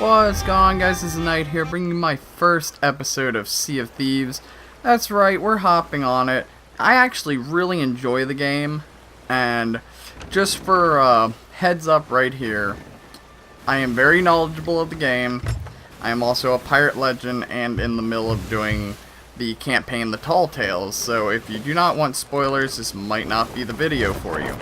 What's going on, guys? This is Knight here, bringing you my first episode of Sea of Thieves. That's right, we're hopping on it. I actually really enjoy the game, and just for heads up right here, I am very knowledgeable of the game. I am also a pirate legend and in the middle of doing the campaign The Tall Tales, so if you do not want spoilers, this might not be the video for you.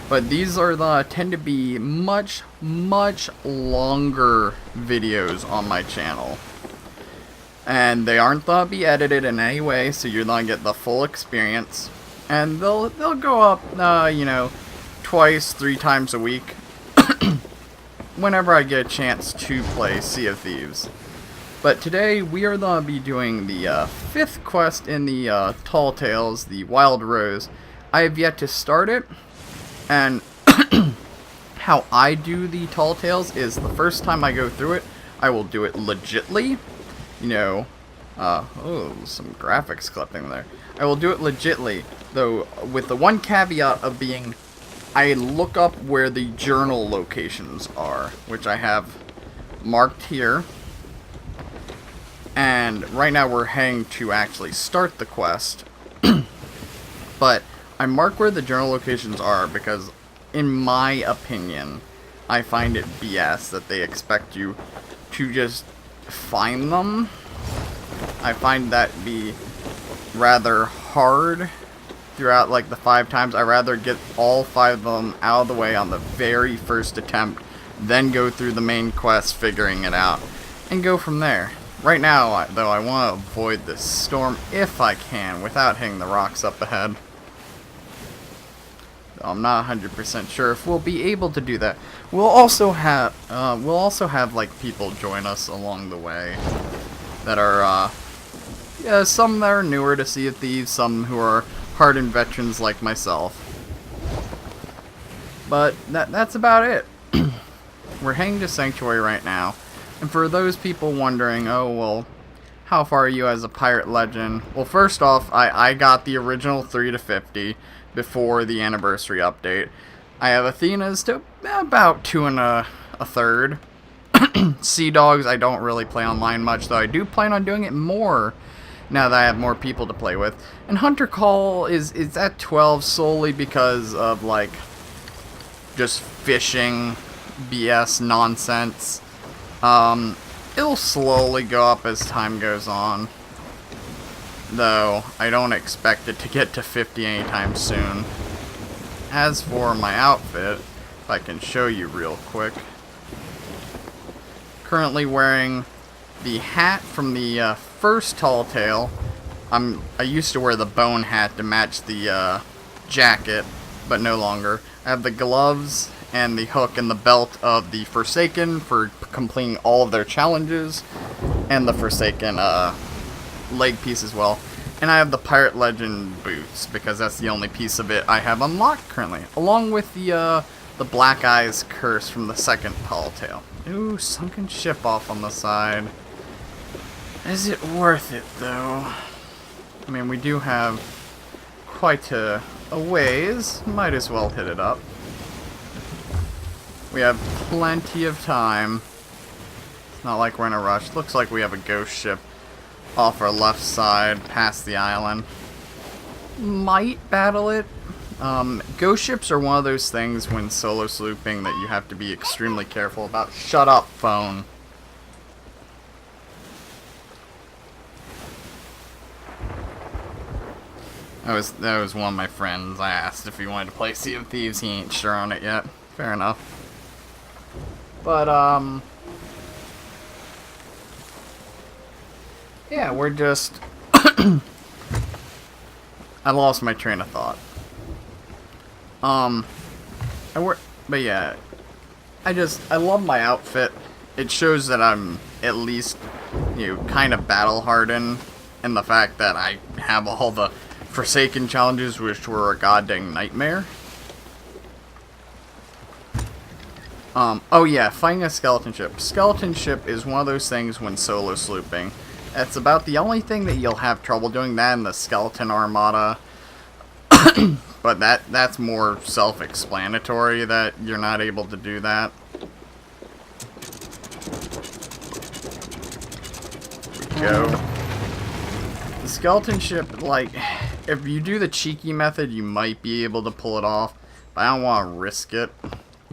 But these are tend to be much longer videos on my channel. And they aren't thought to be edited in any way, so you're gonna get the full experience. And they'll go up, twice, 3 times a week. Whenever I get a chance to play Sea of Thieves. But today we are gonna be doing the 5th quest in the Tall Tales, the Wild Rose. I have yet to start it. And how I do the Tall Tales is the first time I go through it, I will do it legitly. Some graphics clipping there. I will do it legitly, though with the one caveat of being, I look up where the journal locations are, which I have marked here. And right now we're heading to actually start the quest. But I mark where the journal locations are because, in my opinion, I find it BS that they expect you to just find them. I find that to be rather hard throughout like the 5 times. I'd rather get all 5 of them out of the way on the very first attempt, then go through the main quest figuring it out, and go from there. Right now, though, I want to avoid this storm if I can without hitting the rocks up ahead. I'm not 100% sure if we'll be able to do that. We'll also have like people join us along the way that are some that are newer to Sea of Thieves, some who are hardened veterans like myself. But that's about it. We're heading to Sanctuary right now, and for those people wondering, oh well, how far are you as a pirate legend? Well, first off, I got the original 3 to 50. Before the anniversary update. I have Athena's to about 2 1/3. Sea Dogs I don't really play online much, though I do plan on doing it more now that I have more people to play with. And Hunter Call is at 12 solely because of like just fishing BS nonsense. It'll slowly go up as time goes on. Though, I don't expect it to get to 50 anytime soon. As for my outfit, if I can show you real quick. Currently wearing the hat from the first Tall Tale. I used to wear the bone hat to match the jacket, but no longer. I have the gloves and the hook and the belt of the Forsaken for completing all of their challenges. And the Forsaken, leg piece as well, and I have the Pirate Legend boots because that's the only piece of it I have unlocked currently, along with the Black Eyes curse from the second Tall Tale. Ooh, sunken ship off on the side. Is it worth it though? I mean, we do have quite a ways. Might as well hit it up. We have plenty of time. It's not like we're in a rush. Looks like we have a ghost ship off our left side, past the island. Might battle it. Ghost ships are one of those things when solo slooping that you have to be extremely careful about. Shut up, phone. That was one of my friends. I asked if he wanted to play Sea of Thieves. He ain't sure on it yet. Fair enough. But, yeah, we're just... I lost my train of thought. But yeah, I love my outfit. It shows that I'm at least, kind of battle hardened, and the fact that I have all the Forsaken challenges, which were a goddamn nightmare. Oh yeah, fighting a skeleton ship. Skeleton ship is one of those things when solo slooping. That's about the only thing that you'll have trouble doing, that and the skeleton armada. But that's more self-explanatory that you're not able to do that. go. The skeleton ship, like, if you do the cheeky method, you might be able to pull it off, but I don't want to risk it,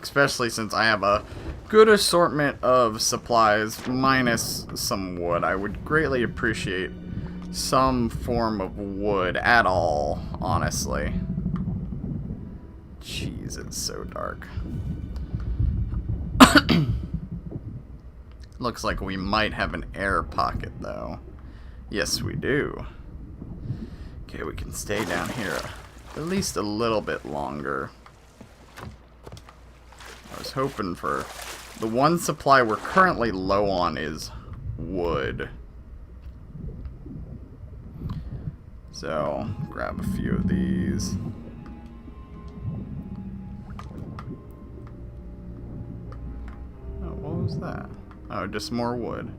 especially since I have a good assortment of supplies, minus some wood. I would greatly appreciate some form of wood at all, honestly. Jeez, it's so dark. Looks like we might have an air pocket, though. Yes, we do. Okay, we can stay down here at least a little bit longer. I was hoping for... The one supply we're currently low on is wood. So, grab a few of these. Oh, what was that? Oh, just more wood.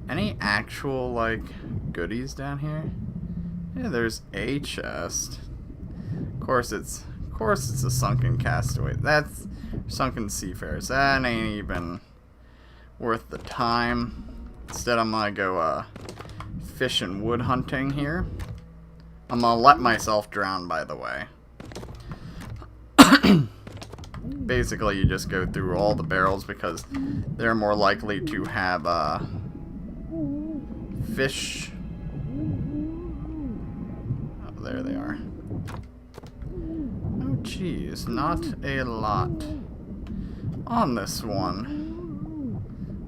Any actual, like, goodies down here? Yeah, there's a chest. Of course it's a sunken castaway. That's sunken seafarers. That ain't even worth the time. Instead, I'm gonna go, fish and wood hunting here. I'm gonna let myself drown, by the way. Basically, you just go through all the barrels because they're more likely to have fish. Oh, there they are. Oh, geez, not a lot on this one.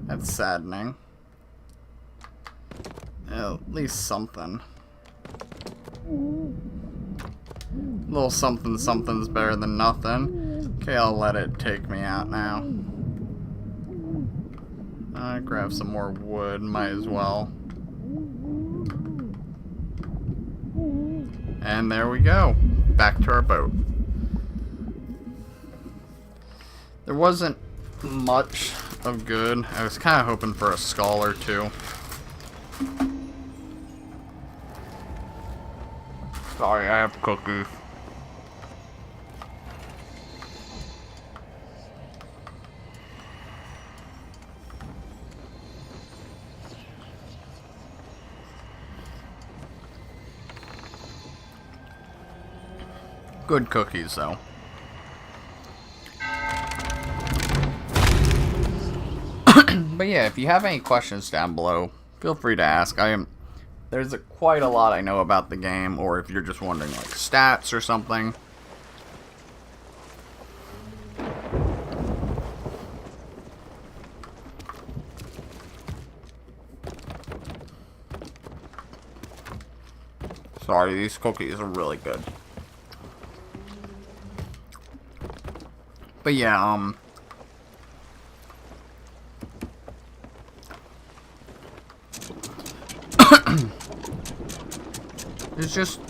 That's saddening. At least something. A little something something's better than nothing. Okay, I'll let it take me out now. Grab some more wood, might as well. And there we go. Back to our boat. There wasn't much of good. I was kind of hoping for a skull or two. Sorry, I have cookies. Good cookies, though. But yeah, if you have any questions down below, feel free to ask. There's quite a lot I know about the game, or if you're just wondering, like, stats or something. Sorry, these cookies are really good. But yeah,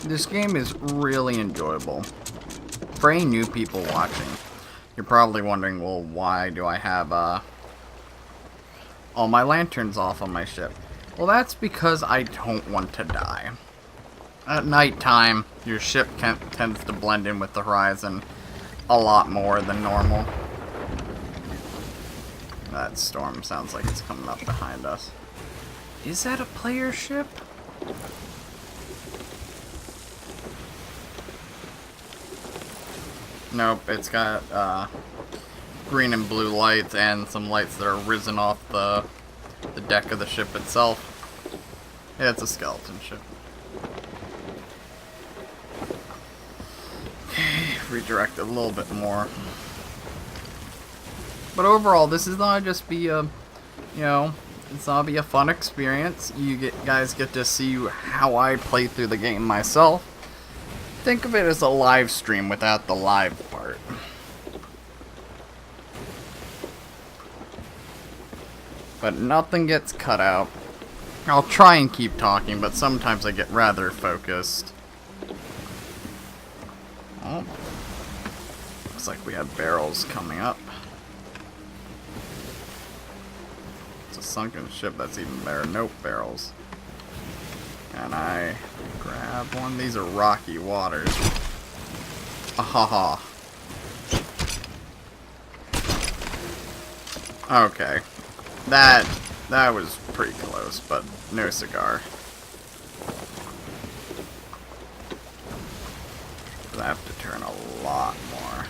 this game is really enjoyable. For any new people watching, you're probably wondering, well, why do I have all my lanterns off on my ship? Well, that's because I don't want to die. At nighttime, your ship tends to blend in with the horizon a lot more than normal. That storm sounds like it's coming up behind us. Is that a player ship? Nope, it's got green and blue lights and some lights that are risen off the deck of the ship itself. Yeah, it's a skeleton ship. Redirect a little bit more. But overall, this is not just be a, it's not be a fun experience. You guys get to see how I play through the game myself. Think of it as a live stream without the live part. But nothing gets cut out. I'll try and keep talking, but sometimes I get rather focused. Oh. Looks like we have barrels coming up. It's a sunken ship, that's even better. Nope, barrels. Can I grab one? These are rocky waters. Ahaha. Okay. That was pretty close, but no cigar. But I have to turn a lot more.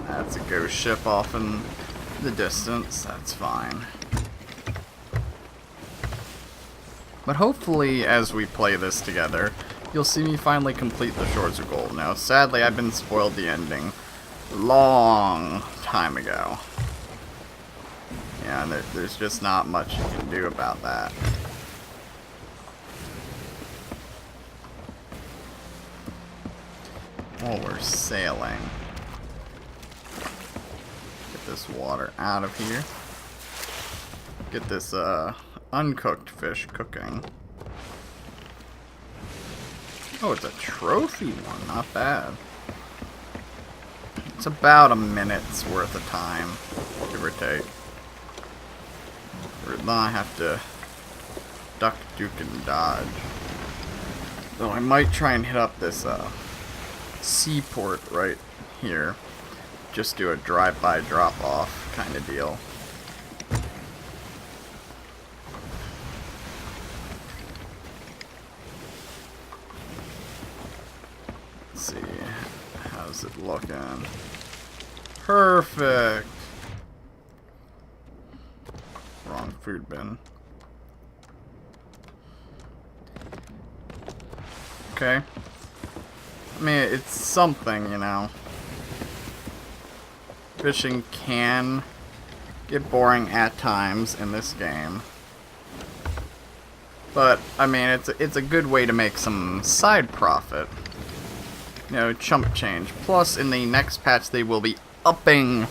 That's a ghost ship off in the distance. That's fine. But hopefully, as we play this together, you'll see me finally complete the Shores of Gold. Now, sadly, I've been spoiled the ending long time ago. Yeah, and there's just not much you can do about that. Oh, we're sailing. Get this water out of here. Get this, uncooked fish cooking. Oh, it's a trophy one. Not bad. It's about a minute's worth of time, give or take. Or then I have to duck, duke, and dodge. Though I might try and hit up this seaport right here. Just do a drive-by drop-off kind of deal. Let's see. How's it looking? Perfect! Wrong food bin. Okay. I mean, it's something, you know. Fishing can get boring at times in this game. But, I mean, it's a good way to make some side profit. You know, chump change. Plus, in the next patch, they will be upping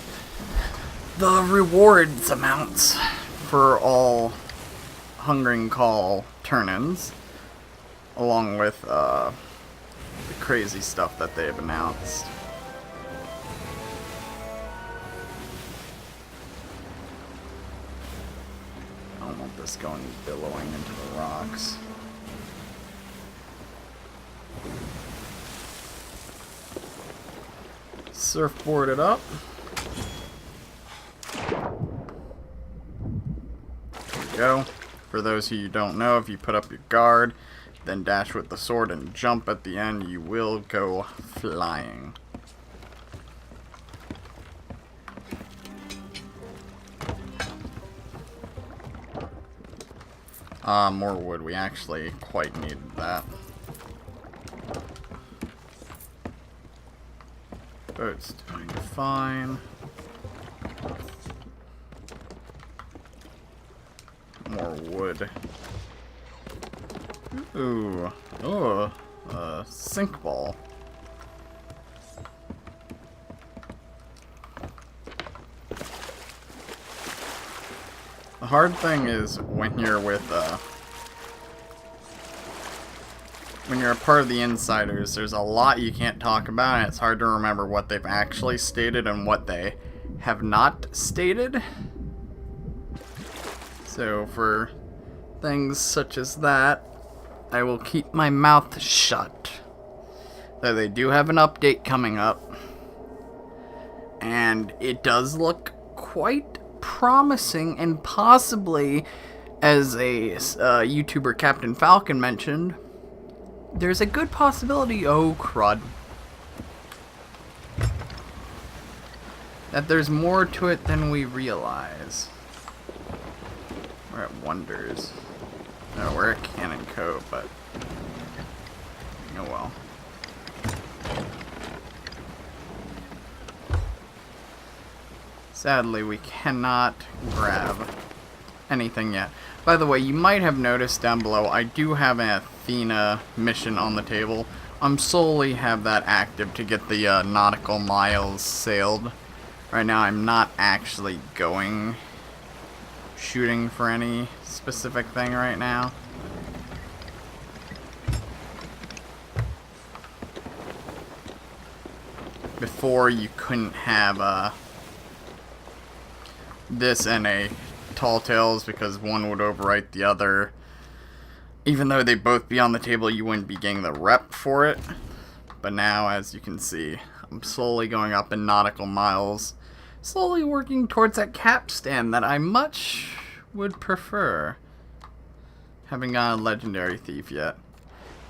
the rewards amounts for all Hungering Call turn-ins, along with the crazy stuff that they have announced. I don't want this going billowing into the rocks. Surfboard it up. There we go. For those of you who don't know, if you put up your guard, then dash with the sword and jump at the end, you will go flying. More wood. We actually quite needed that. Boat's doing fine. More wood. Ooh. Oh, sink ball. The hard thing is when you're with, when you're a part of the insiders, there's a lot you can't talk about, and it's hard to remember what they've actually stated and what they have not stated. So for things such as that, I will keep my mouth shut. Though they do have an update coming up, and it does look quite promising, and possibly, as a YouTuber Captain Falcon mentioned, there's a good possibility, oh crud, that there's more to it than we realize. We're at Wonders. No, we're at Cannon Cove, but oh well. Sadly, we cannot grab anything yet. By the way, you might have noticed down below, I do have an Athena mission on the table. I'm solely have that active to get the nautical miles sailed. Right now, I'm not actually shooting for any specific thing right now. Before, you couldn't have this and a Tall Tales because one would overwrite the other. Even though they both be on the table, you wouldn't be getting the rep for it. But now, as you can see, I'm slowly going up in nautical miles, slowly working towards that capstan that I much would prefer. Haven't got a legendary thief yet.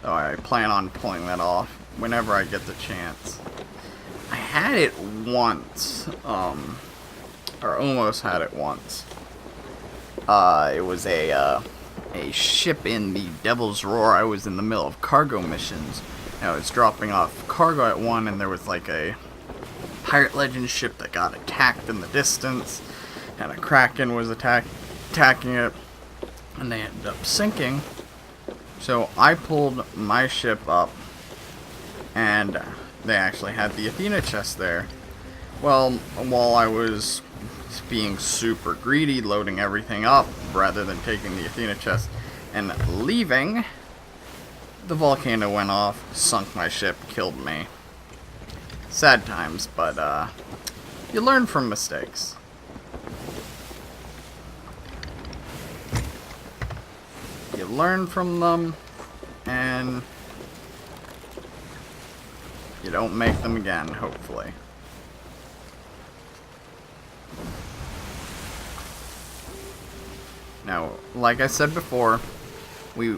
Though I plan on pulling that off whenever I get the chance. I had it once. Or almost had it once. It was a ship in the Devil's Roar. I was in the middle of cargo missions. I was dropping off cargo at one, and there was like a pirate legend ship that got attacked in the distance, and a kraken was attacking it, and they ended up sinking. So I pulled my ship up, and they actually had the Athena chest there. Well, while I was being super greedy, loading everything up rather than taking the Athena chest and leaving, the volcano went off, sunk my ship, killed me. Sad times, but you learn from mistakes. You learn from them, and you don't make them again, hopefully. Now, like I said before, we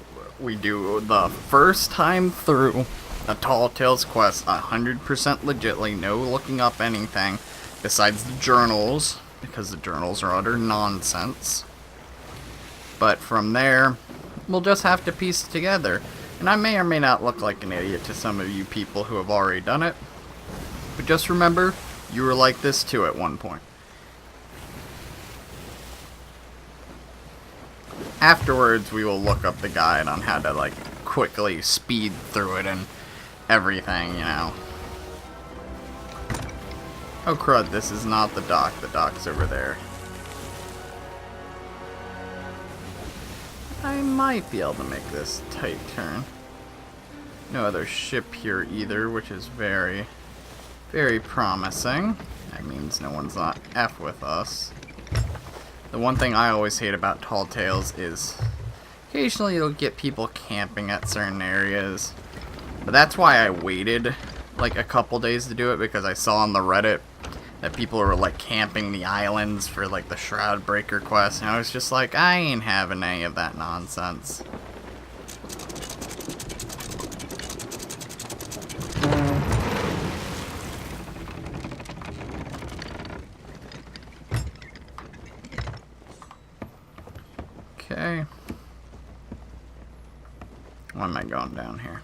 do the first time through a Tall Tales quest 100% legitly, no looking up anything besides the journals, because the journals are utter nonsense. But from there, we'll just have to piece it together. And I may or may not look like an idiot to some of you people who have already done it. But just remember, you were like this too at one point. Afterwards, we will look up the guide on how to, like, quickly speed through it and everything, you know. Oh crud, this is not the dock. The dock's over there. I might be able to make this tight turn. No other ship here either, which is very, very promising. That means no one's not F with us. The one thing I always hate about Tall Tales is occasionally you'll get people camping at certain areas. But that's why I waited like a couple days to do it, because I saw on the Reddit that people were like camping the islands for like the Shroud Breaker quest, and I was just like, I ain't having any of that nonsense. Okay. Why am I going down here?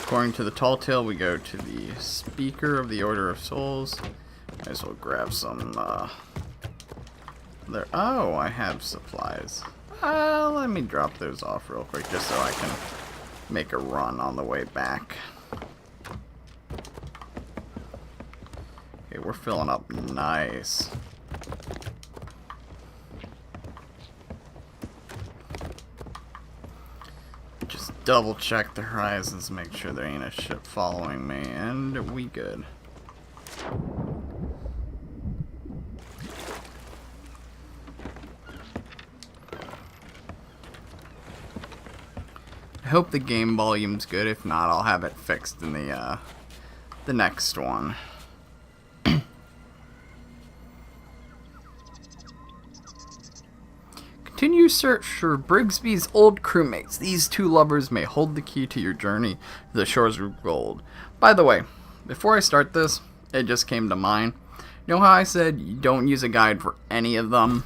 According to the Tall Tale, we go to the Speaker of the Order of Souls. Might as well grab some, there. Oh, I have supplies. Let me drop those off real quick, just so I can make a run on the way back. Okay, we're filling up nice. Double check the horizons, make sure there ain't a ship following me, and we good. I hope the game volume's good. If not, I'll have it fixed in the next one. Continue search for Brigsby's old crewmates. These two lovers may hold the key to your journey to the shores of gold. By the way, before I start this, it just came to mind. You know how I said you don't use a guide for any of them?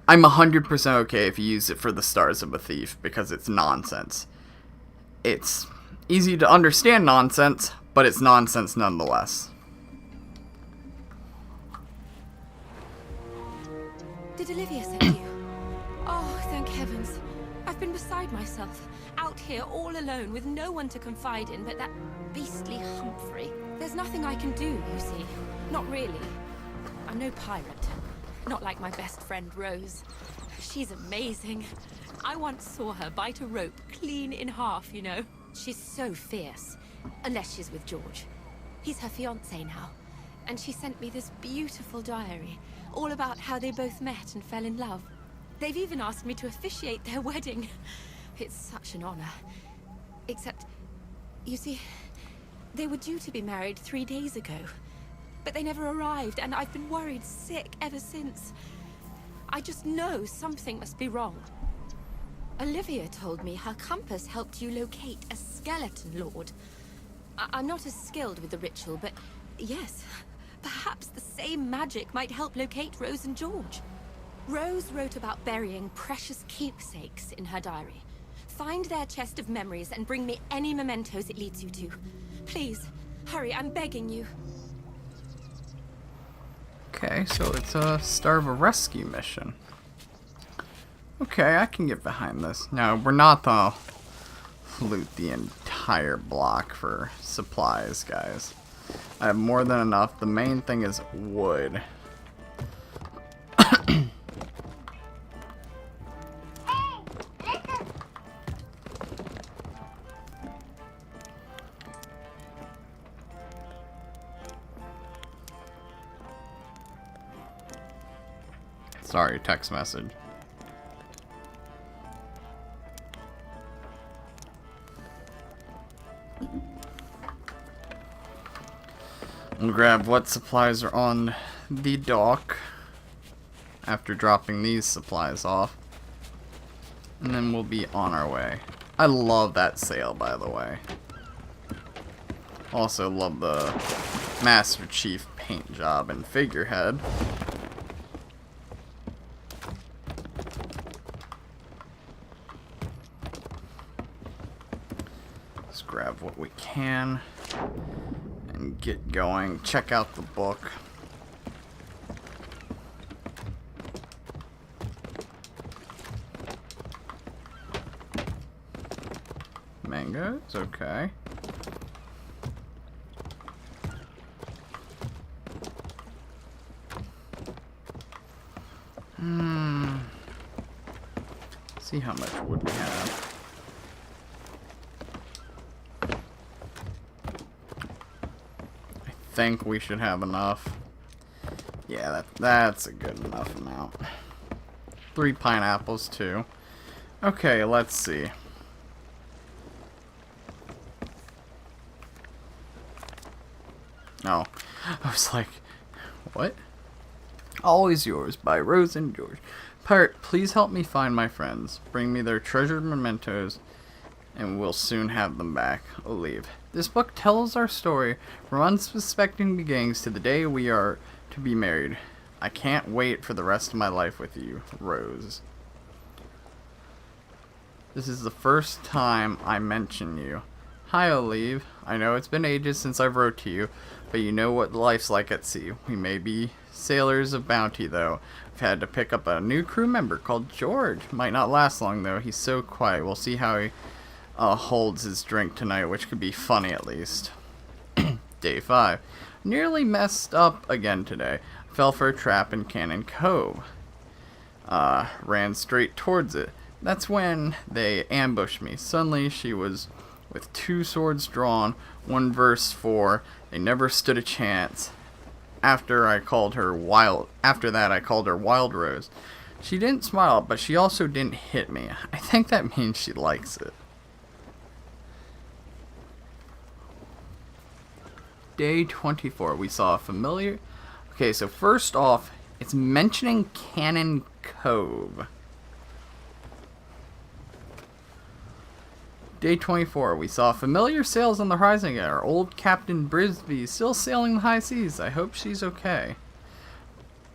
I'm 100% okay if you use it for the Stars of a Thief, because it's nonsense. It's easy to understand nonsense, but it's nonsense nonetheless. Did Olivia send you? Oh, thank heavens. I've been beside myself, out here all alone with no one to confide in but that beastly Humphrey. There's nothing I can do, you see. Not really. I'm no pirate. Not like my best friend Rose. She's amazing. I once saw her bite a rope clean in half, you know. She's so fierce. Unless she's with George. He's her fiancé now. And she sent me this beautiful diary, all about how they both met and fell in love. They've even asked me to officiate their wedding. It's such an honor. Except, you see, they were due to be married 3 days ago. but they never arrived, and I've been worried sick ever since. I just know something must be wrong. Olivia told me her compass helped you locate a skeleton lord. I'm not as skilled with the ritual, but yes, perhaps the same magic might help locate Rose and George. Rose wrote about burying precious keepsakes in her diary. Find their chest of memories and bring me any mementos it leads you to. Please, hurry, I'm begging you. Okay, so it's a start of a rescue mission. Okay, I can get behind this. Now, we're not gonna loot the entire block for supplies, guys. I have more than enough. The main thing is wood. Sorry, text message. We'll grab what supplies are on the dock after dropping these supplies off. And then we'll be on our way. I love that sail, by the way. Also love the Master Chief paint job and figurehead. Let's grab what we can and get going. Check out the book. Mangoes, okay. See how much wood we have. I think we should have enough. Yeah, that's a good enough amount. 3 pineapples too. Okay, let's see. Oh, I was like, what? Always Yours by Rose and George. Pirate, please help me find my friends. Bring me their treasured mementos, and we'll soon have them back. Olive. This book tells our story from unsuspecting beginnings to the day we are to be married. I can't wait for the rest of my life with you, Rose. This is the first time I mention you. Hi, Olive. I know it's been ages since I've wrote to you, but you know what life's like at sea. We may be sailors of bounty, though. I've had to pick up a new crew member called George. Might not last long, though. He's so quiet. We'll see how he holds his drink tonight, which could be funny at least. Day 5. Nearly messed up again today. Fell for a trap in Cannon Cove. Ran straight towards it. That's when they ambushed me. Suddenly, she was with 2 swords drawn, 1 verse 4. They never stood a chance. After that, I called her Wild Rose. She didn't smile, but she also didn't hit me. I think that means she likes it. Day 24. We saw a familiar... Okay, so first off, it's mentioning Cannon Cove. Day 24. We saw familiar sails on the horizon again. Our old Captain Brisby is still sailing the high seas. I hope she's okay.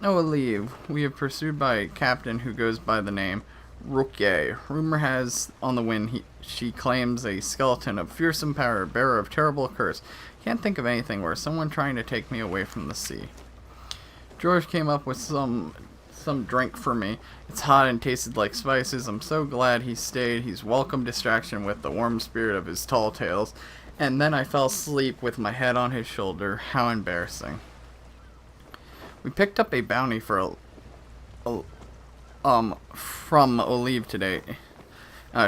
Oh, Olive. We are pursued by a captain who goes by the name Rookie. Rumor has on the wind she claims a skeleton of fearsome power, bearer of terrible curse. Can't think of anything worse. Someone trying to take me away from the sea. George came up with some drink for me. It's hot and tasted like spices. I'm so glad he stayed. He's welcome distraction with the warm spirit of his tall tales. And then I fell asleep with my head on his shoulder. How embarrassing. We picked up a bounty for from Olive today.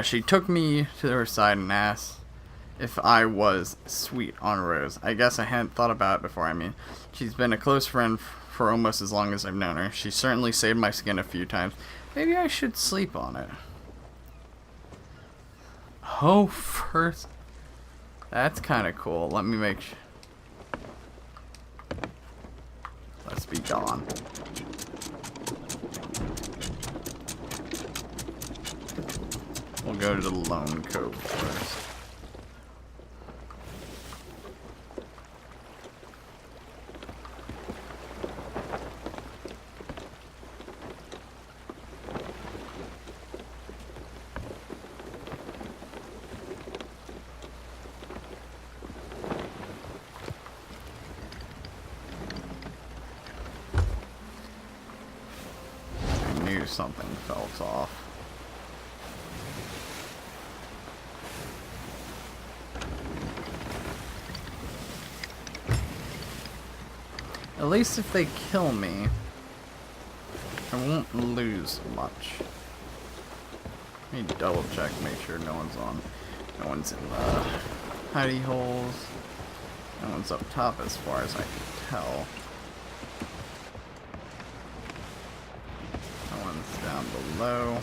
She took me to her side and asked if I was sweet on Rose. I guess I hadn't thought about it before. I mean, she's been a close friend for almost as long as I've known her. She certainly saved my skin a few times. Maybe I should sleep on it. Oh, first. That's kind of cool. Let me make sure. be gone. We'll go to the Lone Cove first. Something felt off. At least if they kill me, I won't lose much. Let me double check, make sure no one's in the hidey holes. No one's up top as far as I can tell. Down below.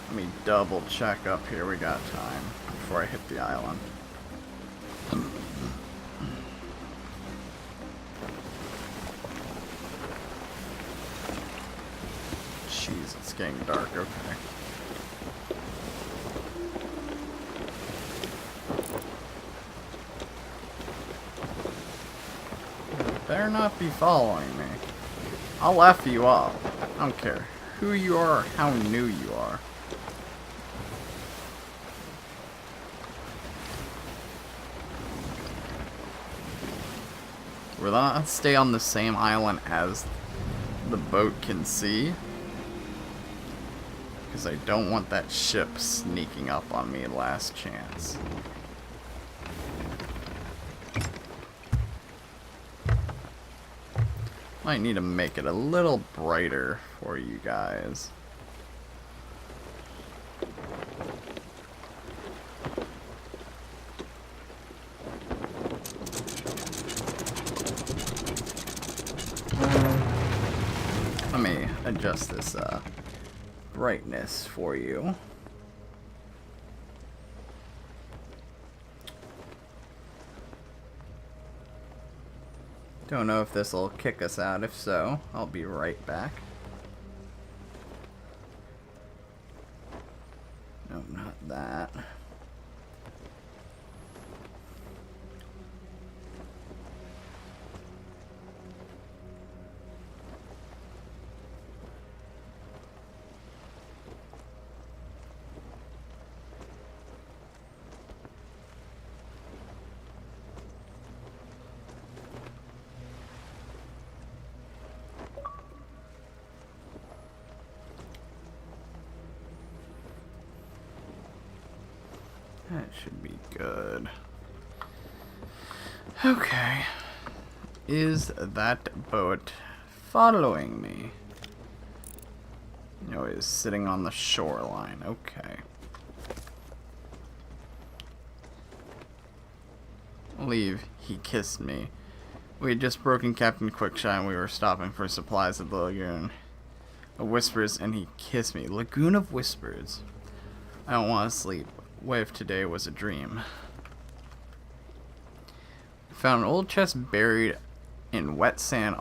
Let me double check up here. We got time before I hit the island. Jeez, it's getting dark. Okay. You better not be following me. I'll F you up. I don't care who you are or how new you are. We'll not stay on the same island as the boat can see, because I don't want that ship sneaking up on me last chance. Might need to make it a little brighter for you guys. Let me adjust this brightness for you. Don't know if this will kick us out. If so, I'll be right back. No, not that. That should be good. Okay. Is that boat following me? No, it's sitting on the shoreline. Okay. Leave. He kissed me. We had just broken Captain Quickshot and we were stopping for supplies at the Lagoon of Whispers, and he kissed me. Lagoon of Whispers. I don't want to sleep. What if today was a dream? Found an old chest buried in wet sand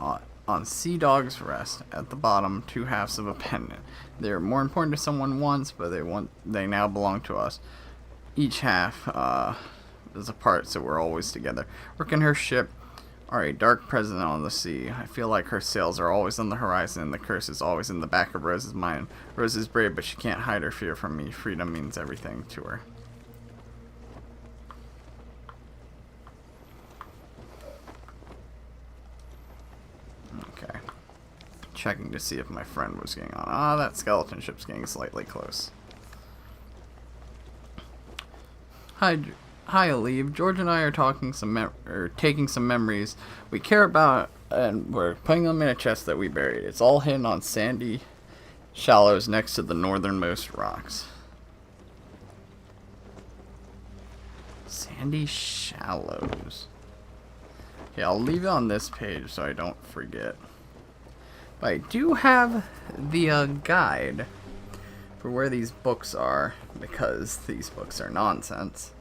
on Sea Dog's Rest. At the bottom, 2 halves of a pendant. They were more important to someone once, but they now belong to us. Each half is apart, so we're always together. Work in her ship are a dark presence on the sea. I feel like her sails are always on the horizon, and the curse is always in the back of Rose's mind. Rose is brave, but she can't hide her fear from me. Freedom means everything to her. Okay. Checking to see if my friend was getting on. Ah, that skeleton ship's getting slightly close. Hi, Aleve. George and I are taking some memories we care about, and we're putting them in a chest that we buried. It's all hidden on sandy shallows next to the northernmost rocks. Sandy shallows. Okay, I'll leave it on this page so I don't forget. But I do have the guide for where these books are, because these books are nonsense.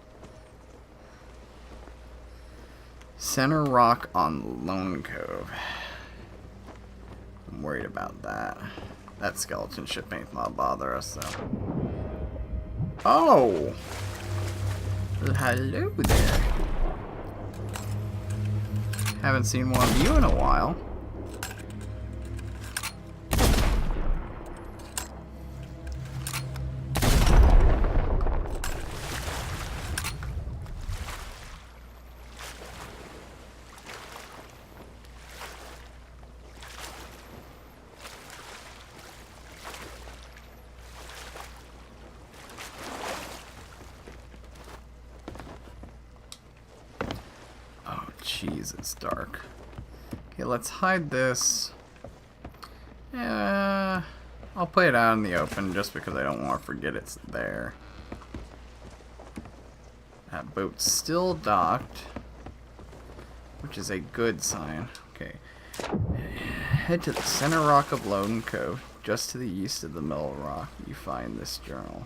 Center Rock on Lone Cove. I'm worried about that. That skeleton ship ain't gonna bother us, though. Oh! Well, hello there. Haven't seen one of you in a while. Jeez, it's dark. Okay, let's hide this. I'll put it out in the open just because I don't want to forget it's there. That boat's still docked, which is a good sign. Okay. Head to the center rock of Loden Cove. Just to the east of the middle rock, you find this journal.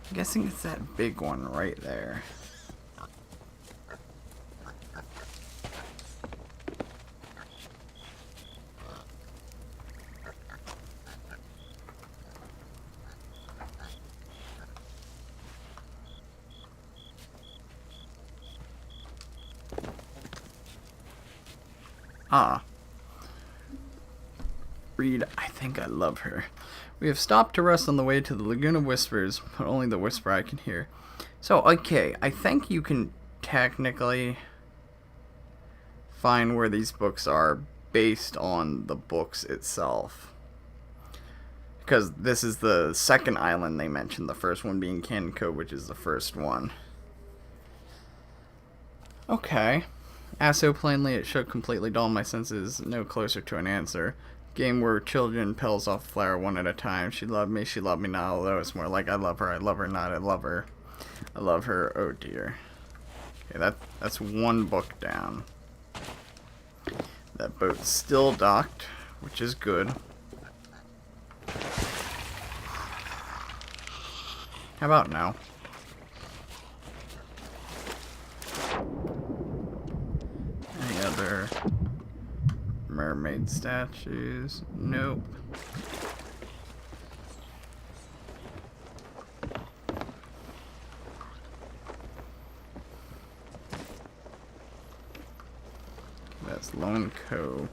I'm guessing it's that big one right there. Ah. Read, I think I love her. We have stopped to rest on the way to the Lagoon of Whispers, but only the whisper I can hear. So, okay, I think you can technically find where these books are based on the books itself. Because this is the second island they mentioned, the first one being Cannon Cove, which is the first one. Okay. Asked so plainly it shook completely dull my senses, no closer to an answer. Game where children petals off a flower one at a time. She loved me not, although it's more like I love her not, I love her. I love her, oh dear. Okay, that's one book down. That boat's still docked, which is good. How about now? Any other mermaid statues? Nope. That's Lone Cove.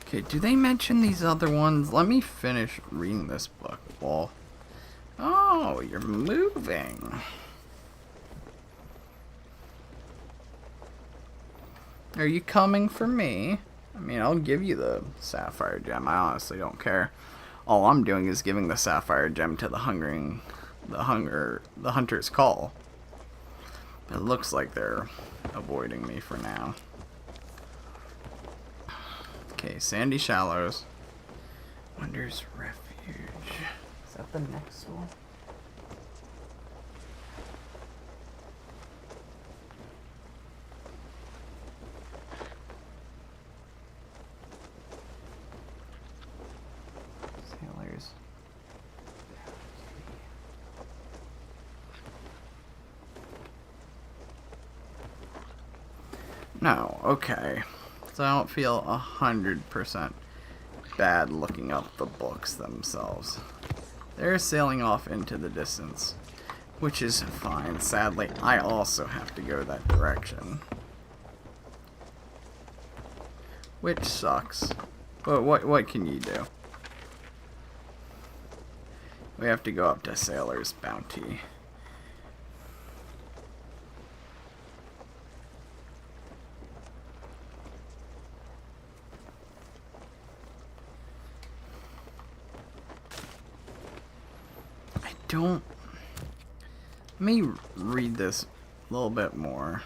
Okay, do they mention these other ones? Let me finish reading this book. Well, oh, you're moving. Are you coming for me? I mean, I'll give you the sapphire gem. I honestly don't care. All I'm doing is giving the sapphire gem to the hunter's call. But it looks like they're avoiding me for now. Okay, Sandy Shallows. Wonders Refuge. Is that the next one? Sailors. No, okay. So I don't feel 100% bad looking up the books themselves. They're sailing off into the distance, which is fine. Sadly, I also have to go that direction, which sucks. But what can you do? We have to go up to Sailor's Bounty. Let me read this a little bit more.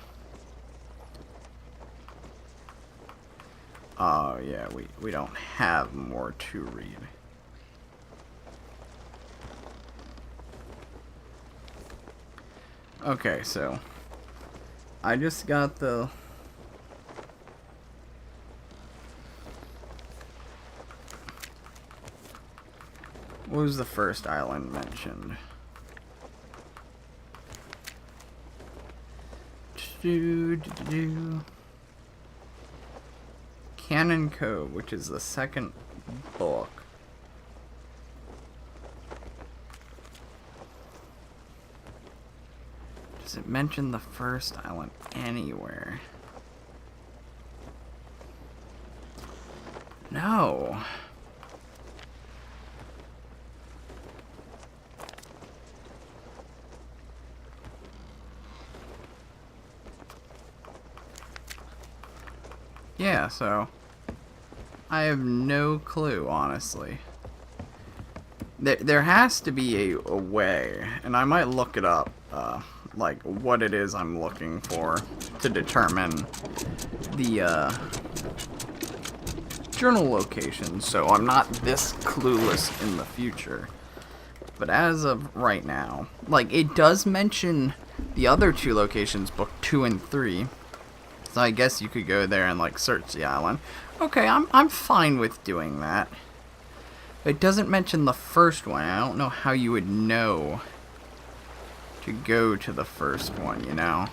Oh yeah, we don't have more to read. Okay, so I just got the what was the first island mentioned? Canon Cove, which is the second book. Does it mention the first island anywhere? No. Yeah, so I have no clue, honestly. There has to be a way, and I might look it up, like what it is I'm looking for to determine the journal location, so I'm not this clueless in the future. But as of right now, like, it does mention the other two locations, book 2 and 3. So I guess you could go there and, like, search the island. Okay, I'm fine with doing that. It doesn't mention the first one. I don't know how you would know to go to the first one, you know?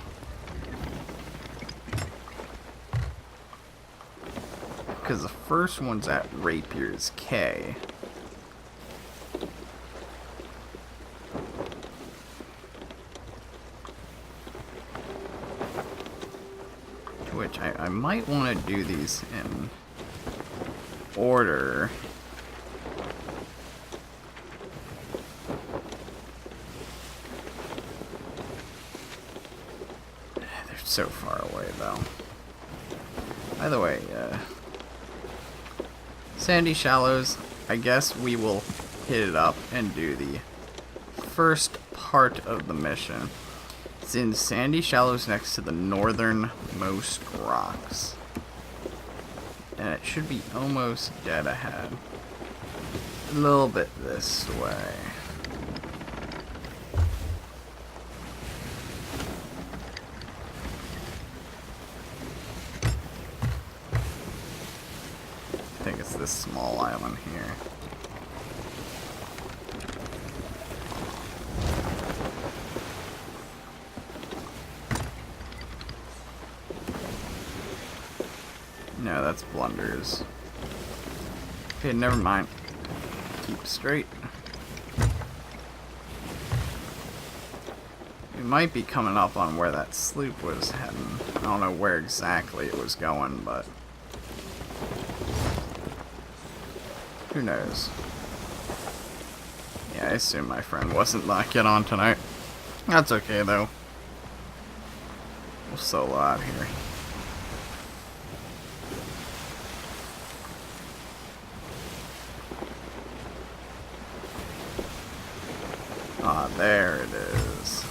Because the first one's at Rapier's Cay. To which I might want to do these in order. They're so far away, though. By the way, Sandy Shallows, I guess we will hit it up and do the first part of the mission. It's in Sandy Shallows next to the northernmost rocks. And it should be almost dead ahead. A little bit this way. I think it's this small island here. No, that's Blunders. Okay, never mind. Keep straight. We might be coming up on where that sloop was heading. I don't know where exactly it was going, but who knows? Yeah, I assume my friend wasn't locking on tonight. That's okay, though. We'll solo out here. Ah, there it is.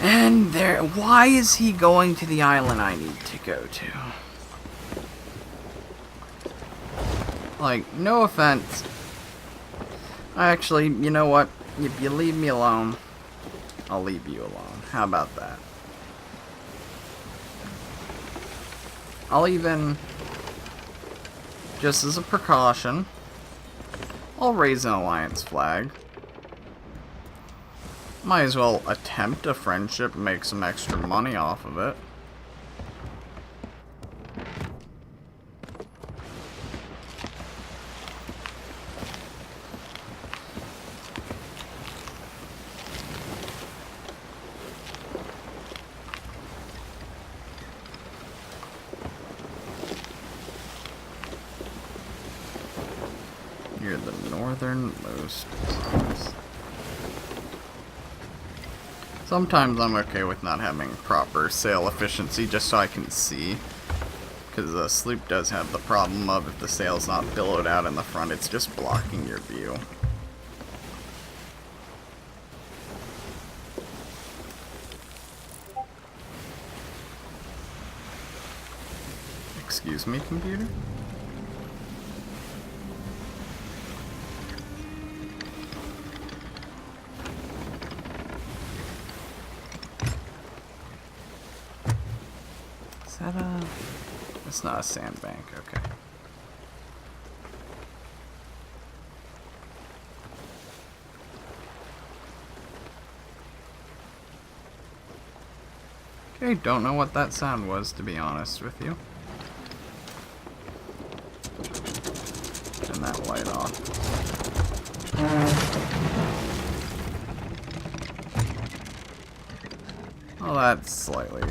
And there... Why is he going to the island I need to go to? Like, no offense. Actually, you know what? If you leave me alone, I'll leave you alone. How about that? I'll even... Just as a precaution, I'll raise an alliance flag. Might as well attempt a friendship and make some extra money off of it. Near the northernmost rocks. Sometimes I'm okay with not having proper sail efficiency just so I can see. Because the sloop does have the problem of if the sail's not billowed out in the front, it's just blocking your view. Excuse me, computer? Is that a... It's not a sandbank, okay. I don't know what that sound was, to be honest with you. Turn that light off. Well, that's slightly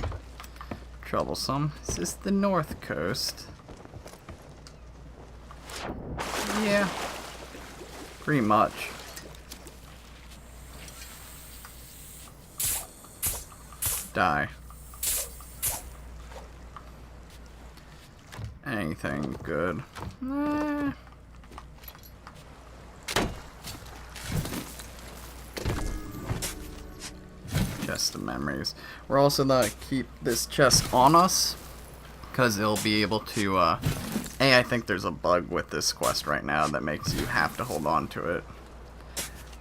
troublesome. Is this the north coast? Yeah. Pretty much. Die. Anything good? Chest of memories. We're also gonna keep this chest on us, because it'll be able to, I think there's a bug with this quest right now that makes you have to hold on to it.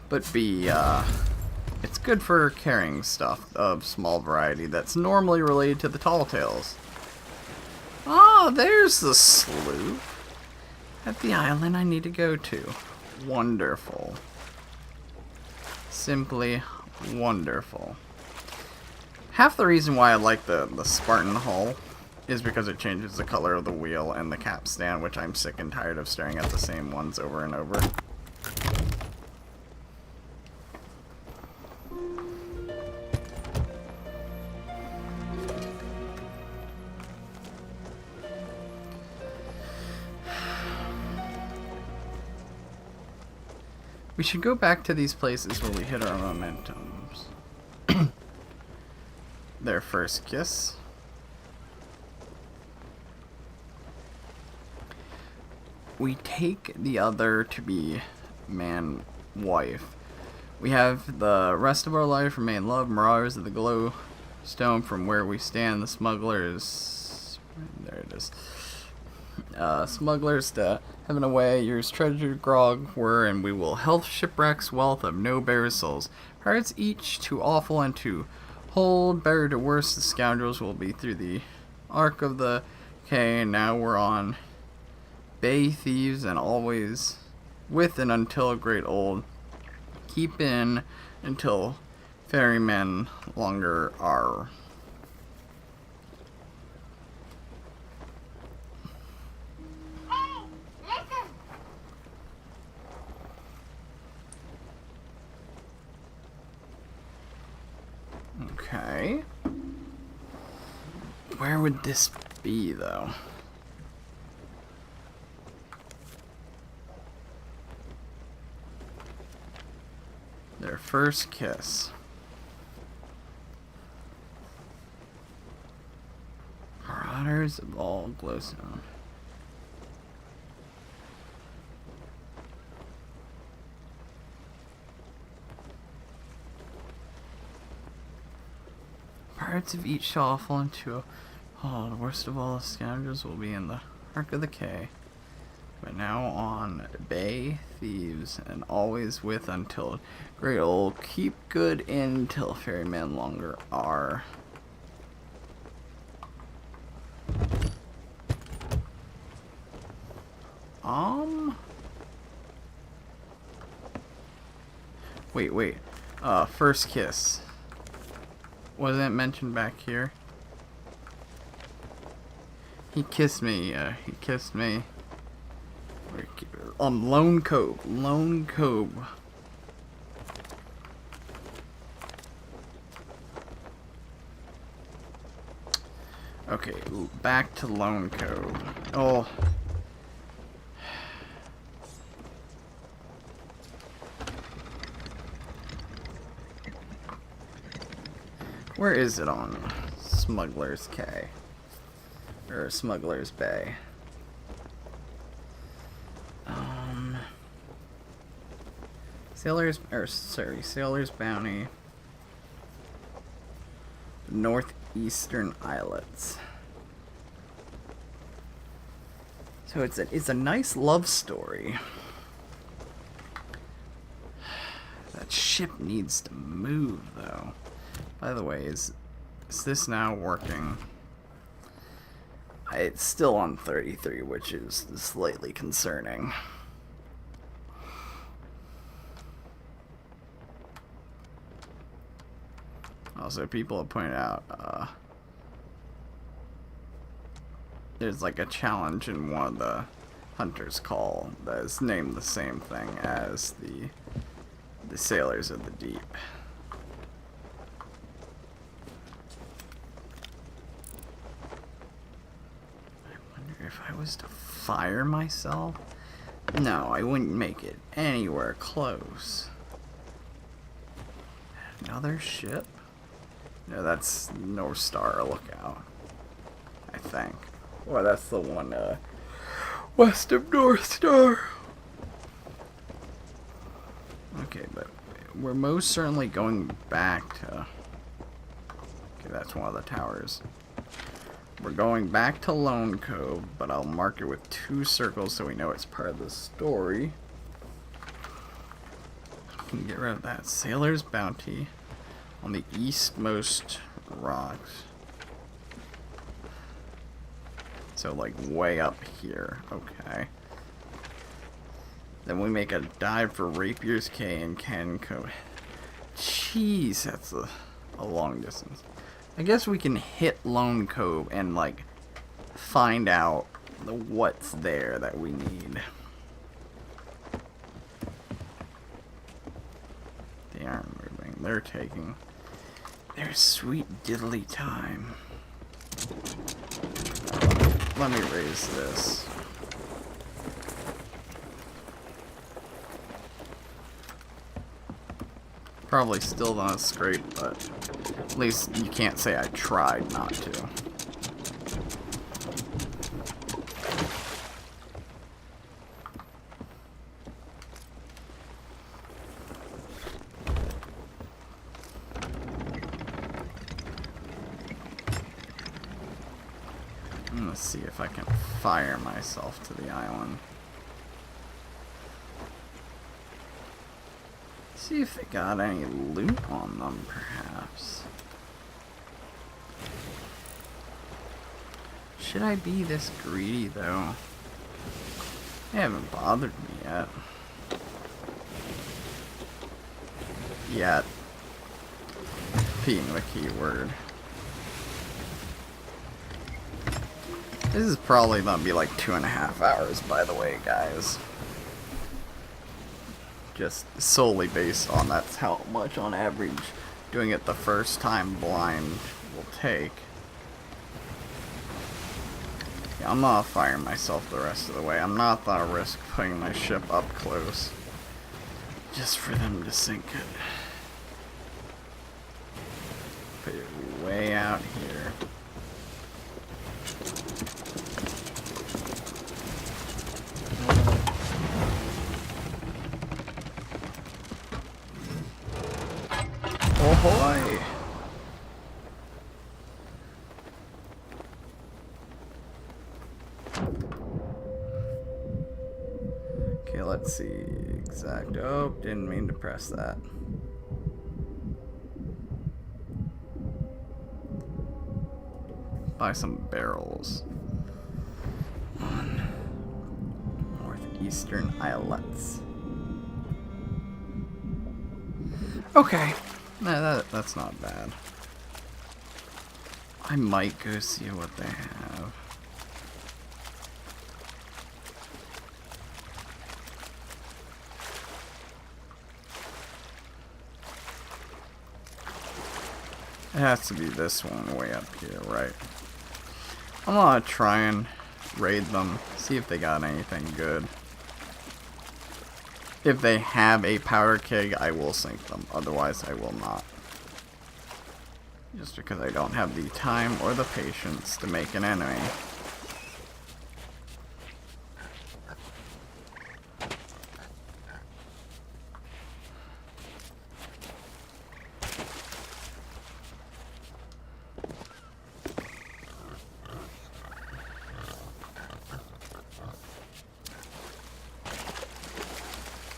But B, it's good for carrying stuff of small variety that's normally related to the tall tales. Ah, there's the sloop at the island I need to go to. Wonderful. Simply wonderful. Half the reason why I like the Spartan hull is because it changes the color of the wheel and the capstan, which I'm sick and tired of staring at the same ones over and over. We should go back to these places where we hit our momentums. Their first kiss. We take the other to be man-wife. We have the rest of our life remain love, marauders of the glowstone from where we stand, the smugglers. There it is. Smugglers to heaven away, yours treasure grog were, and we will health shipwrecks, wealth of no bearers souls. Pirates each too awful and to hold, better to worse, the scoundrels will be through the arc of the K, and now we're on bay thieves, and always with and until great old. Keep in until ferrymen longer are. Okay. Where would this be, though? Their first kiss. Marauders of all glowstone. Pirates of each shall fall into the worst of all the scoundrels will be in the Ark of the K. But now on bay thieves, and always with until great old. Keep good in till ferrymen longer are. Wait. First kiss. Wasn't it mentioned back here? He kissed me, he kissed me. Lone Cove. Lone Cove. Okay, back to Lone Cove. Oh. Where is it on Smuggler's K? Or Smuggler's Bay? Sailor's Bounty. Northeastern Islets. So it's a nice love story. That ship needs to move, though. By the way, is this now working? It's still on 33, which is slightly concerning. Also, people have pointed out, there's like a challenge in one of the Hunter's Call that is named the same thing as the Sailors of the Deep. I wonder if I was to fire myself? No, I wouldn't make it anywhere close. Another ship? No, that's North Star Lookout, I think. Well, that's the one west of North Star. Okay, but we're most certainly going back to... Okay, that's one of the towers. We're going back to Lone Cove, but I'll mark it with 2 circles so we know it's part of the story. We can get rid of that. Sailor's Bounty on the eastmost rocks. So, like, way up here. Okay. Then we make a dive for Rapier's Cay and Cannon Cove. Jeez, that's a long distance. I guess we can hit Lone Cove and, like, find out what's there that we need. They aren't moving. They're taking their sweet diddly time. Let me raise this. Probably still not scrape, but at least you can't say I tried not to. Let's see if I can fire myself to the island. See if they got any loot on them, perhaps. Should I be this greedy, though? They haven't bothered me yet. Yet. Being the key word. This is probably gonna be like 2.5 hours, by the way, guys. Just solely based on that's how much on average doing it the first time blind will take. Yeah, I'm not firing myself the rest of the way. I'm not gonna risk putting my ship up close just for them to sink it. Put it way out here. Ahoy! Okay, let's see. Exact. Oh, didn't mean to press that. Buy some barrels on northeastern islets. Okay. No, that's not bad. I might go see what they have. It has to be this one way up here, right? I'm gonna try and raid them, see if they got anything good. If they have a powder keg, I will sink them. Otherwise, I will not. Just because I don't have the time or the patience to make an enemy.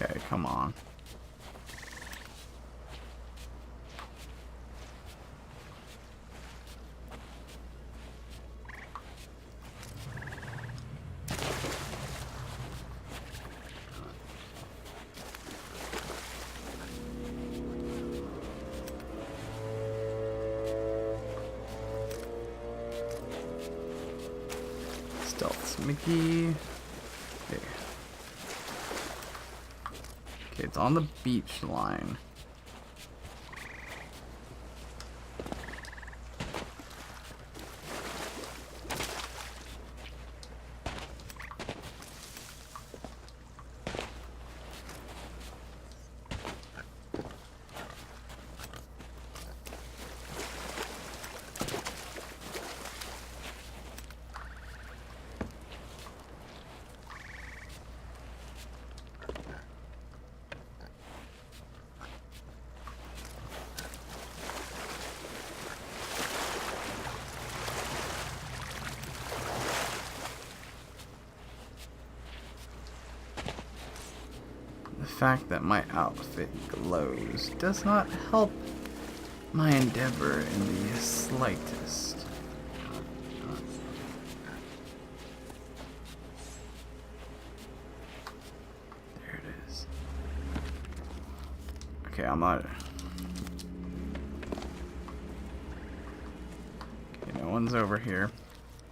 Okay, come on. Mickey. Okay. Okay, it's on the beach line. The fact that my outfit glows does not help my endeavor in the slightest. There it is. Okay, I'm not. Okay, no one's over here.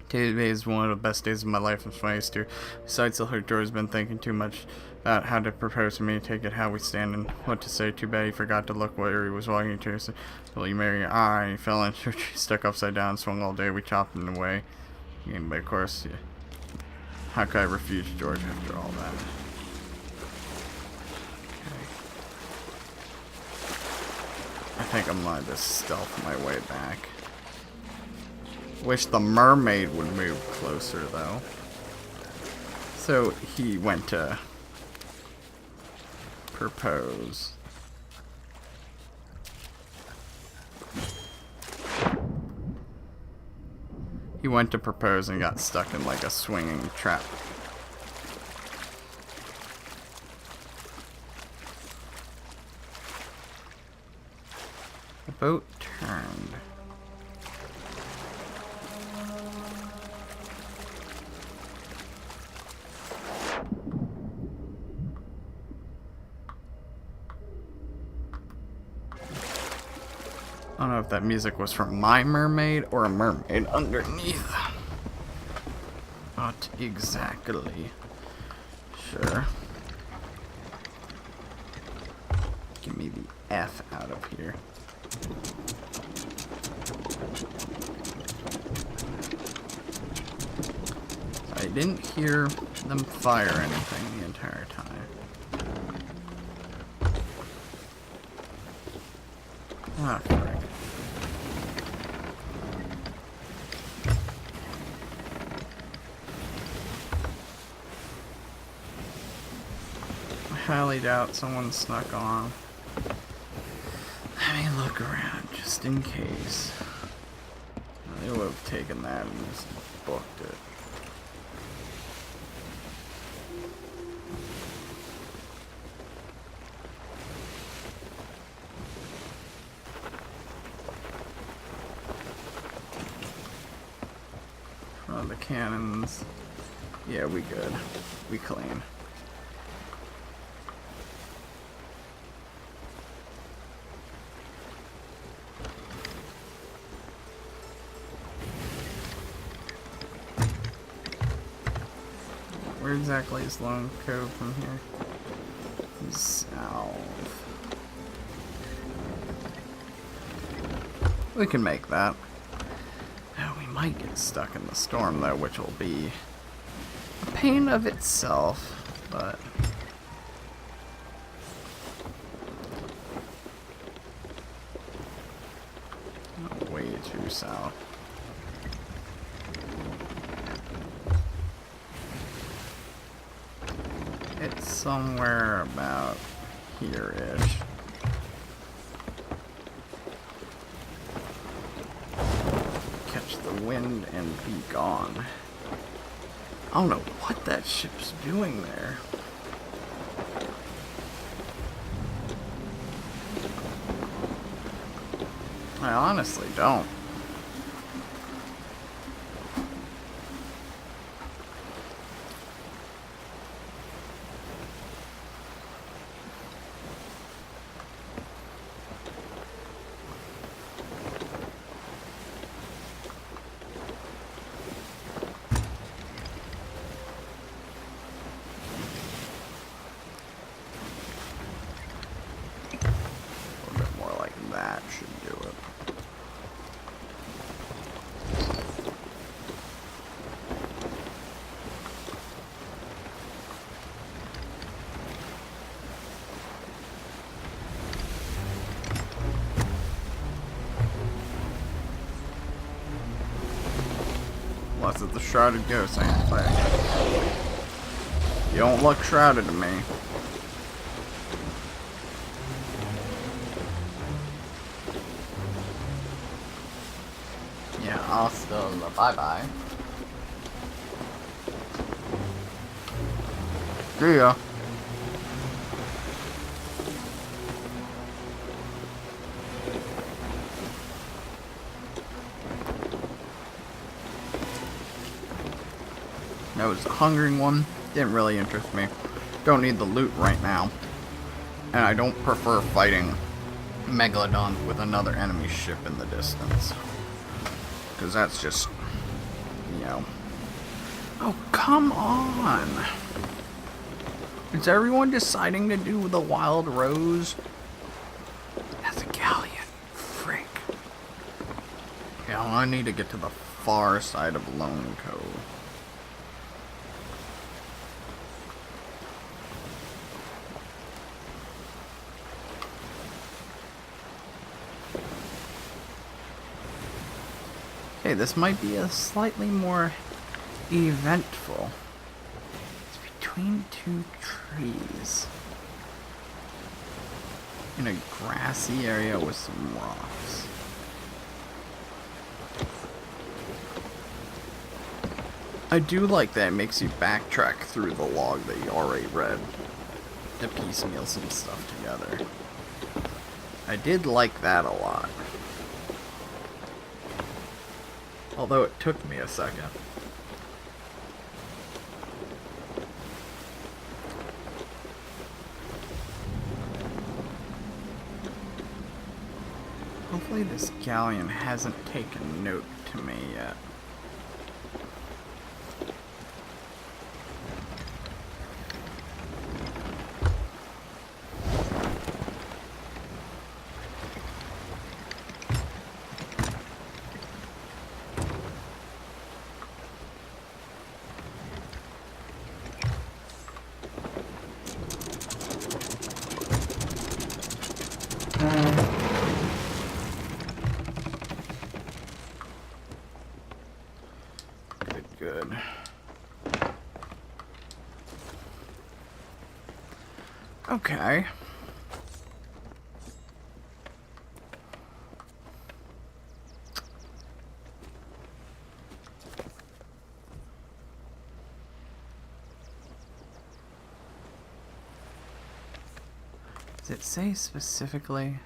Today is one of the best days of my life. I'm funniest too. Besides, the Hector has been thinking too much about how to propose to me, take it how we stand, and what to say. Too bad he forgot to look where he was walking to. So, will you marry? He fell into a tree, stuck upside down, swung all day. We chopped him away. But of course, yeah. How could I refuse George after all that? Okay. I think I'm gonna just stealth my way back. Wish the mermaid would move closer, though. So he went to propose. He went to propose and got stuck in like a swinging trap. The boat turned. I don't know if that music was from my mermaid or a mermaid underneath. Not exactly sure. Give me the F out of here. I didn't hear them fire anything the entire time. Ah, frick. I highly doubt someone snuck on. Let me look around just in case. They would have taken that and just booked it. Oh, the cannons. Yeah, we good. We clean. Where exactly is Lone Cove from here? South. We can make that. Oh, we might get stuck in the storm though, which will be a pain of itself, but not way too south. It's somewhere about here-ish. Catch the wind and be gone. I don't know what that ship's doing there. I honestly don't. Unless it's a shrouded ghost, I ain't fighting. You don't look shrouded to me. Yeah, hasta la bye-bye. See ya. That was the hungering one. Didn't really interest me. Don't need the loot right now. And I don't prefer fighting Megalodon with another enemy ship in the distance. Because that's just, you know. Oh, come on. Is everyone deciding to do the Wild Rose? That's a galleon. Frick. Yeah, well, I need to get to the far side of Lone Cove. Okay, this might be a slightly more eventful. It's between two trees. In a grassy area with some rocks. I do like that it makes you backtrack through the log that you already read. To piecemeal some stuff together. I did like that a lot. Although it took me a second. Hopefully this galleon hasn't taken note to me yet. Good. Okay. Does it say specifically?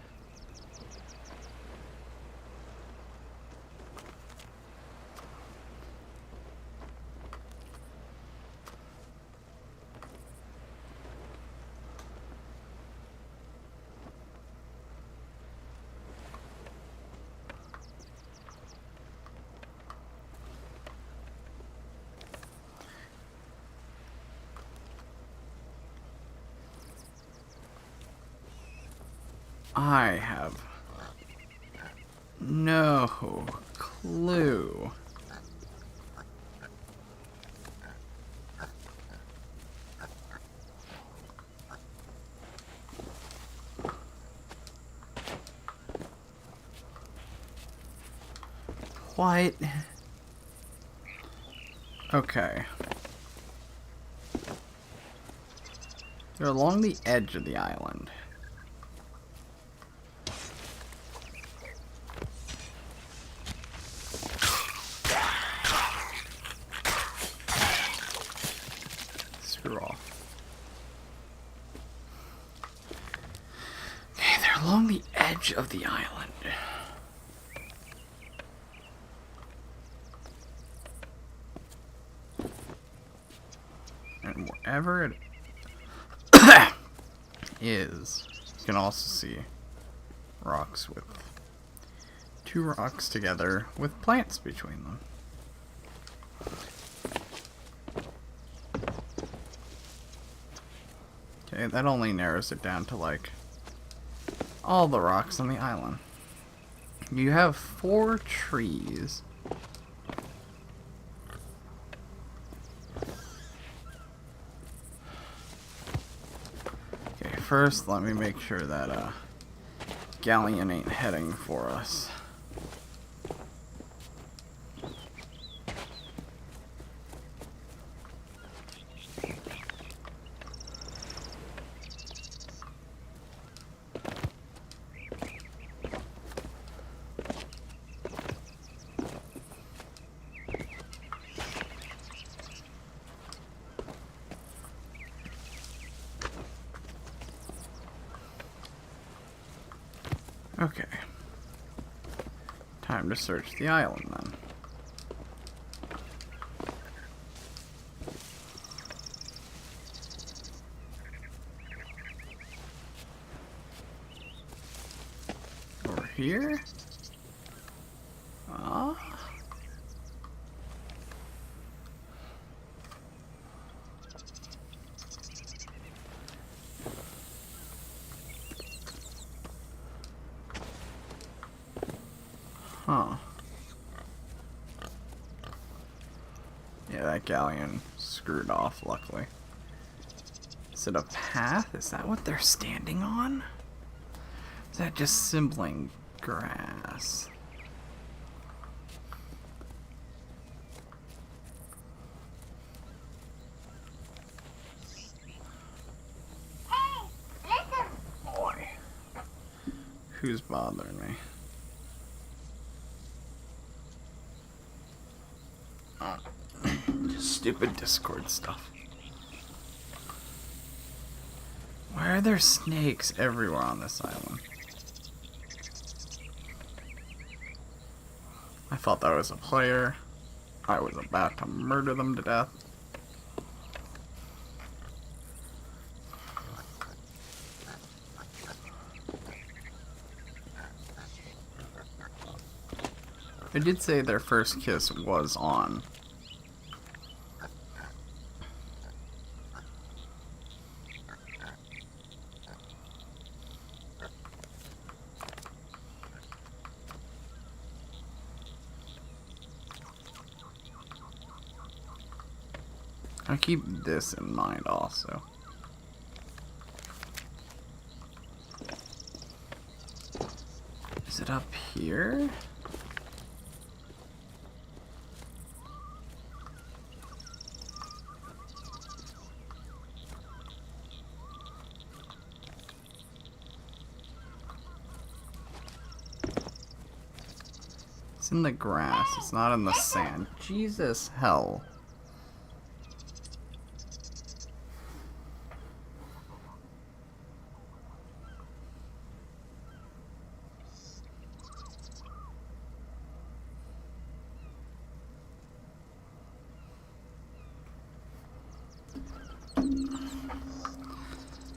I have no clue. What? Okay. They're along the edge of the island. Screw off. Okay, they're along the edge of the island. And wherever it is, you can also see rocks with two rocks together with plants between them. Okay, that only narrows it down to like all the rocks on the island. You have 4 trees. Okay, first let me make sure that galleon ain't heading for us. Okay. Time to search the island then. Over here? Huh. Yeah, that galleon screwed off, luckily. Is it a path? Is that what they're standing on? Is that just simpling grass? Hey, listen! Boy. Who's bothering me? Oh. Just stupid Discord stuff. Why are there snakes everywhere on this island? I thought that was a player. I was about to murder them to death. They did say their first kiss was on. I keep this in mind also. Is it up here? It's in the grass. It's not in the sand. Jesus hell.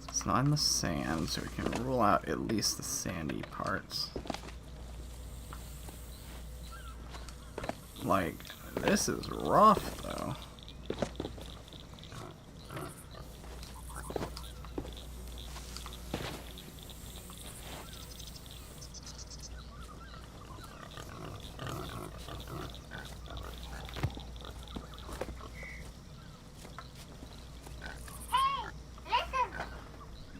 It's not in the sand, so we can rule out at least the sandy parts. Like, this is rough, though. Hey, listen!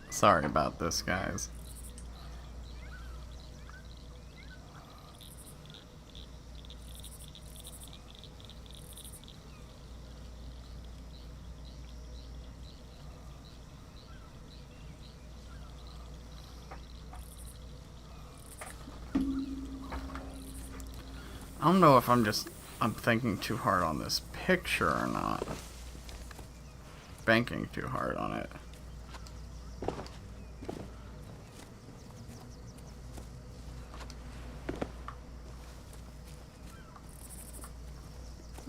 Sorry about this, guys. I don't know if I'm thinking too hard on this picture or not. Banking too hard on it.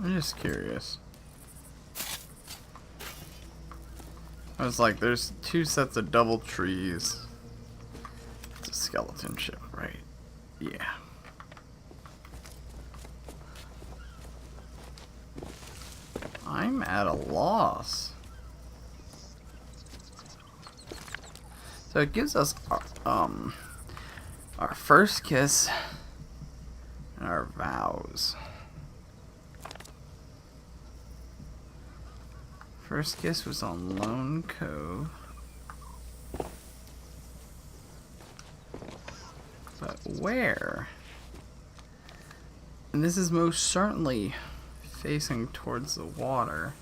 I'm just curious. I was like, there's two sets of double trees. It's a skeleton ship, right? Yeah. I'm at a loss. So it gives us our first kiss and our vows. First kiss was on Lone Cove. But where? And this is most certainly facing towards the water.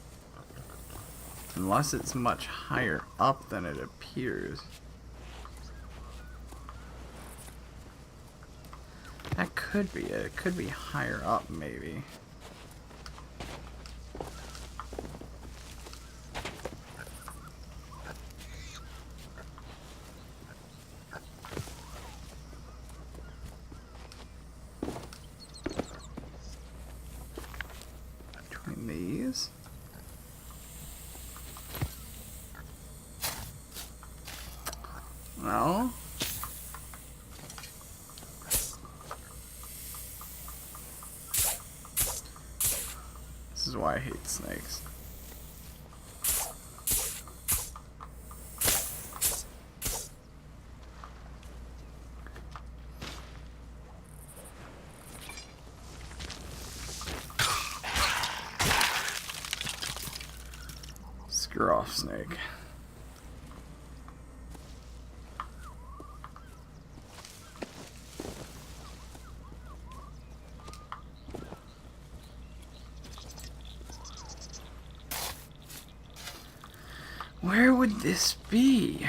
Unless it's much higher up than it appears. That could be it. It could be higher up, maybe. No? This is why I hate snakes. Screw off, snake. Where would this be?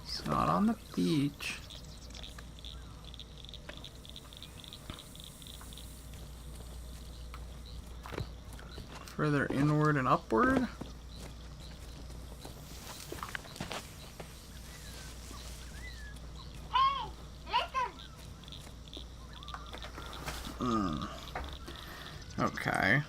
It's not on the beach. Further inward and upward? Hey, listen. Okay.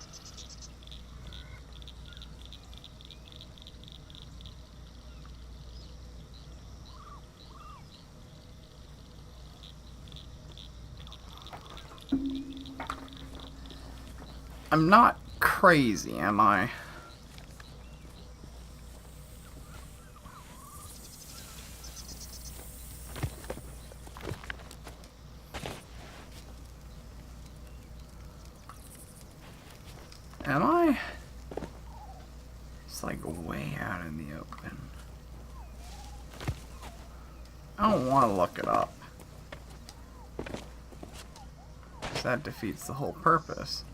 I'm not crazy, am I? Am I? It's like way out in the open. I don't want to look it up. 'Cause that defeats the whole purpose.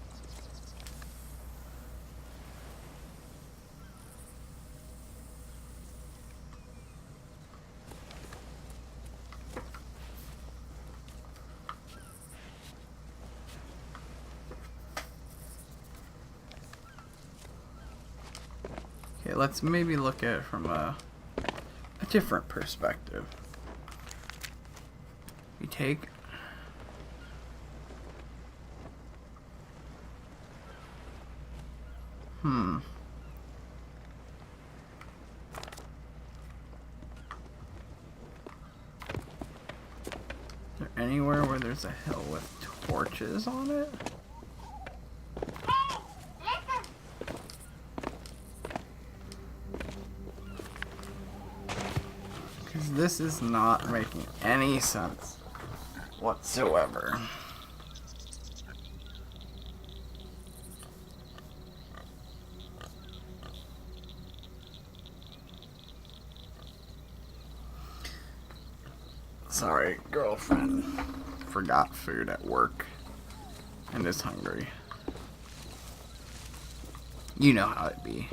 Okay, let's maybe look at it from a different perspective. We take Is there anywhere where there's a hill with torches on it? Hey, listen. Because this is not making any sense whatsoever. Sorry, girlfriend forgot food at work and is hungry. You know how it be.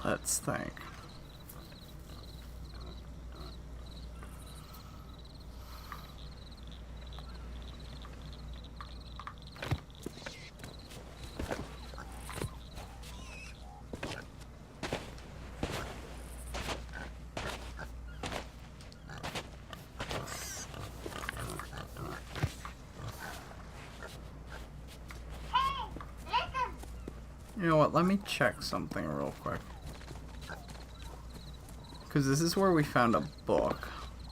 Let's think. Hey, listen. You know what? Let me check something real quick. Because this is where we found a book,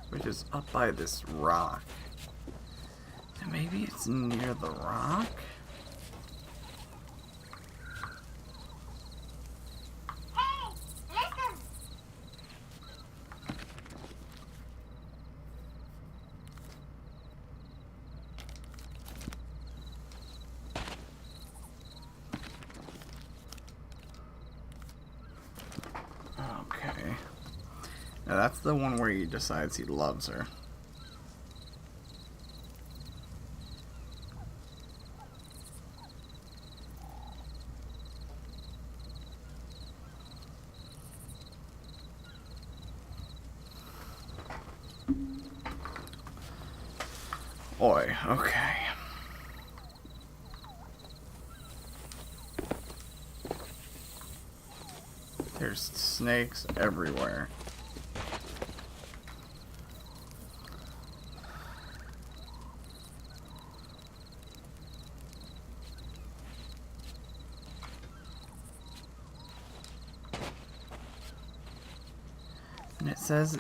which is up by this rock. And maybe it's near the rock? Hey, listen. Okay. Now that's the one where he decides he loves her. Oi, okay. There's snakes everywhere. says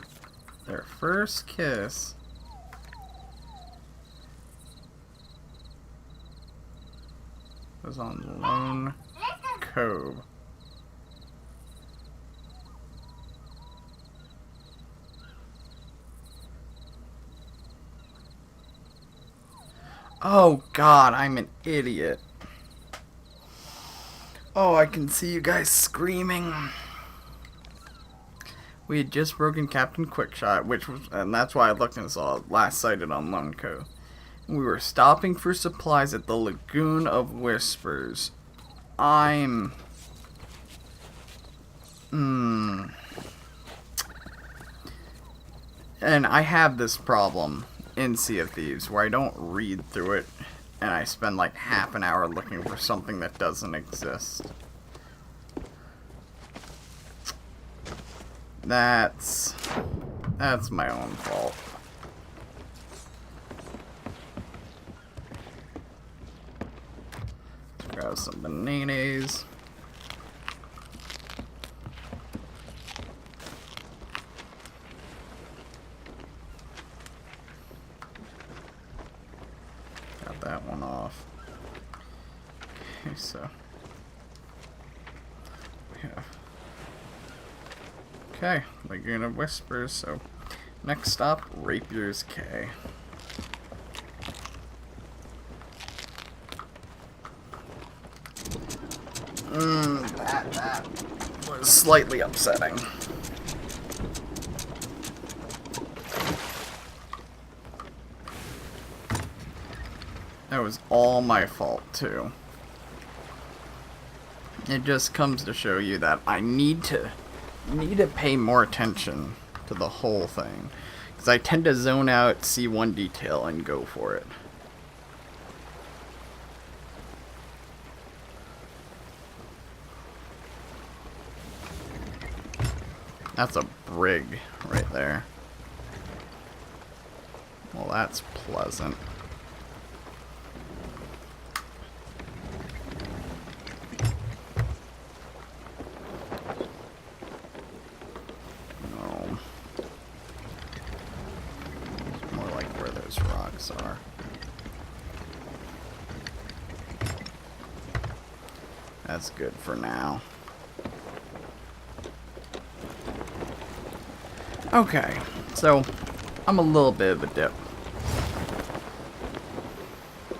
their first kiss was on Lone Cove. Oh God, I'm an idiot. Oh, I can see you guys screaming. We had just broken Captain Quickshot, and that's why I looked and saw it last sighted on Lone Cove. We were stopping for supplies at the Lagoon of Whispers. And I have this problem in Sea of Thieves where I don't read through it and I spend like half an hour looking for something that doesn't exist. That's my own fault. Let's grab some bananas. Got that one off. Okay, so we have Lagoon of Whispers, so next stop, Rapier's Cay. That was slightly upsetting. That was all my fault, too. It just comes to show you that I need to pay more attention to the whole thing, because I tend to zone out, see one detail, and go for it. That's a brig right there. Well, that's pleasant. Are. That's good for now. Okay, so I'm a little bit of a dip.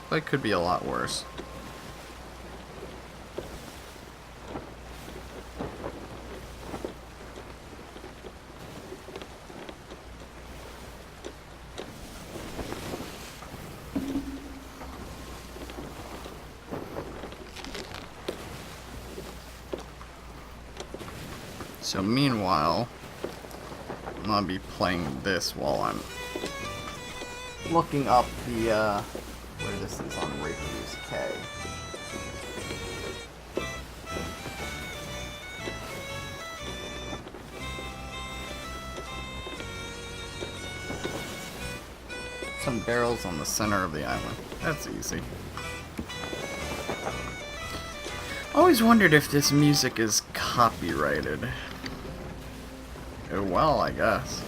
But it could be a lot worse. So meanwhile, I'm gonna be playing this while I'm looking up the where this is on Rapier's Cay. Some barrels on the center of the island. That's easy. Always wondered if this music is copyrighted. Oh, well, I guess.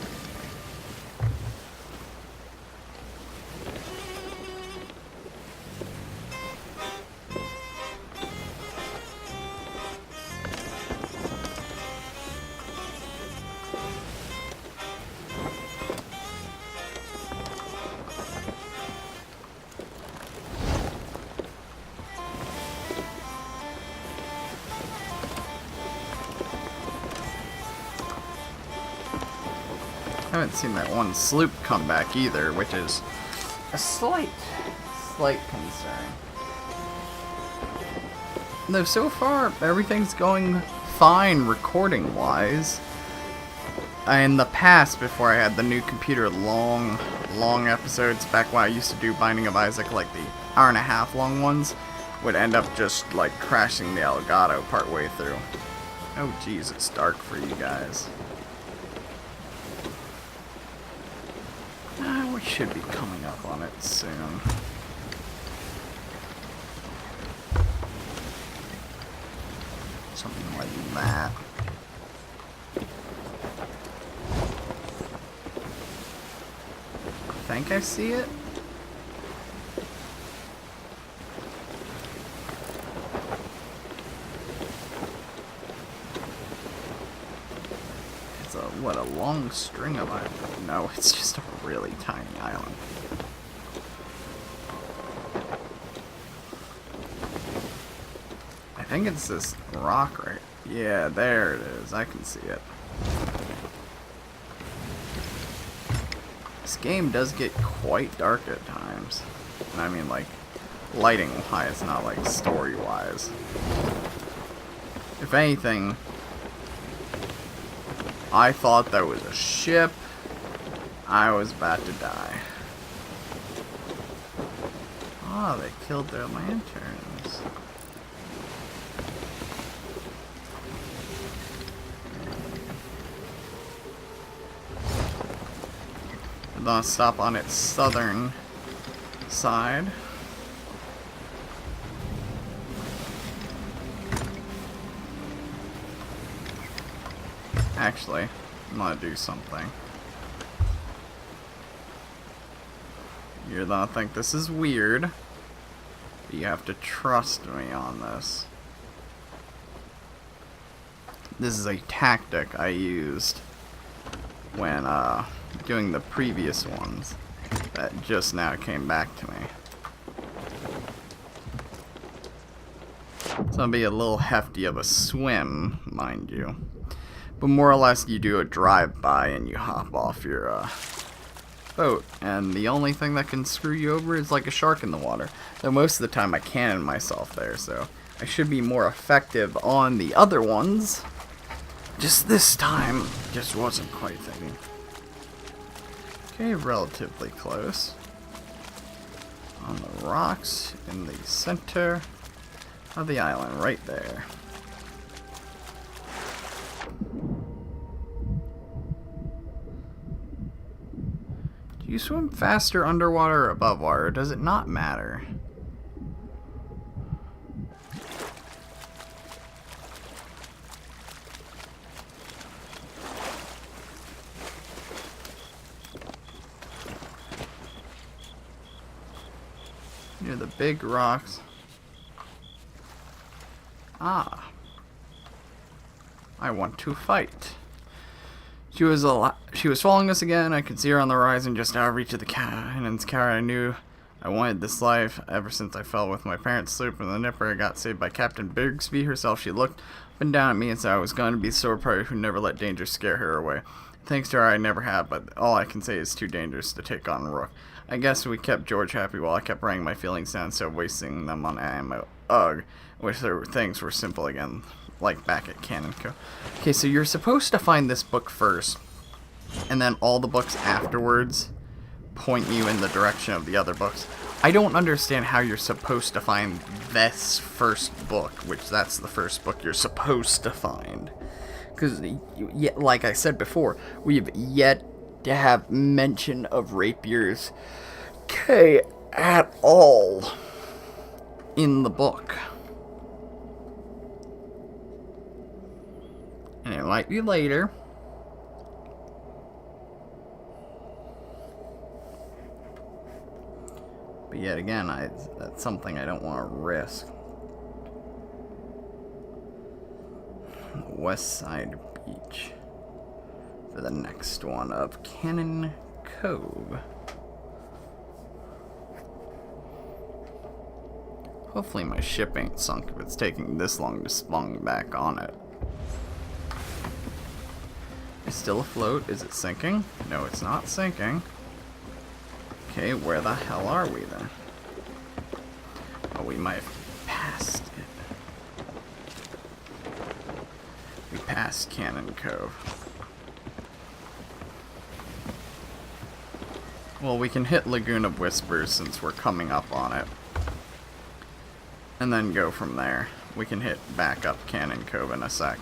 I haven't seen that one sloop come back either, which is a slight concern. Though so far, everything's going fine recording-wise. In the past, before I had the new computer, long episodes, back when I used to do Binding of Isaac, like the hour-and-a-half long ones, would end up just, like, crashing the Elgato partway through. Oh, jeez, it's dark for you guys. We should be coming up on it soon. Something like that. think I see it. It's what, a long string of islands? No, it's just a really tiny island. I think it's this rock right. Yeah, there it is. I can see it. This game does get quite dark at times. And I mean, like, lighting wise, not like story wise. If anything, I thought that was a ship. I was about to die. Oh, they killed their lanterns. I'm gonna stop on its southern side. Actually, I'm gonna do something. You're gonna think this is weird, but you have to trust me on this. This is a tactic I used when doing the previous ones that just now came back to me. It's gonna be a little hefty of a swim, mind you. But more or less, you do a drive-by and you hop off your boat. And the only thing that can screw you over is like a shark in the water. Though most of the time I cannon myself there, so I should be more effective on the other ones. Just this time, just wasn't quite thinking. Okay, relatively close. On the rocks in the center of the island, right there. Do you swim faster underwater or above water? Or does it not matter? Near the big rocks. Ah. I want to fight. She was following us again. I could see her on the horizon just out of reach of the cannon's carry. I knew I wanted this life ever since I fell with my parents' sloop in the Nipper. I got saved by Captain Bigsby herself. She looked up and down at me and said I was going to be the sword pirate who never let danger scare her away. Thanks to her, I never have, but all I can say is too dangerous to take on Rook. I guess we kept George happy while I kept writing my feelings down instead of wasting them on ammo. Ugh. Wish things were simple again, like back at Cannon Co. Okay, so you're supposed to find this book first, and then all the books afterwards point you in the direction of the other books. I don't understand how you're supposed to find this first book, which that's the first book you're supposed to find. Because, like I said before, we've yet to have mention of Rapier's K at all in the book. And it might be later. But yet again, that's something I don't want to risk. West Side Beach for the next one of Cannon Cove. Hopefully my ship ain't sunk if it's taking this long to spawn back on it. It's still afloat. Is it sinking? No, it's not sinking. Okay, where the hell are we then? Oh, we might have passed it. We passed Cannon Cove. Well, we can hit Lagoon of Whispers since we're coming up on it. And then go from there. We can hit back up Cannon Cove in a sec.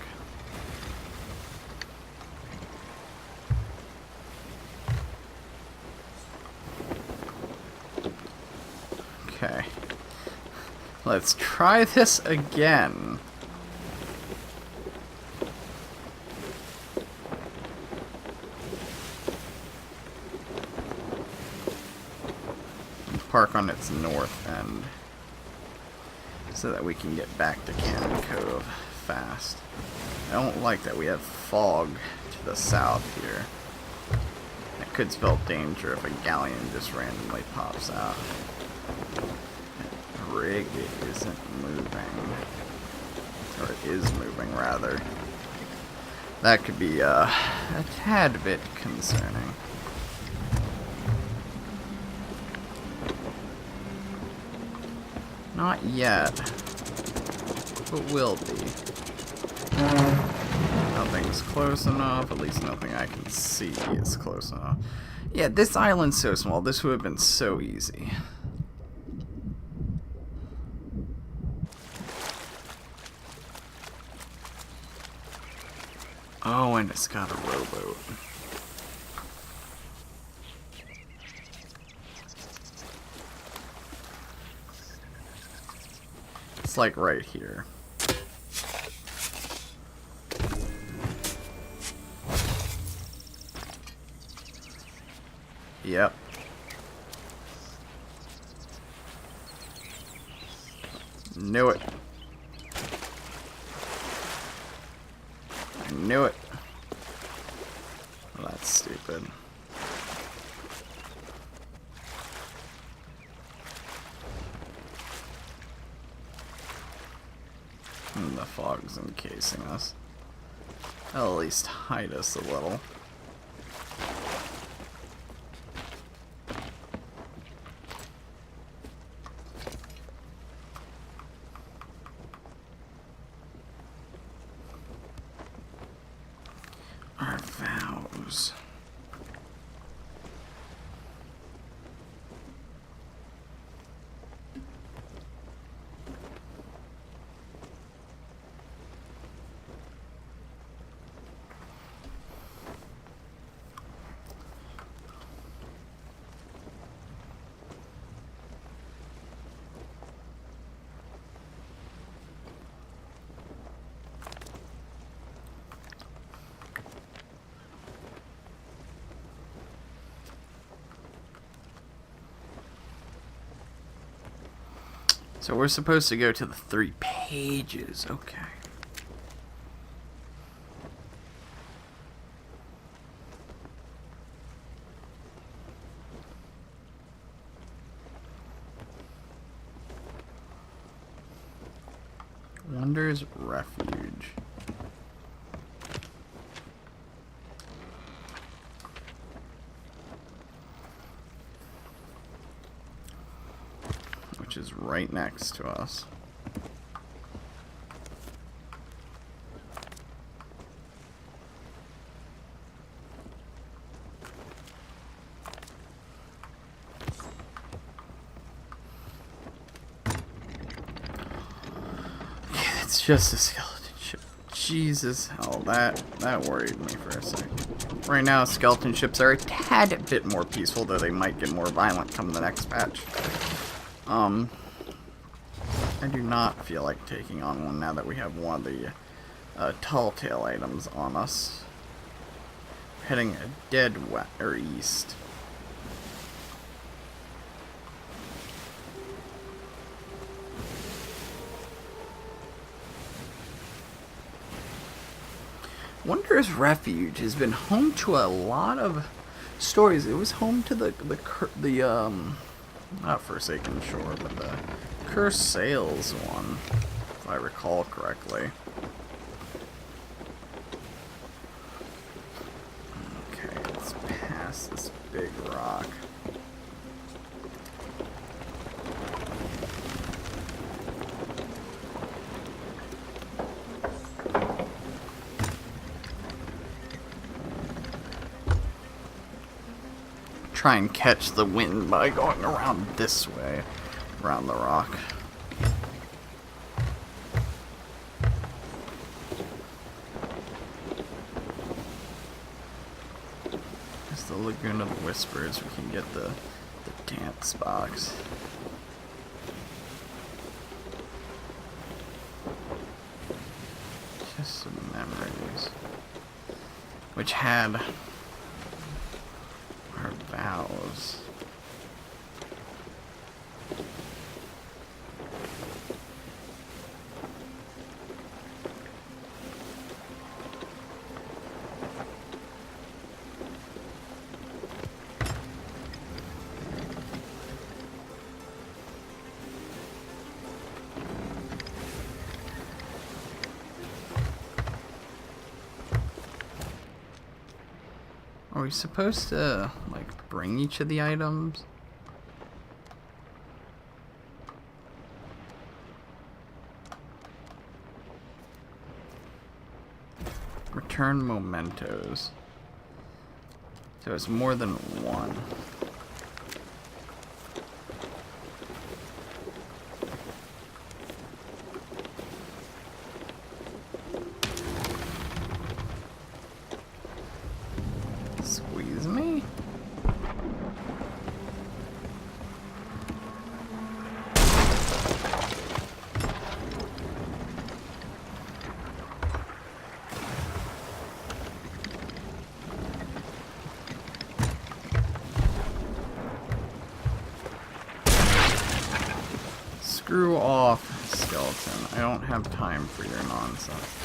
Okay. Let's try this again. park on its north end so that we can get back to Cannon Cove fast. I don't like that we have fog to the south here. That could spell danger if a galleon just randomly pops out. That rig isn't moving. Or it is moving, rather. That could be a tad bit concerning. Not yet, but will be. Nothing's close enough, at least nothing I can see is close enough. Yeah, this island's so small, this would have been so easy. Oh, and it's got a rowboat. It's like right here. Yep. Knew it. I knew it. Well, that's stupid. And the fog's encasing us. That'll at least hide us a little. Our vows. So we're supposed to go to the 3 pages. Okay. Wonders Refuge. Which is right next to us. Yeah, it's just a skeleton ship. Jesus. Oh, that worried me for a second. Right now, skeleton ships are a tad bit more peaceful, though they might get more violent come the next patch. I do not feel like taking on one now that we have one of the tall tale items on us. Heading dead east. Wondrous Refuge has been home to a lot of stories. It was home to the not Forsaken Shore, but the Cursed Sails one, if I recall correctly. Okay, let's pass this big rock. Try and catch the wind by going around this way, around the rock. There's the Lagoon of Whispers. We can get the dance box. Just some memories. Which had our vows. we supposed to, like, bring each of the items? Return mementos. So it's more than one. Squeeze me? Screw off, skeleton. I don't have time for your nonsense.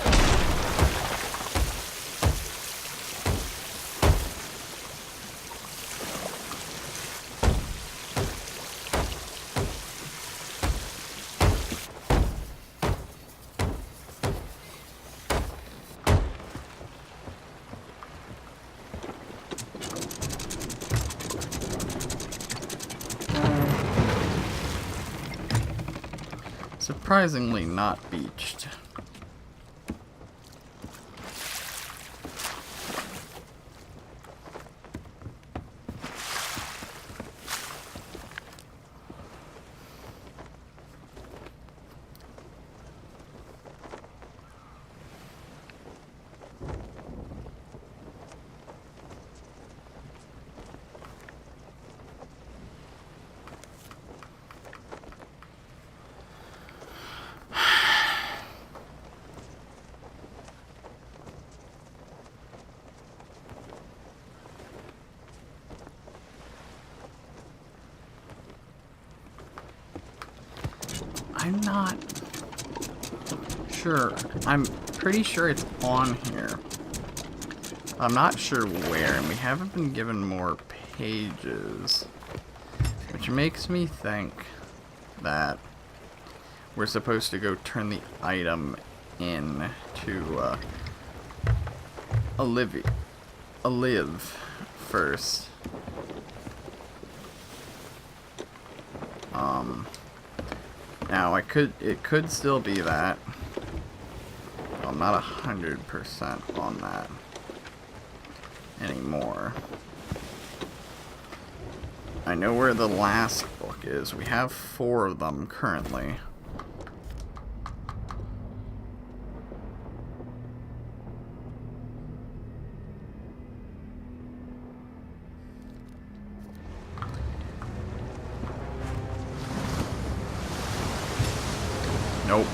Surprisingly not beached. I'm not sure. I'm pretty sure it's on here. I'm not sure where, and we haven't been given more pages. Which makes me think that we're supposed to go turn the item in to Olive first. Now it could still be that. I'm not 100% on that anymore. I know where the last book is. We have 4 of them currently. Nope.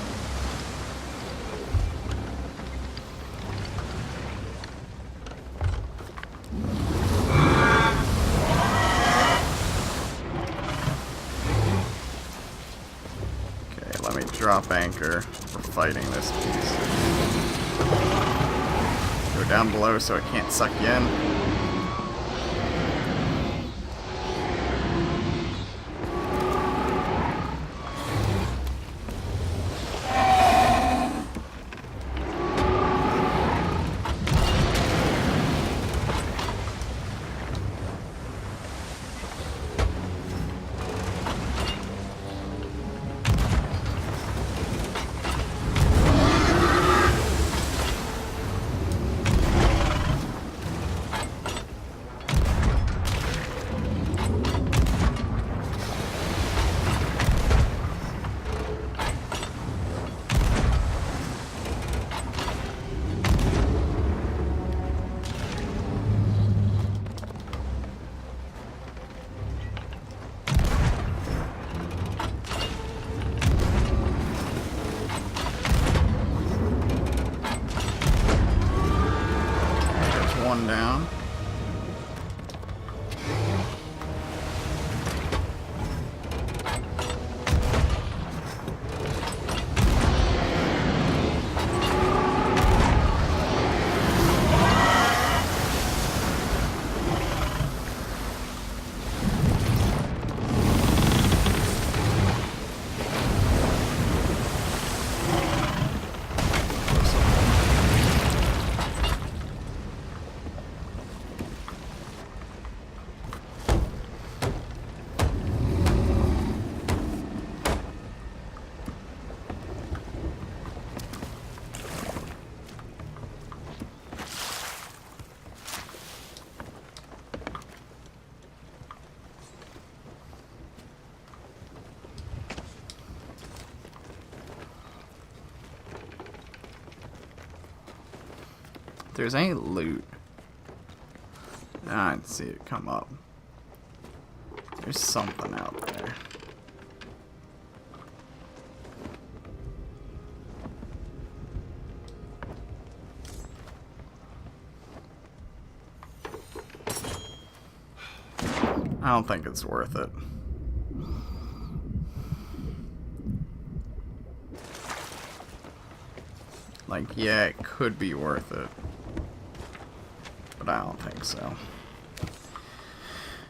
Okay, let me drop anchor. We're fighting this beast. Go down below so it can't suck you in. there's any loot. I didn't see it come up. There's something out there. I don't think it's worth it. Like, yeah, it could be worth it. But I don't think so.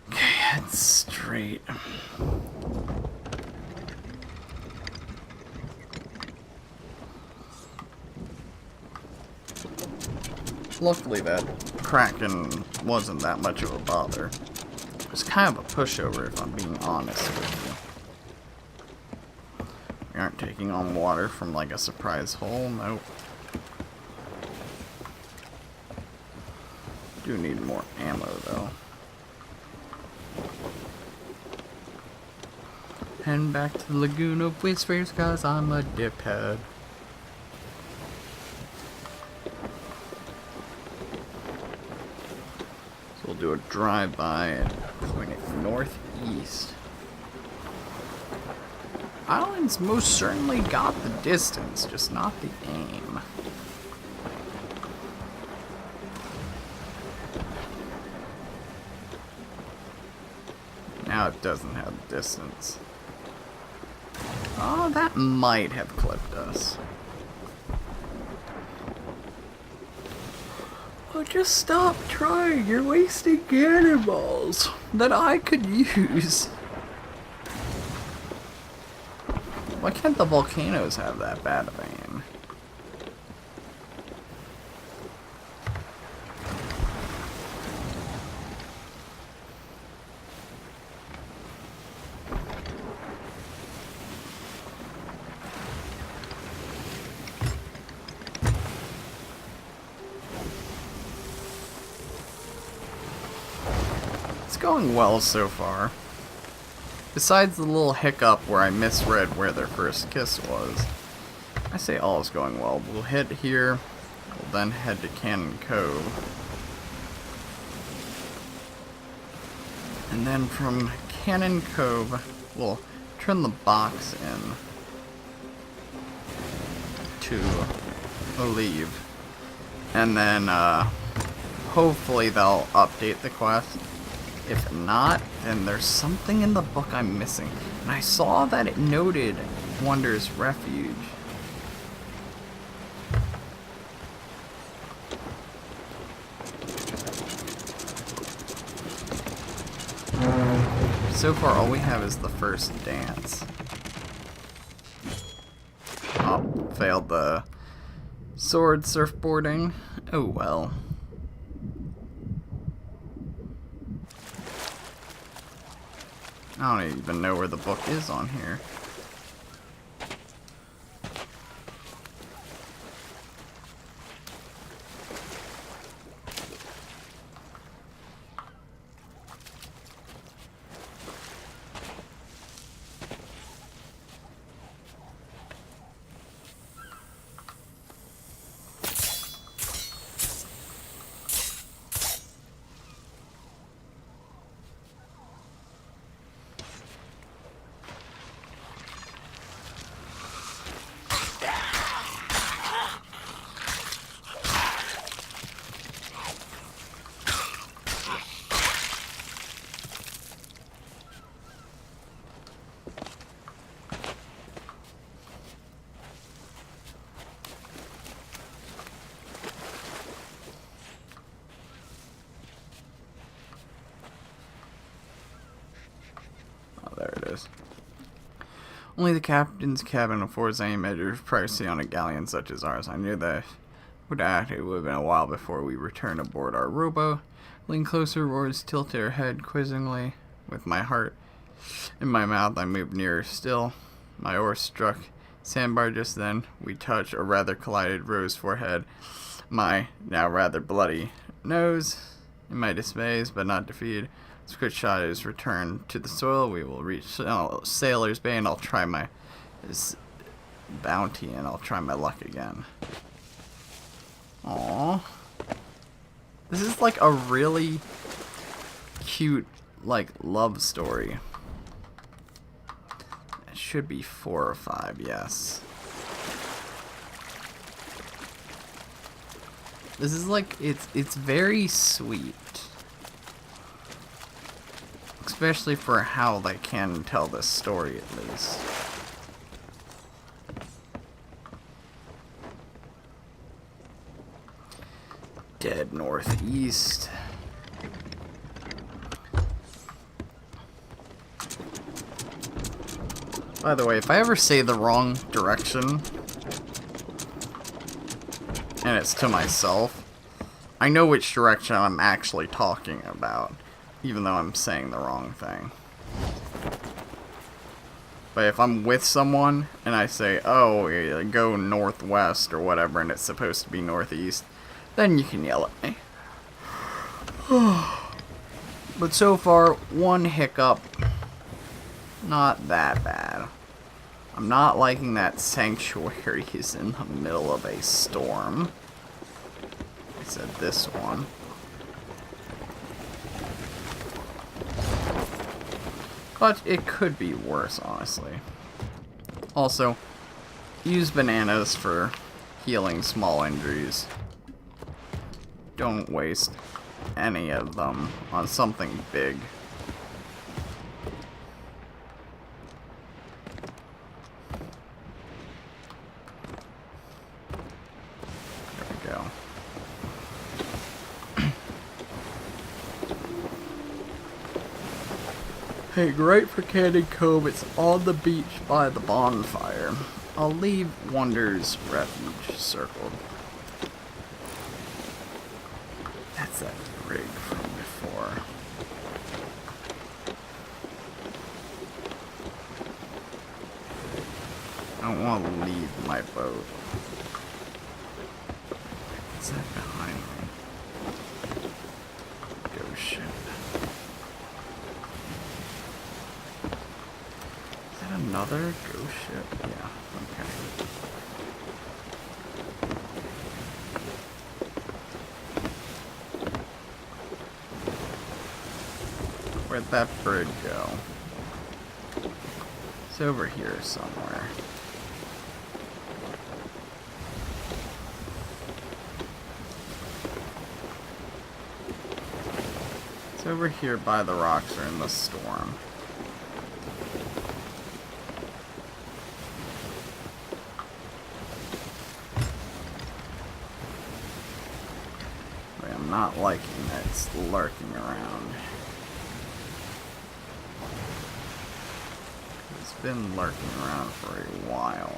Okay, head straight. Luckily that Kraken wasn't that much of a bother. It was kind of a pushover if I'm being honest with you. We aren't taking on water from like a surprise hole, nope. Do need more ammo though. Heading back to the Lagoon of Whispers cause I'm a diphead. So we'll do a drive-by and point it northeast. Island's most certainly got the distance, just not the aim. Now it doesn't have distance. Oh, that might have clipped us. Oh, just stop trying. You're wasting cannonballs that I could use. Why can't the volcanoes have that bad of aim? Going well so far. Besides the little hiccup where I misread where their first kiss was. I say all is going well. We'll hit here. We'll then head to Cannon Cove. And then from Cannon Cove, we'll turn the box in to Olive. And then hopefully they'll update the quest. If not, then there's something in the book I'm missing. And I saw that it noted Wonder's Refuge. So far, all we have is the first dance. Oh, failed the sword surfboarding. Oh well. I don't even know where the book is on here. There it is. Only the captain's cabin affords any measure of privacy on a galleon such as ours. I knew that it would have been a while before we returned aboard our rowboat. Leaning closer, Roars tilted her head quizzingly. With my heart in my mouth, I moved nearer still. My oar struck sandbar just then. We touched, or rather collided, Rose's forehead. My, now rather bloody, nose. In my dismays, but not defeated, quick shot is returned to the soil. We will reach Sailor's Bay, and I'll try my bounty, and I'll try my luck again. Aww. This is like a really cute, like, love story. It should be 4 or 5, yes. This is like, it's very sweet. Especially for how they can tell this story, at least. Dead northeast. By the way, if I ever say the wrong direction, and it's to myself, I know which direction I'm actually talking about, even though I'm saying the wrong thing. But if I'm with someone, and I say, oh, yeah, go northwest or whatever, and it's supposed to be northeast, then you can yell at me. But so far, one hiccup. Not that bad. I'm not liking that sanctuary is in the middle of a storm. I said this one. But it could be worse, honestly. Also, use bananas for healing small injuries. Don't waste any of them on something big. There we go. Hey, great for Candy Cove. It's on the beach by the bonfire. I'll leave Wonder's Refuge circled. That's that rig from before. I don't want to leave my boat. What's that behind me? Ghost ship. Is that another ghost ship? Yeah, okay. Where'd that bird go? It's over here somewhere. It's over here by the rocks or in the storm. Wait, I'm not liking that it's lurking around. It's been lurking around for a while.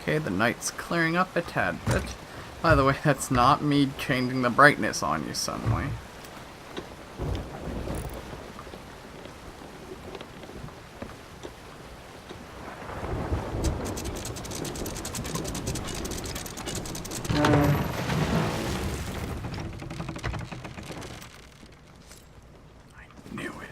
Okay, the night's clearing up a tad bit. By the way, that's not me changing the brightness on you suddenly. I knew it.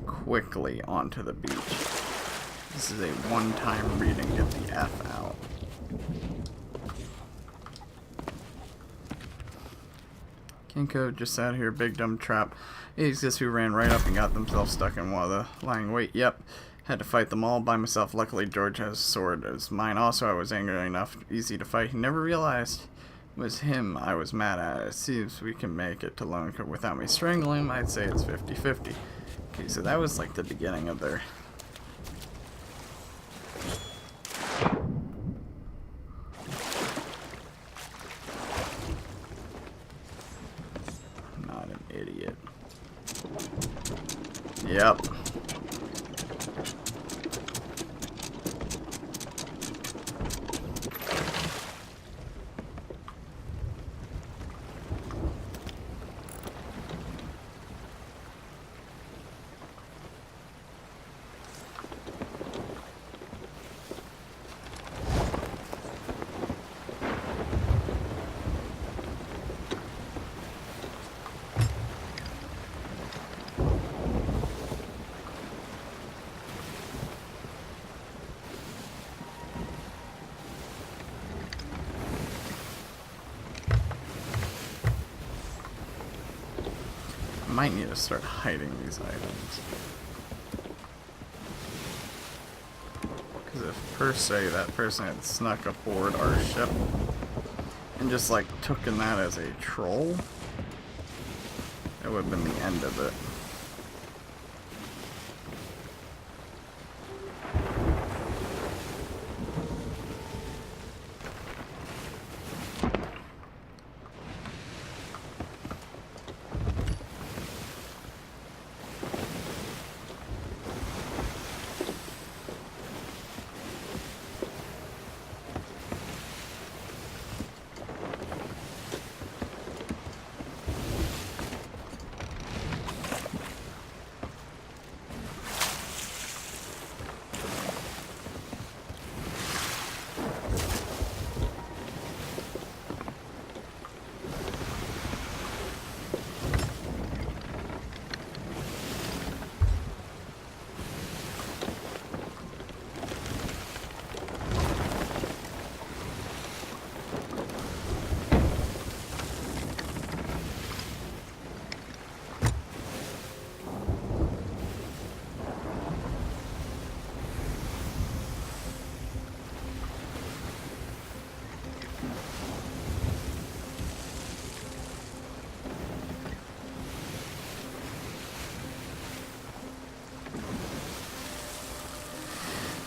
Quickly onto the beach. This is a one-time reading. Get the F out. Kinko just sat here, big dumb trap. Idiots who ran right up and got themselves stuck in one of the lying wait. Yep. Had to fight them all by myself. Luckily, George has a sword as mine. Also, I was angry enough, easy to fight. He never realized it was him I was mad at. It seems we can make it to Lone Cove without me strangling him. I'd say it's 50-50. Okay, so that was like the beginning of their... I'm not an idiot. Yep. might need to start hiding these items. Because if per se that person had snuck aboard our ship and just like taken that as a troll, it would have been the end of it.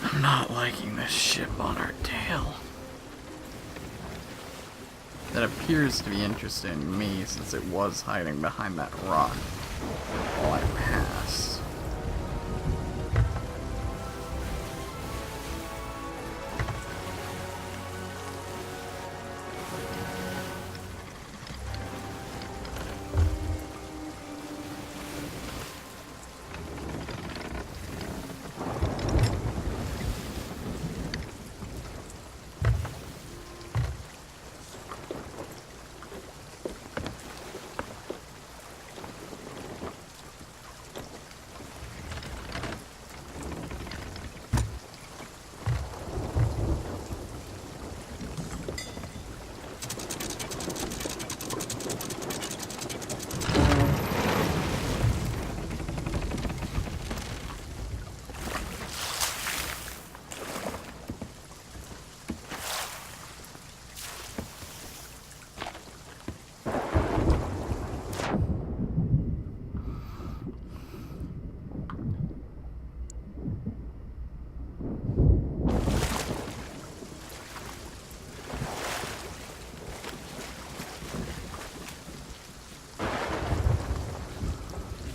I'm not liking this ship on our tail. That appears to be interested in me since it was hiding behind that rock while I passed.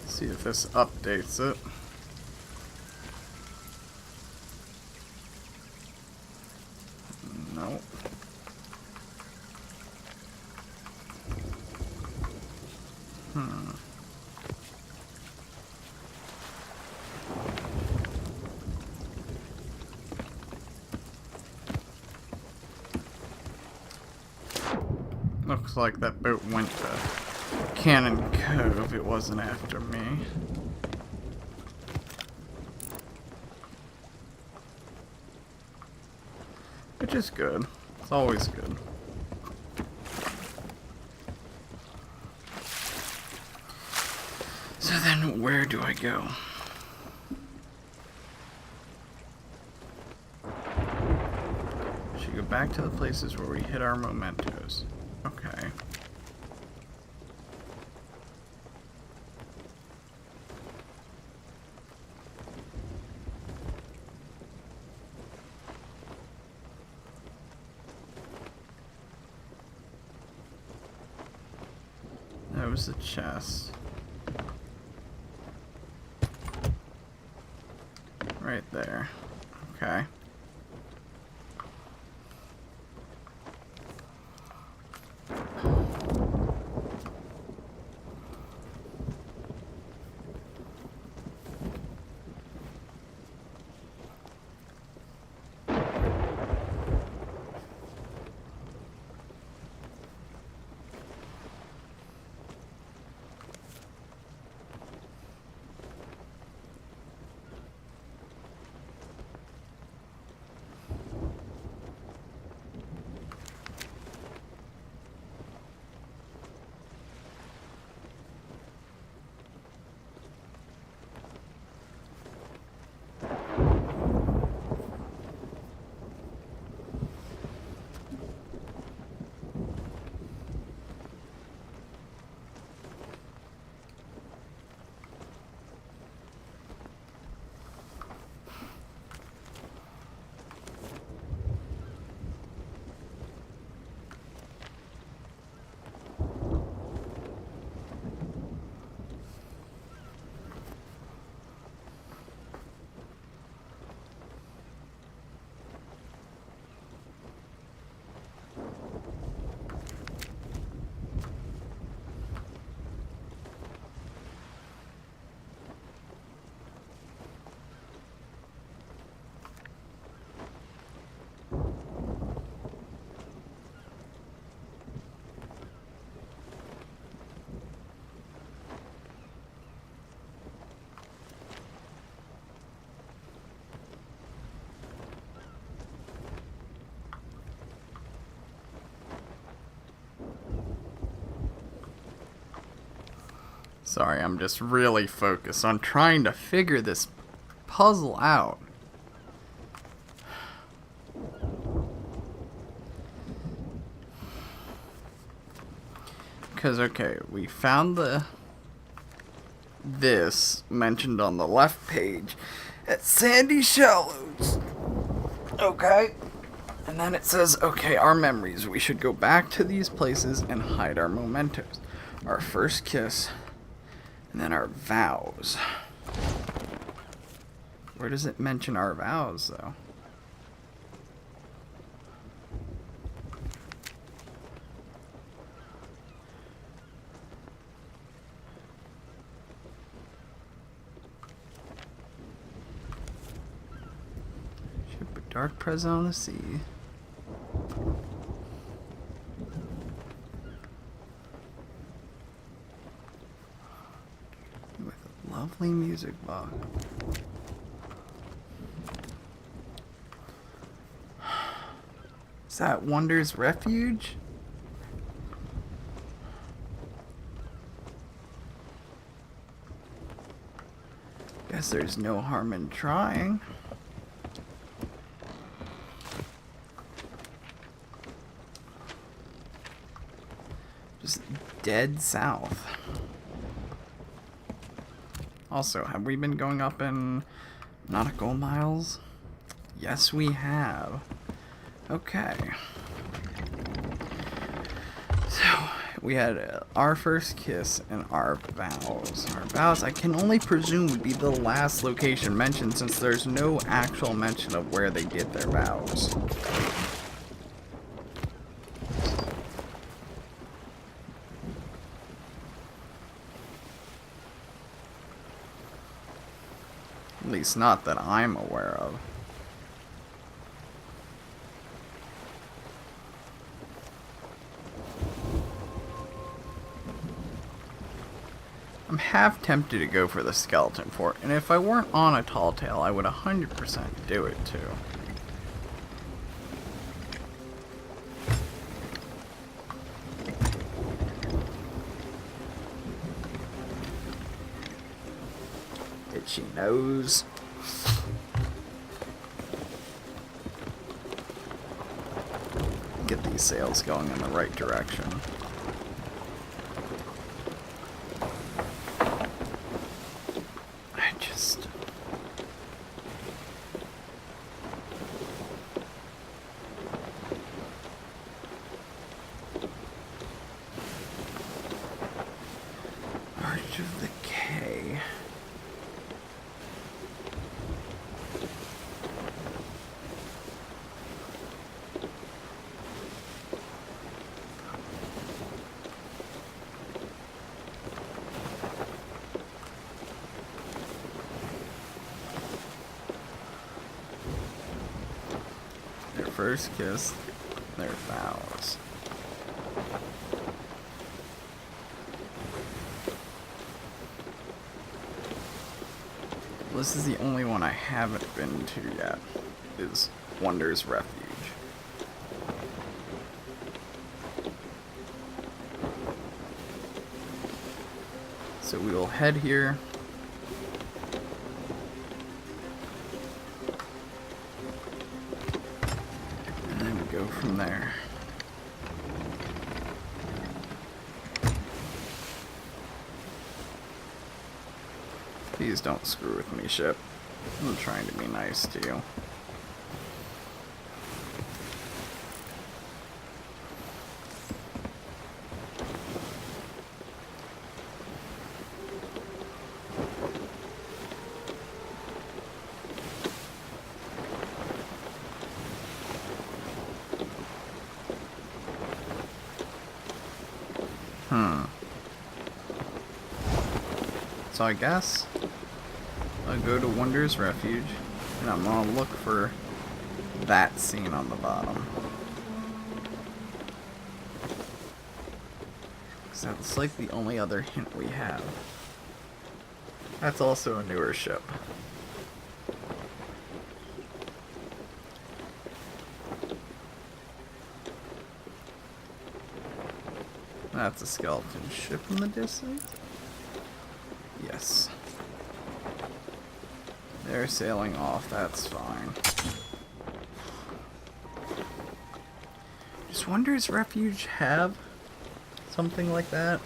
See if this updates it. Nope. Looks like that boat went to Cannon Cove. It wasn't after me. Which is good. It's always good. So then, where do I go? Should go back to the places where we hit our mementos. Okay. That was the chest. Right there. Okay. Sorry, I'm just really focused on trying to figure this puzzle out. Because, okay, we found this mentioned on the left page at Sandy Shallows. Okay. And then it says, okay, our memories. We should go back to these places and hide our mementos. Our first kiss, and then our vows. Where does it mention our vows, though? Ship a dark present on the sea. With a lovely music box. Is that Wonder's Refuge? Guess there's no harm in trying. Just dead south. Also, have we been going up in nautical miles? Yes, we have. Okay. So, we had our first kiss and our vows. Our vows, I can only presume, would be the last location mentioned since there's no actual mention of where they get their vows. At least not that I'm aware of. I'm half tempted to go for the skeleton fort, and if I weren't on a tall tale, I would 100% do it too. Itchy nose. Get these sails going in the right direction. Arch of the K. Their first kiss, their vows. This is the only one I haven't been to yet, is Wonder's Refuge. So we will head here. And then we go from there. Please don't screw with me, ship. I'm trying to be nice to you. So I guess I'll go to Wonder's Refuge, and I'm gonna look for that scene on the bottom. Because that's like the only other hint we have. That's also a newer ship. That's a skeleton ship in the distance. Yes. They're sailing off, that's fine. Just wonder, does Refuge have something like that?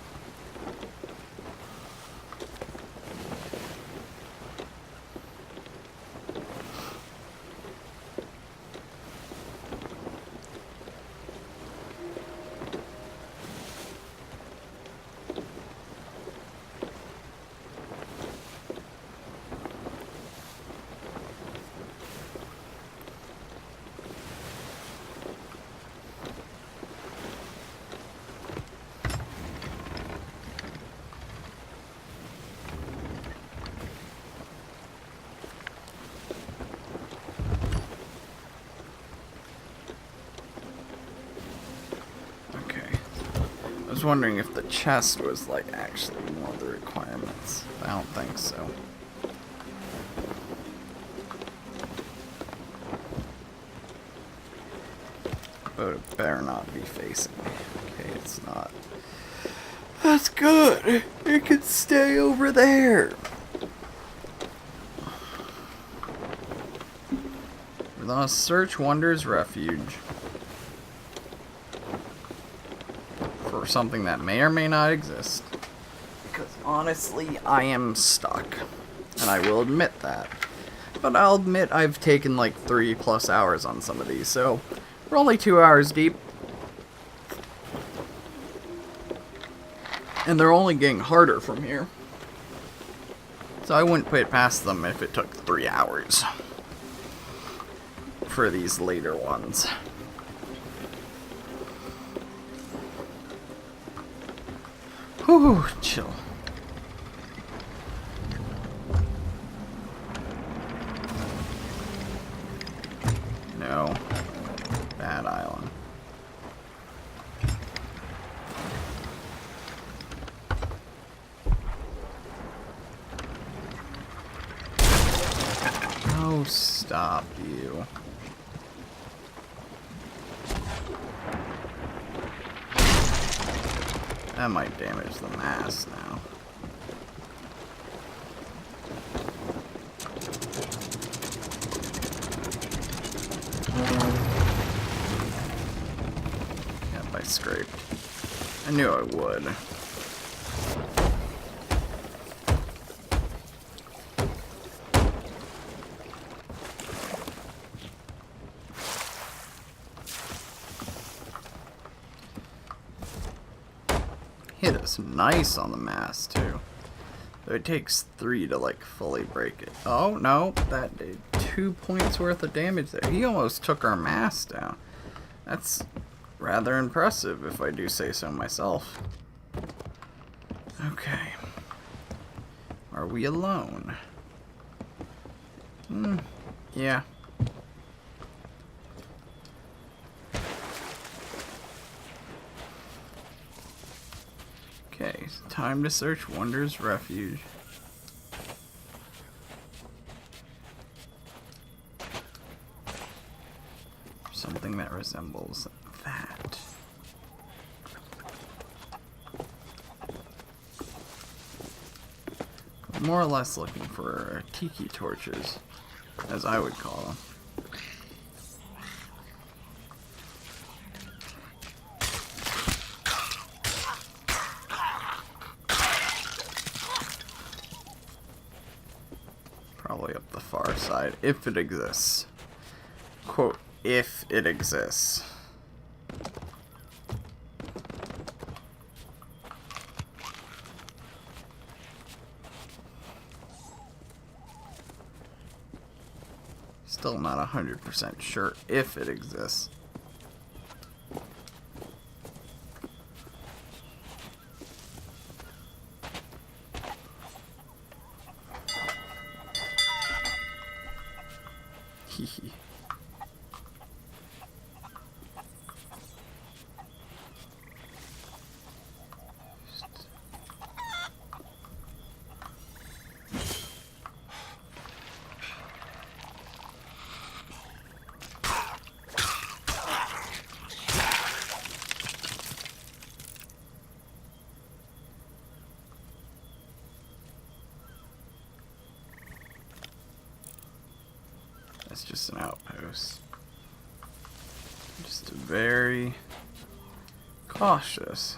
I was wondering if the chest was like actually one of the requirements. I don't think so. But it better not be facing me. Okay, it's not. That's good. It can stay over there. We're gonna search Wonder's Refuge for something that may or may not exist. Because honestly, I am stuck. And I will admit that. But I'll admit I've taken like 3+ hours on some of these, so we're only 2 hours deep. And they're only getting harder from here. So I wouldn't put it past them if it took 3 hours for these later ones. Whew, chill. No. Bad island. Oh, stop you. That might damage the mast now. Yep, I scraped. I knew I would. Hit us nice on the mast too. Though it takes 3 to like fully break it. Oh no, that did 2 points worth of damage there. He almost took our mast down. That's rather impressive if I do say so myself. Okay. Are we alone? Yeah. Okay, time to search Wonder's Refuge. Something that resembles that. More or less looking for tiki torches, as I would call them. Probably up the far side, if it exists. Quote, if it exists. Still not 100% sure if it exists. Hehe. it's just an outpost. Just very cautious.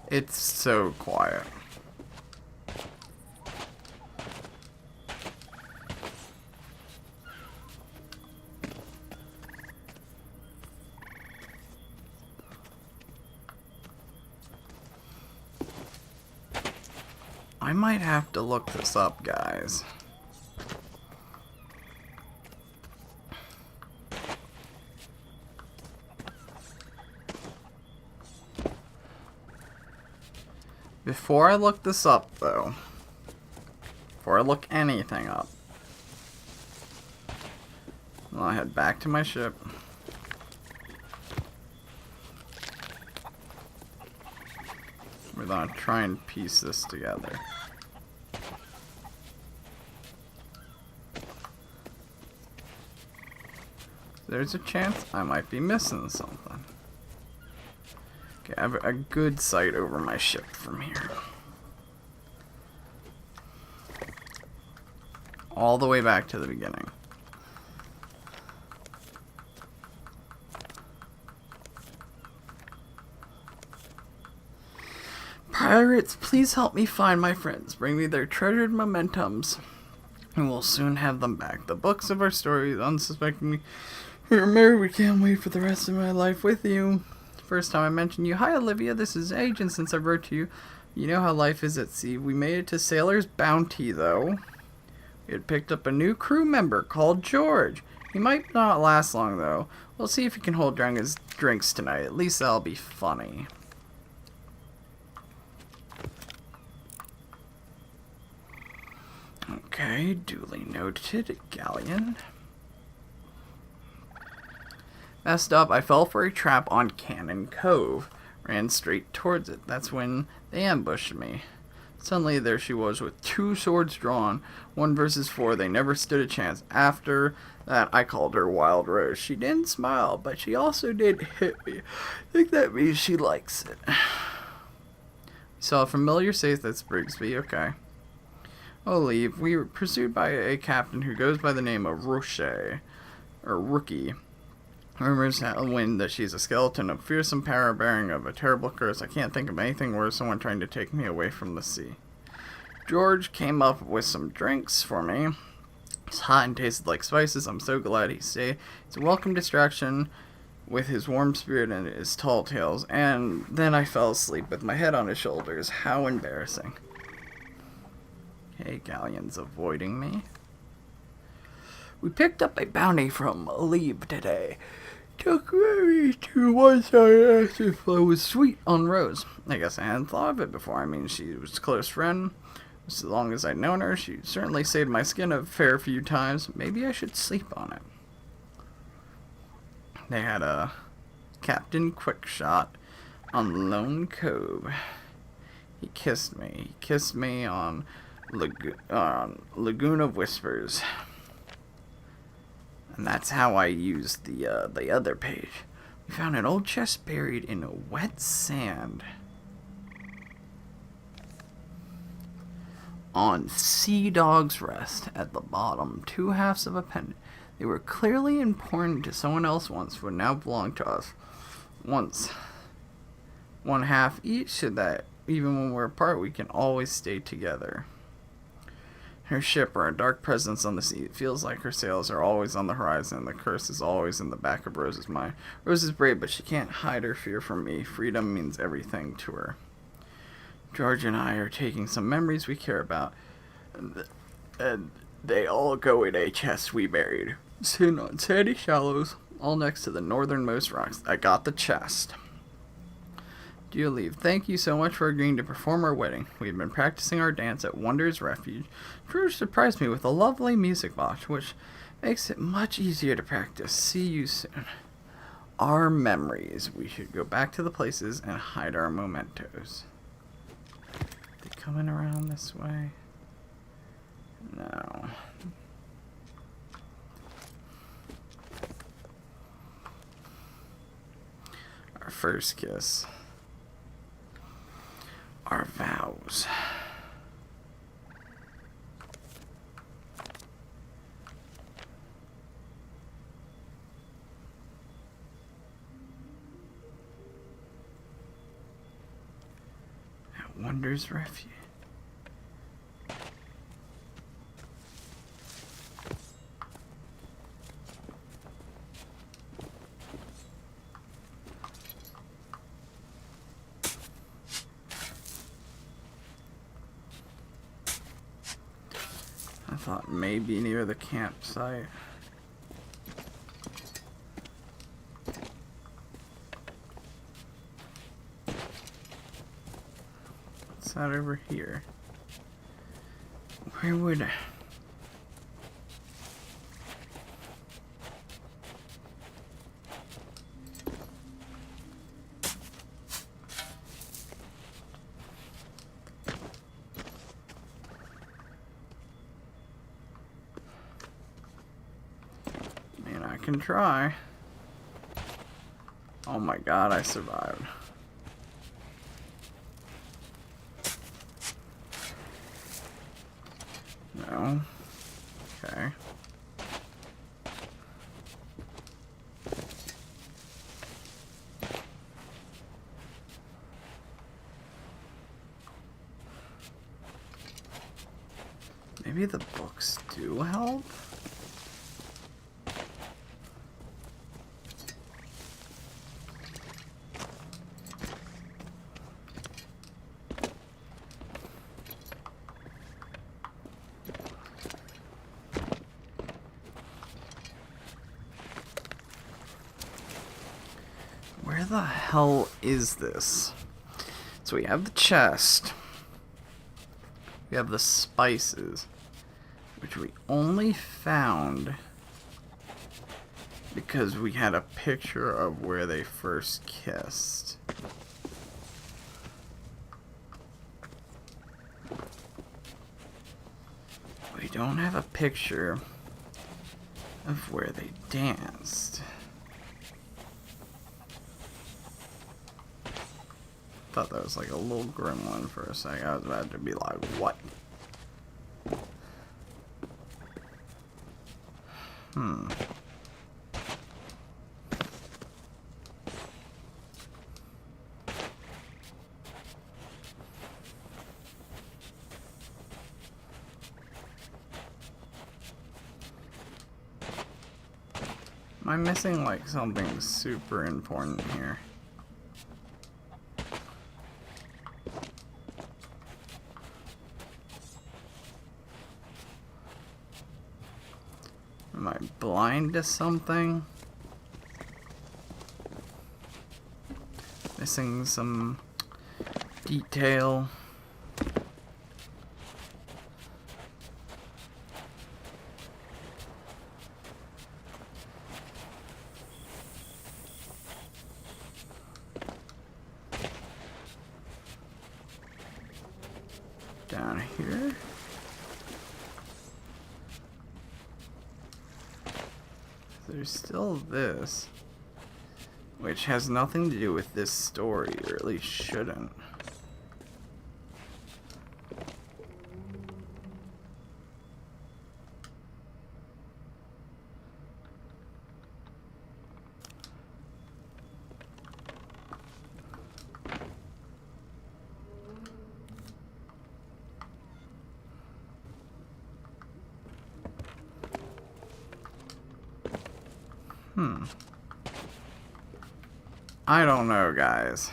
It's so quiet. I might have to look this up, guys. Before I look this up, though, before I look anything up, I'll head back to my ship. We're gonna try and piece this together. There's a chance I might be missing something. Okay, I have a good sight over my ship from here. All the way back to the beginning. Pirates, please help me find my friends. Bring me their treasured mementums, and we'll soon have them back. The books of our stories, unsuspectingly. Remember, we can't wait for the rest of my life with you. First time I mentioned you. Hi, Olivia. This is ages since I wrote to you. You know how life is at sea. We made it to Sailor's Bounty, though. We had picked up a new crew member called George. He might not last long, though. We'll see if he can hold down his drinks tonight. At least that'll be funny. Okay, duly noted. Galleon. Messed up, I fell for a trap on Cannon Cove. Ran straight towards it. That's when they ambushed me. Suddenly there she was with 2 swords drawn. 1 versus 4. They never stood a chance. After that, I called her Wild Rose. She didn't smile, but she also did hit me. I think that means she likes it. We saw a familiar face. That's Brigsby. Okay. Oh, leave. We were pursued by a captain who goes by the name of Roche. Or Rookie. Rumors win that she's a skeleton of fearsome power bearing of a terrible curse. I can't think of anything worse than someone trying to take me away from the sea. George came up with some drinks for me. It's hot and tasted like spices. I'm so glad he stayed. It's a welcome distraction with his warm spirit and his tall tales. And then I fell asleep with my head on his shoulders. How embarrassing. Okay, Galleon's avoiding me. We picked up a bounty from Lieb today. Took me to one side asked if I was sweet on Rose. I guess I hadn't thought of it before. I mean, she was a close friend. As long as I'd known her, she certainly saved my skin a fair few times. Maybe I should sleep on it. They had a Captain Quickshot on Lone Cove. He kissed me. He kissed me on Lagoon of Whispers. And that's how I used the other page. We found an old chest buried in wet sand. On Sea Dog's Rest at the bottom, 2 halves of a pendant. They were clearly important to someone else once, but now belong to us. Once. 1 half each, so that even when we're apart, we can always stay together. Her ship are a dark presence on the sea. It feels like her sails are always on the horizon, and the curse is always in the back of Rose's mind. Rose is brave, but she can't hide her fear from me. Freedom means everything to her. George and I are taking some memories we care about, and they all go in a chest we buried. Sitting on sandy shallows, all next to the northernmost rocks. I got the chest. Dear Leave, thank you so much for agreeing to perform our wedding. We've been practicing our dance at Wonder's Refuge. George surprised me with a lovely music box, which makes it much easier to practice. See you soon. Our memories. We should go back to the places and hide our mementos. They coming around this way? Now, our first kiss. Our vows. At Wonder's Refuge. I thought maybe near the campsite. What's that over here? Where would... I can try. Oh my god, I survived. No. Okay. Maybe the books do help? Where the hell is this? So we have the chest. We have the spices, which we only found because we had a picture of where they first kissed. We don't have a picture of where they danced. Thought that was like a little gremlin for a second. I was about to be like, what? Am I missing like something super important here? Am I blind to something? Missing some detail? Down here? There's still this, which has nothing to do with this story, or at least shouldn't. I don't know, guys.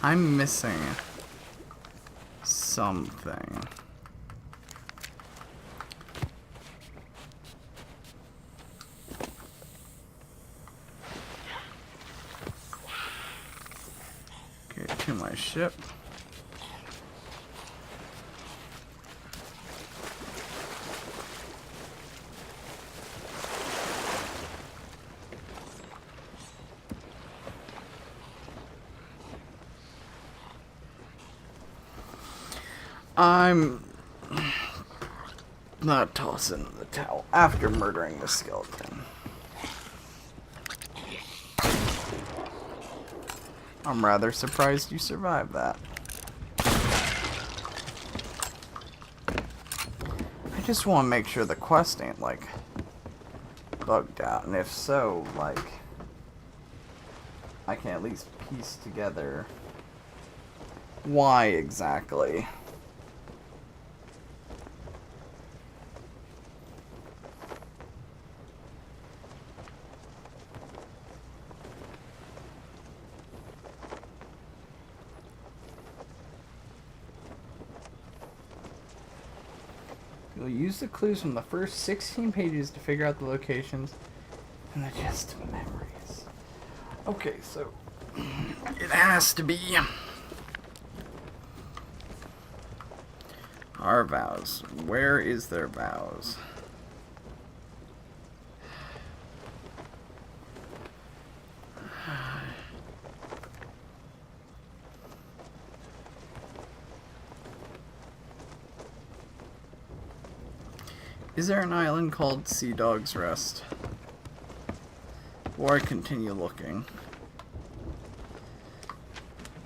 I'm missing something. Get to my ship. I'm not tossing the towel after murdering the skeleton. I'm rather surprised you survived that. I just want to make sure the quest ain't, like, bugged out. And if so, like, I can at least piece together why exactly. You'll use the clues from the first 16 pages to figure out the locations and the gist of memories. Okay, so it has to be our vows. Where is their vows? Is there an island called Sea Dog's Rest? Or I continue looking.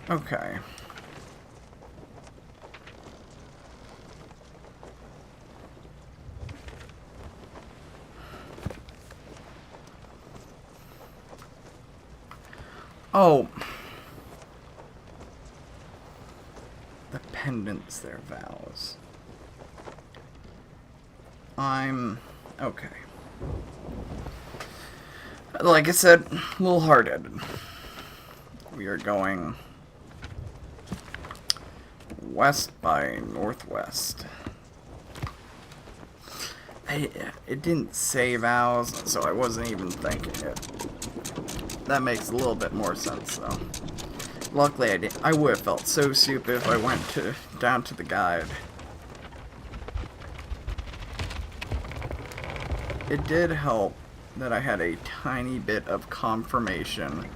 Okay. Oh. The pendants, their vows. I'm okay. Like I said, a little hard-headed. We are going west by northwest. It didn't say vows, so I wasn't even thinking it. That makes a little bit more sense, though. Luckily, I didn't. I would have felt so stupid if I went down to the guide. It did help that I had a tiny bit of confirmation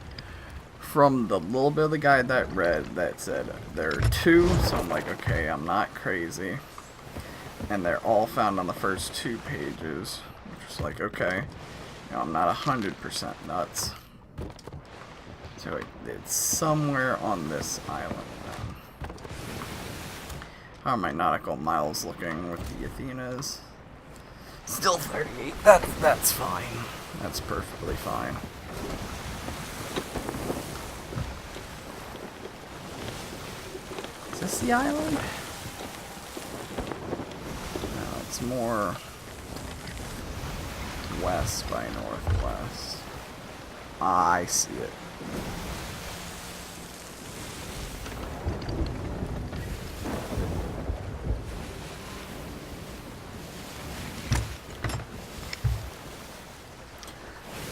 from the little bit of the guide that read that said there are 2, so I'm like, okay, I'm not crazy. And they're all found on the first 2 pages. Just like, okay, you know, I'm not 100% nuts. So it's somewhere on this island then. How are my nautical miles looking with the Athenas? Still 38. That's fine. That's perfectly fine. Is this the island? No, it's more west by northwest. Ah, I see it.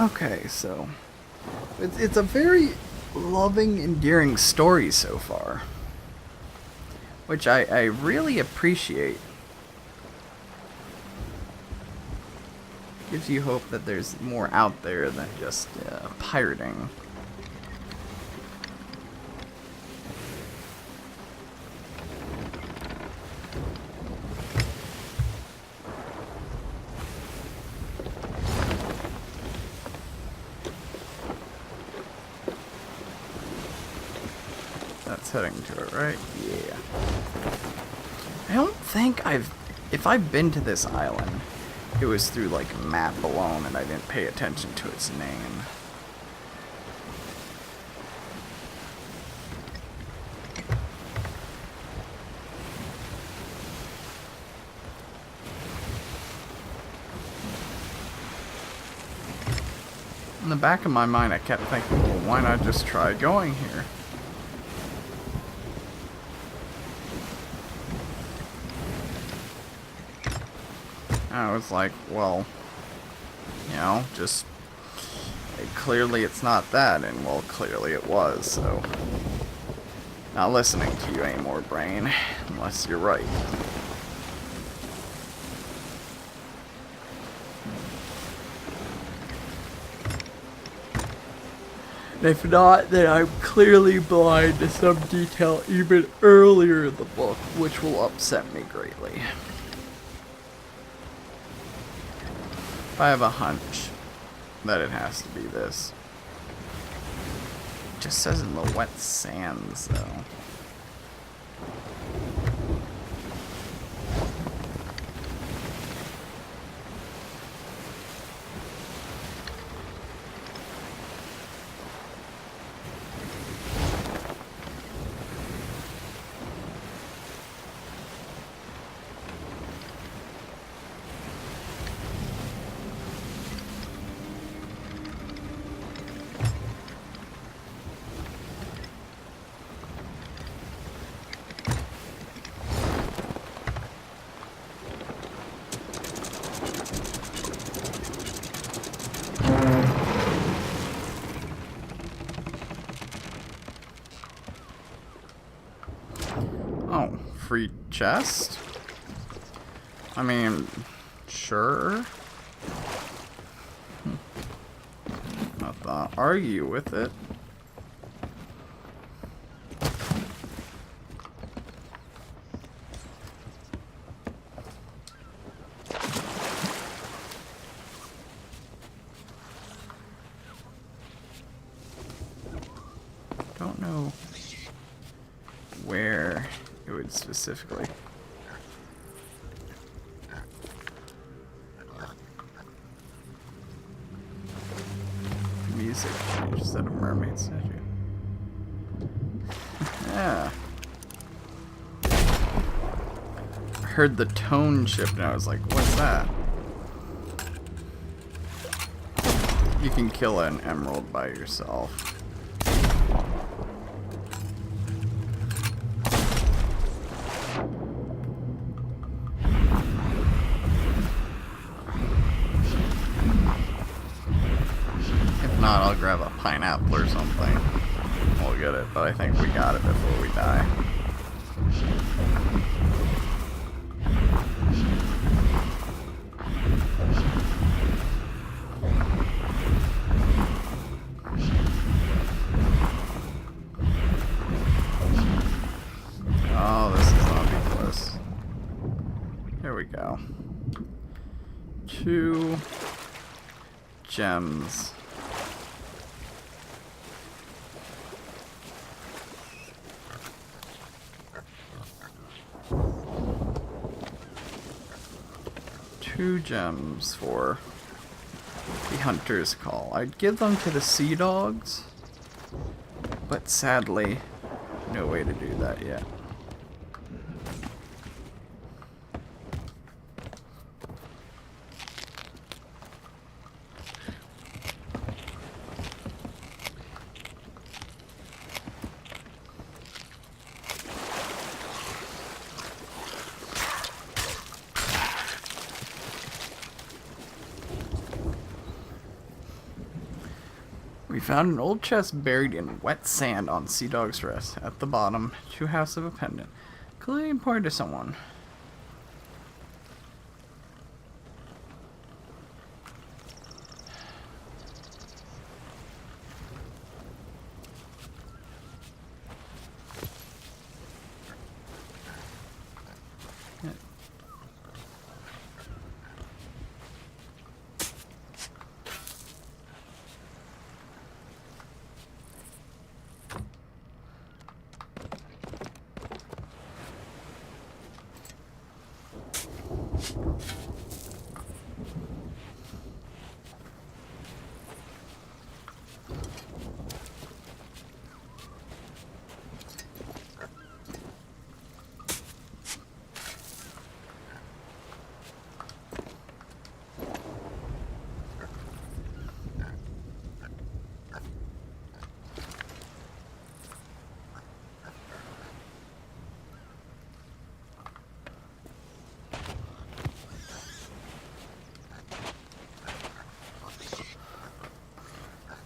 Okay, so it's a very loving, endearing story so far, which I really appreciate. Gives you hope that there's more out there than just pirating. That's heading to it, right? Yeah. I don't think if I've been to this island, it was through like a map alone and I didn't pay attention to its name. In the back of my mind, I kept thinking, well, why not just try going here? I was like, well, you know, just clearly it's not that, and well, clearly it was, so not listening to you anymore, brain, unless you're right. If not, then I'm clearly blind to some detail even earlier in the book, which will upset me greatly. I have a hunch that it has to be this. It just says in the wet sands, though. Oh, free chest? I mean, sure. Not to argue with it. Don't know where it would specifically. Music changes at a mermaid statue. Yeah. I heard the tone shift and I was like, what's that? You can kill an emerald by yourself. If not, I'll grab a pineapple or something. We'll get it, but I think we got it before we die. Oh, this is gonna be close. Here we go. 2 gems. Two gems for the Hunter's Call. I'd give them to the Sea Dogs, but sadly, no way to do that yet. We found an old chest buried in wet sand on Sea Dog's Rest. At the bottom, 2 halves of a pendant. Clearly important to someone.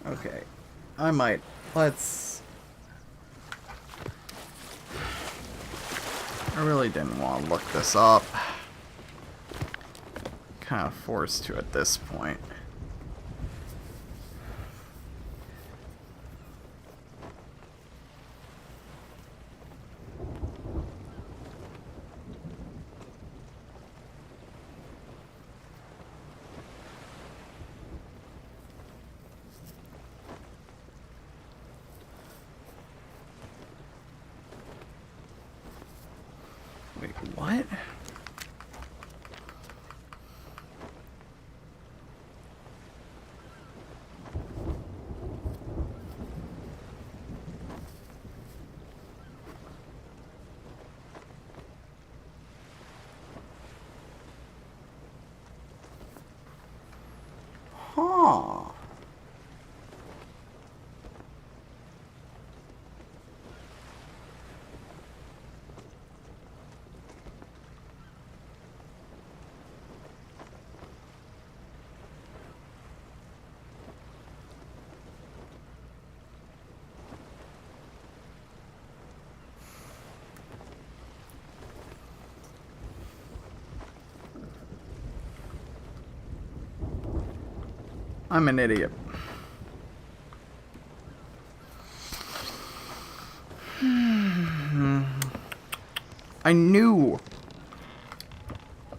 Okay, let's... I really didn't want to look this up. Kind of forced to at this point. What? Huh. I'm an idiot. I knew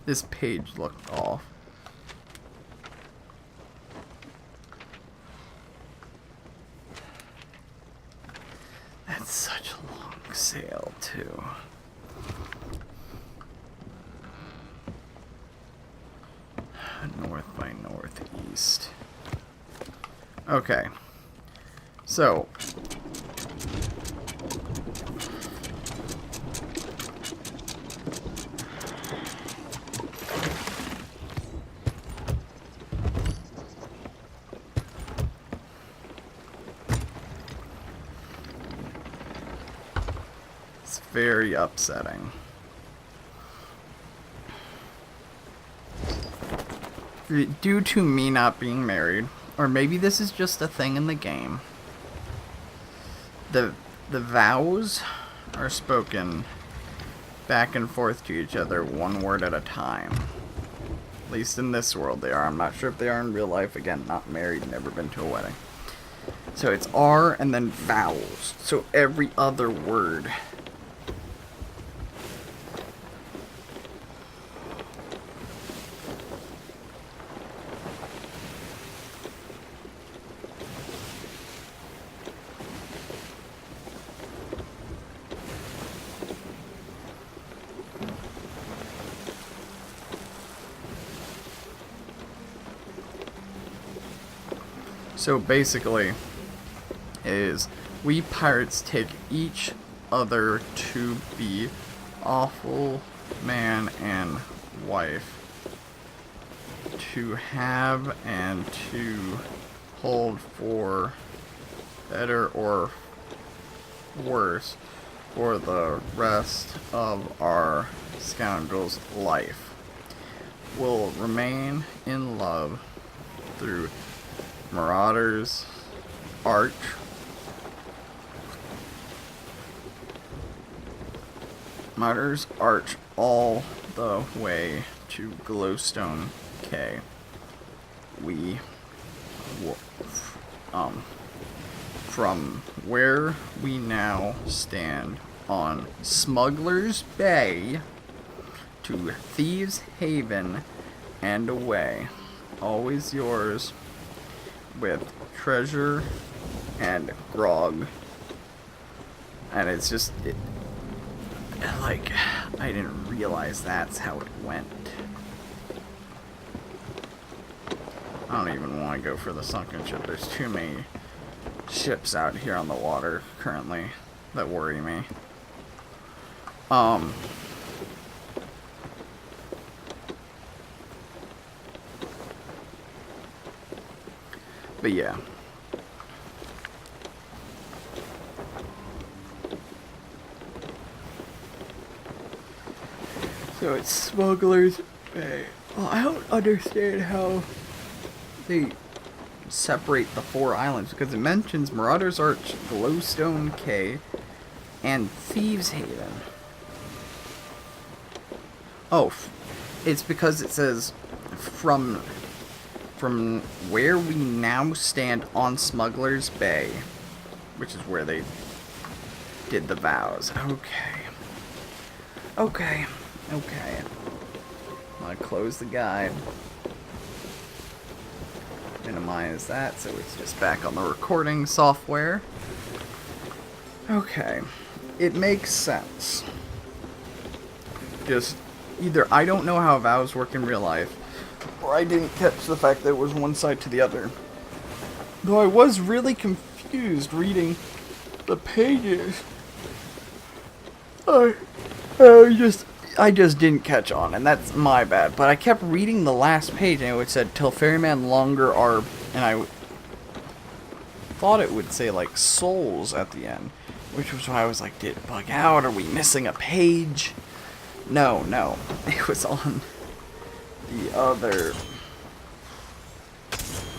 this page looked off. That's such a long sail, too. North by northeast. Okay. So. It's very upsetting. Due to me not being married, or maybe this is just a thing in the game, the vows are spoken back and forth to each other one word at a time. At least in this world they are. I'm not sure if they are in real life. Again, not married, never been to a wedding. So it's R and then vowels. So every other word. So basically, is we pirates take each other to be awful man and wife, to have and to hold for better or worse for the rest of our scoundrel's life. Will remain in love through Marauders Arch, all the way to Glowstone K. We from where we now stand on Smuggler's Bay to Thieves Haven and away. Always yours, with treasure and grog. And it's just, like, I didn't realize that's how it went. I don't even want to go for the sunken ship. There's too many ships out here on the water currently that worry me. But yeah. So it's Smuggler's Bay. Well, I don't understand how they separate the 4 islands, because it mentions Marauders Arch, Glowstone Cay, and Thieves Haven. Oh, it's because it says from where we now stand on Smuggler's Bay, which is where they did the vows. Okay. I'm gonna close the guide. Minimize that so it's just back on the recording software. Okay. It makes sense. Just either I don't know how vows work in real life, or I didn't catch the fact that it was one side to the other. Though I was really confused reading the pages. I just didn't catch on, and that's my bad. But I kept reading the last page, and it said, "Till ferryman longer are," and I thought it would say, like, souls at the end. Which was why I was like, did it bug out? Are we missing a page? No. It was on the other...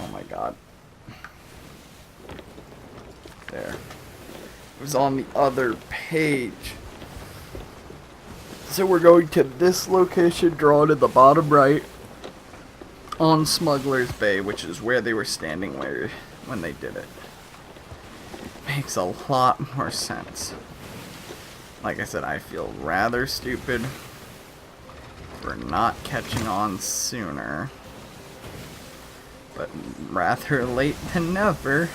Oh my god. There. It was on the other page. So we're going to this location drawn in the bottom right on Smuggler's Bay, which is where they were standing when they did it. Makes a lot more sense. Like I said, I feel rather stupid for not catching on sooner. But rather late than never.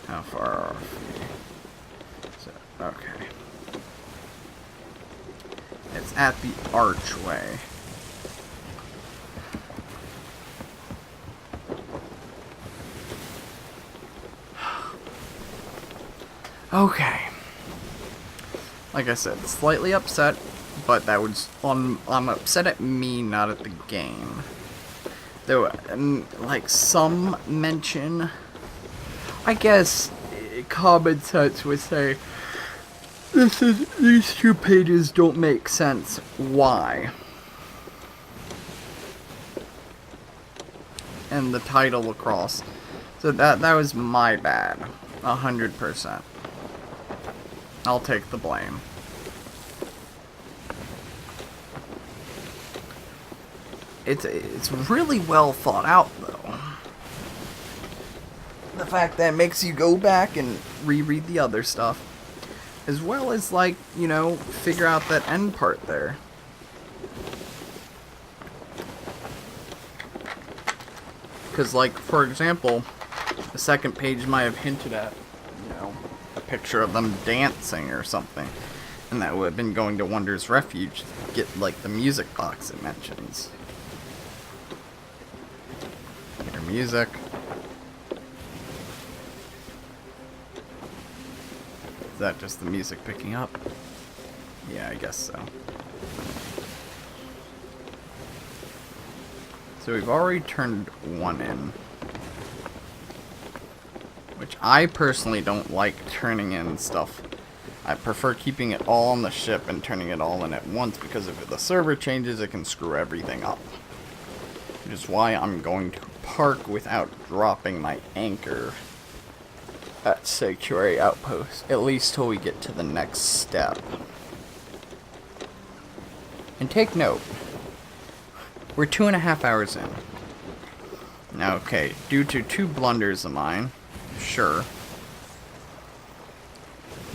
How far are we? So, okay. It's at the archway. Okay. Like I said, slightly upset, but that was I'm upset at me, not at the game. Though, like, some mention, I guess, common sense would say, these two pages don't make sense. Why? And the title across. So that was my bad. 100%. I'll take the blame. It's really well thought out, though. The fact that it makes you go back and reread the other stuff, as well as, like, you know, figure out that end part there. Because, like, for example, the second page might have hinted at, you know, a picture of them dancing or something. And that would have been going to Wonder's Refuge to get, like, the music box it mentions. Hear music. Is that just the music picking up? Yeah, I guess so. So we've already turned one in. Which I personally don't like turning in stuff. I prefer keeping it all on the ship and turning it all in at once, because if the server changes, it can screw everything up. Which is why I'm going to park without dropping my anchor at Sanctuary Outpost, at least till we get to the next step. And take note, we're 2.5 hours in. Now, okay, due to 2 blunders of mine, sure.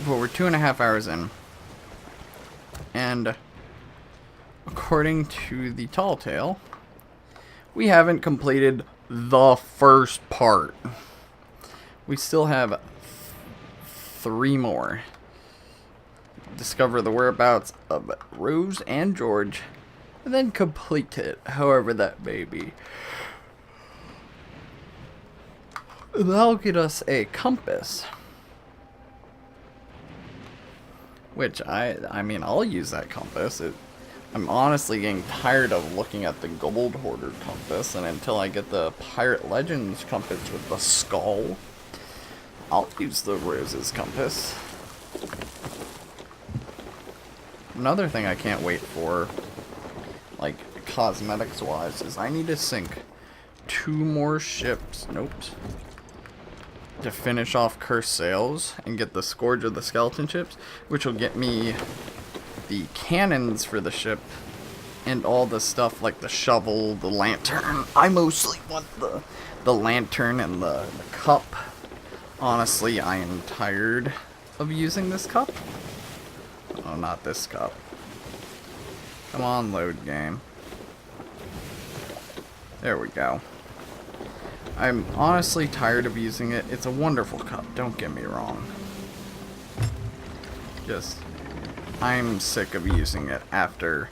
But we're 2.5 hours in. And according to the Tall Tale, we haven't completed the first part. We still have 3 more. Discover the whereabouts of Rose and George, and then complete it, however that may be. That'll get us a compass. Which, I mean, I'll use that compass. I'm honestly getting tired of looking at the Gold Hoarder compass, and until I get the Pirate Legends compass with the skull, I'll use the Rose's compass. Another thing I can't wait for, like, cosmetics-wise, is I need to sink 2 more ships, to finish off Cursed Sails and get the Scourge of the Skeleton ships, which will get me the cannons for the ship and all the stuff like the shovel, the lantern. I mostly want the lantern and the cup. Honestly, I am tired of using this cup. Oh, not this cup. Come on, load game. There we go. I'm honestly tired of using it. It's a wonderful cup, don't get me wrong. Just I'm sick of using it after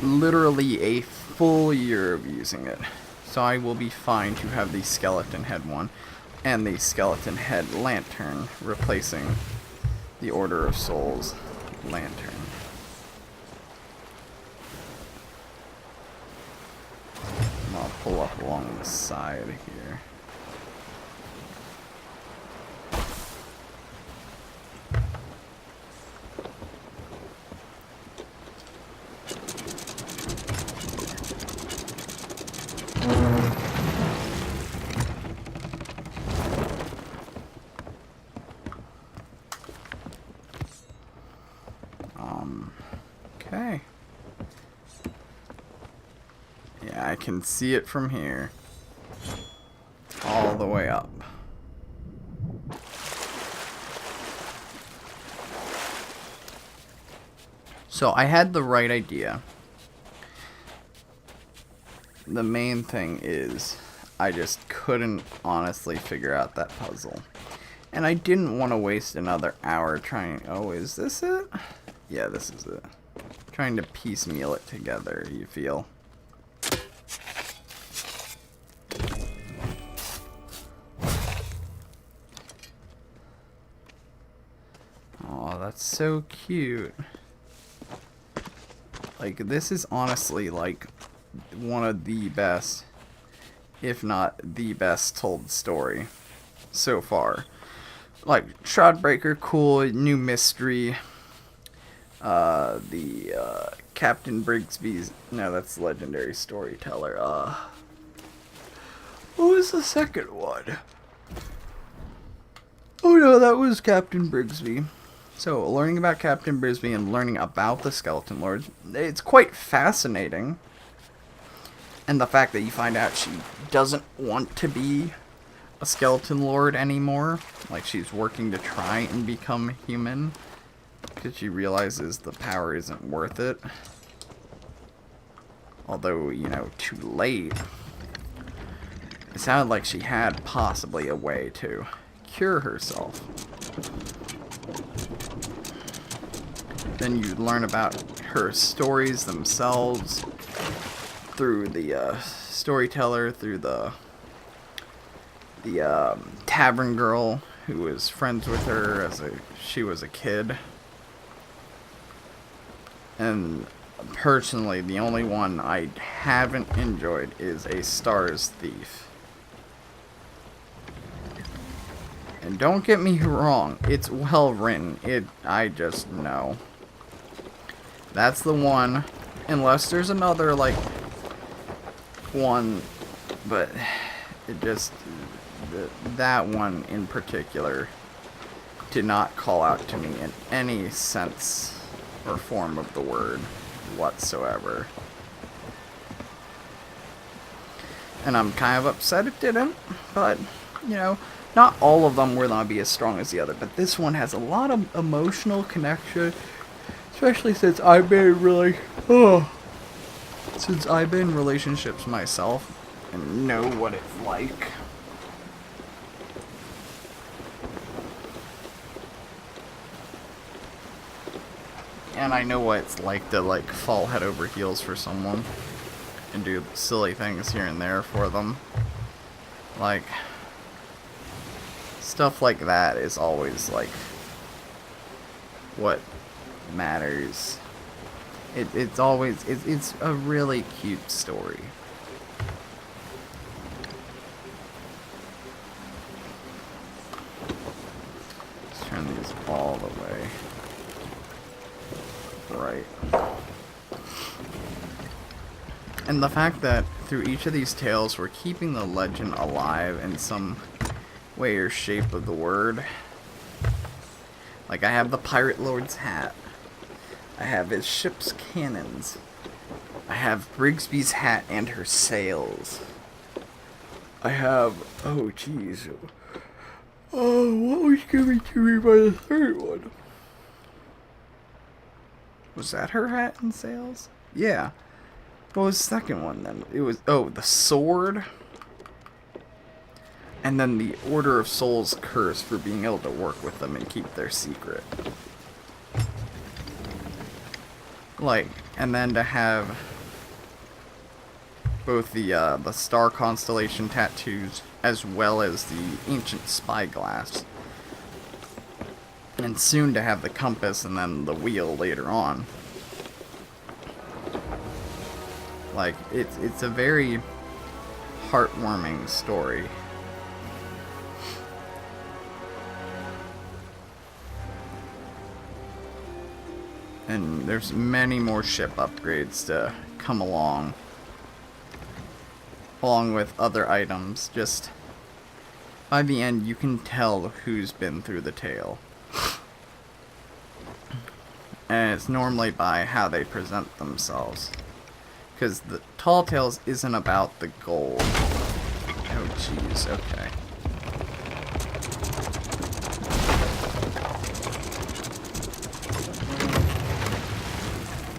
literally a full year of using it. So I will be fine to have the skeleton head one and the skeleton head lantern replacing the Order of Souls lantern. And I'll pull up along the side here. Okay. Yeah, I can see it from here. All the way up. So I had the right idea. The main thing is I just couldn't honestly figure out that puzzle. And I didn't want to waste another hour trying... Oh, is this it? Yeah, this is it. Trying to piecemeal it together, you feel? Oh, that's so cute. Like, this is honestly, like, one of the best, if not the best told story so far. Like, Shroudbreaker, cool, new mystery. Captain Brigsby's... No, that's Legendary Storyteller. What was the second one? Oh no, that was Captain Brigsby. So, learning about Captain Brigsby and learning about the Skeleton Lords, it's quite fascinating. And the fact that you find out she doesn't want to be a Skeleton Lord anymore. Like, she's working to try and become human. Because she realizes the power isn't worth it. Although, you know, too late. It sounded like she had possibly a way to cure herself. Then you learn about her stories themselves through the storyteller, through the tavern girl who was friends with her as she was a kid. And personally, the only one I haven't enjoyed is A Star's Thief. And don't get me wrong, it's well written. I just know. That's the one, unless there's another, like, one, but it just, that one in particular did not call out to me in any sense or form of the word whatsoever. And I'm kind of upset it didn't, but, you know, not all of them will not be as strong as the other, but this one has a lot of emotional connection, especially since I've been since I've been in relationships myself and know what it's like. And I know what it's like to, like, fall head over heels for someone and do silly things here and there for them. Like, stuff like that is always, like, what matters. It's always, it's a really cute story. Let's turn these all the way right. And the fact that through each of these tales we're keeping the legend alive in some way or shape of the word. Like, I have the Pirate Lord's hat. I have his ship's cannons. I have Brigsby's hat and her sails. I have... Oh, jeez. Oh, what was given to me by the third one? Was that her hat and sails? Yeah. What was the second one then? It was... Oh, the sword. And then the Order of Souls curse for being able to work with them and keep their secret. Like, and then to have both the star constellation tattoos as well as the ancient spyglass. And soon to have the compass and then the wheel later on. Like, it's a very heartwarming story. And there's many more ship upgrades to come along with other items. Just by the end, you can tell who's been through the tale. And it's normally by how they present themselves. Because the Tall Tales isn't about the gold. Oh, jeez, okay.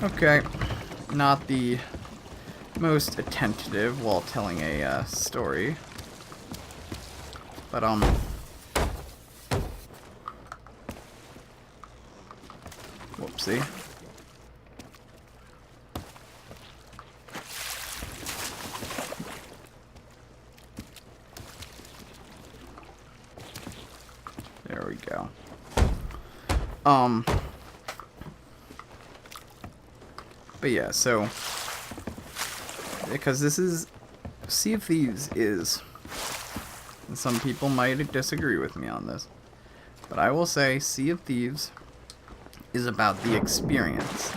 Okay, not the most attentive while telling a story, but whoopsie. There we go. But yeah, so, because this is, Sea of Thieves is, and some people might disagree with me on this, but I will say Sea of Thieves is about the experience.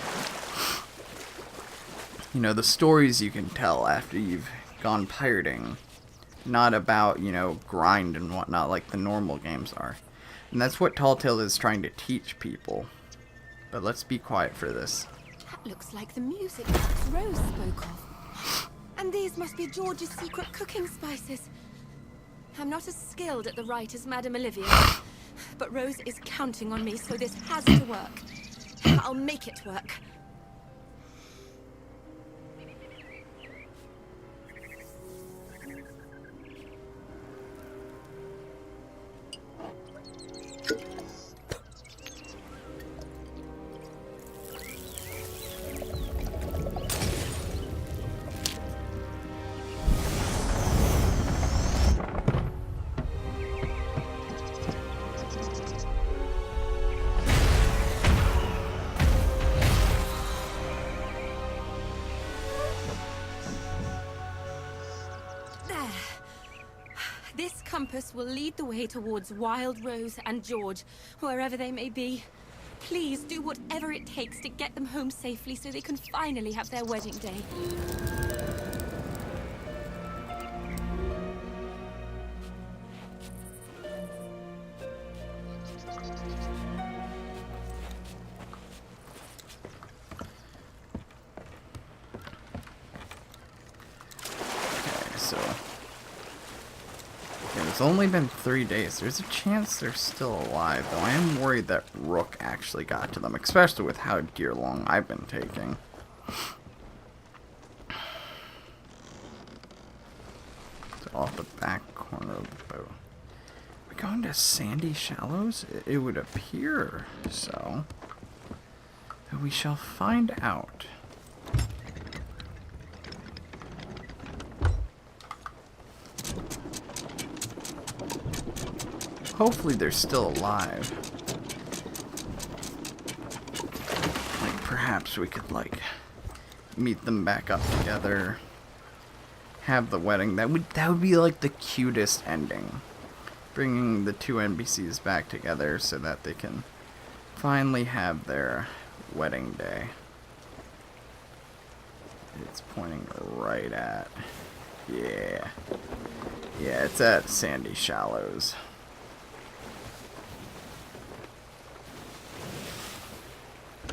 You know, the stories you can tell after you've gone pirating, not about, you know, grind and whatnot like the normal games are. And that's what Tall Tale is trying to teach people. But let's be quiet for this. That looks like the music box Rose spoke of. And these must be George's secret cooking spices. I'm not as skilled at the rite as Madame Olivia, but Rose is counting on me, so this has to work. I'll make it work. This compass will lead the way towards Wild Rose and George, wherever they may be. Please do whatever it takes to get them home safely so they can finally have their wedding day. Okay, so it's only been 3 days. There's a chance they're still alive, though I am worried that Rook actually got to them, especially with how dear long I've been taking. So off the back corner of the boat. Are we going to Sandy Shallows? It would appear so. Though we shall find out. Hopefully they're still alive. Like, perhaps we could, like, meet them back up together. Have the wedding. That would be, like, the cutest ending. Bringing the two NPCs back together so that they can finally have their wedding day. It's pointing right at... Yeah. Yeah, it's at Sandy Shallows.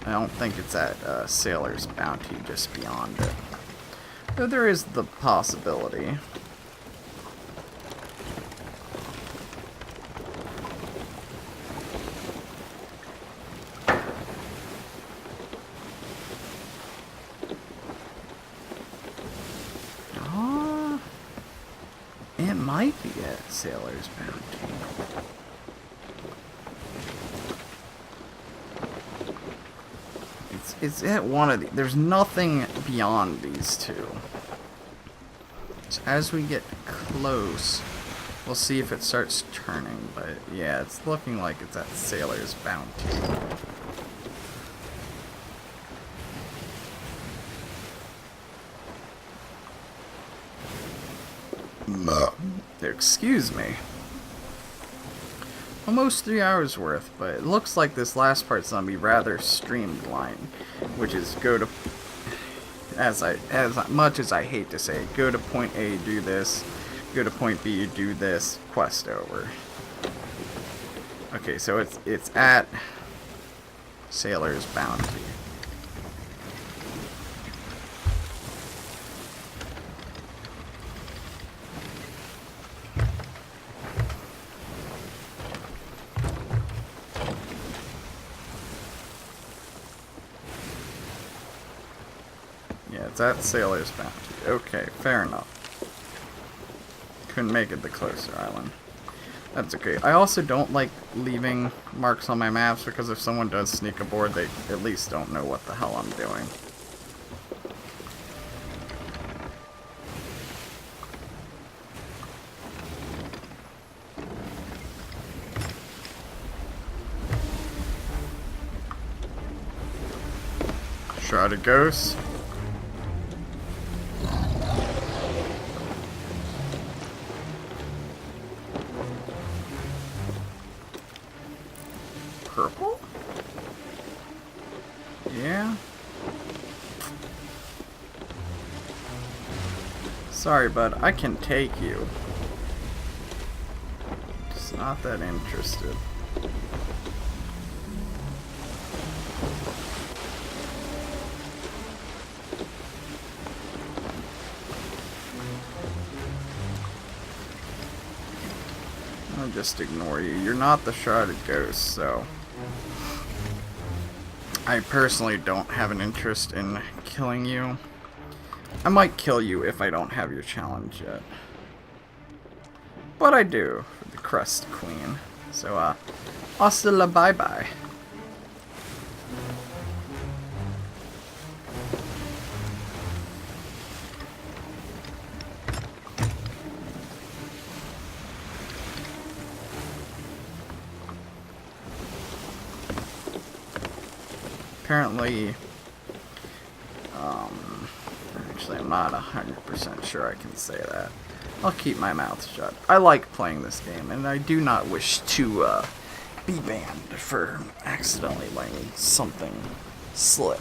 I don't think it's at Sailor's Bounty, just beyond it. Though there is the possibility. It might be at Sailor's Bounty. It's It's at one of the... There's nothing beyond these two. So as we get close, we'll see if it starts turning. But yeah, it's looking like it's at Sailor's Bounty. Excuse me. Almost 3 hours worth, but it looks like this last part's gonna be rather streamlined, which is go to, as much as I hate to say it, go to point A, do this, go to point B, do this, quest over. Okay, so it's at Sailor's Bounty. Yeah, it's at Sailor's Bounty. Okay, fair enough. Couldn't make it the closer island. That's okay. I also don't like leaving marks on my maps because if someone does sneak aboard, they at least don't know what the hell I'm doing. Shrouded Ghost. Purple? Yeah. Sorry, bud. I can take you. Just not that interested. I'll just ignore you. You're not the Shrouded Ghost, so... I personally don't have an interest in killing you. I might kill you if I don't have your challenge yet. But I do, for the Crest Queen. So, hasta la bye-bye. Apparently, actually I'm not 100% sure I can say that. I'll keep my mouth shut. I like playing this game, and I do not wish to be banned for accidentally letting something slip.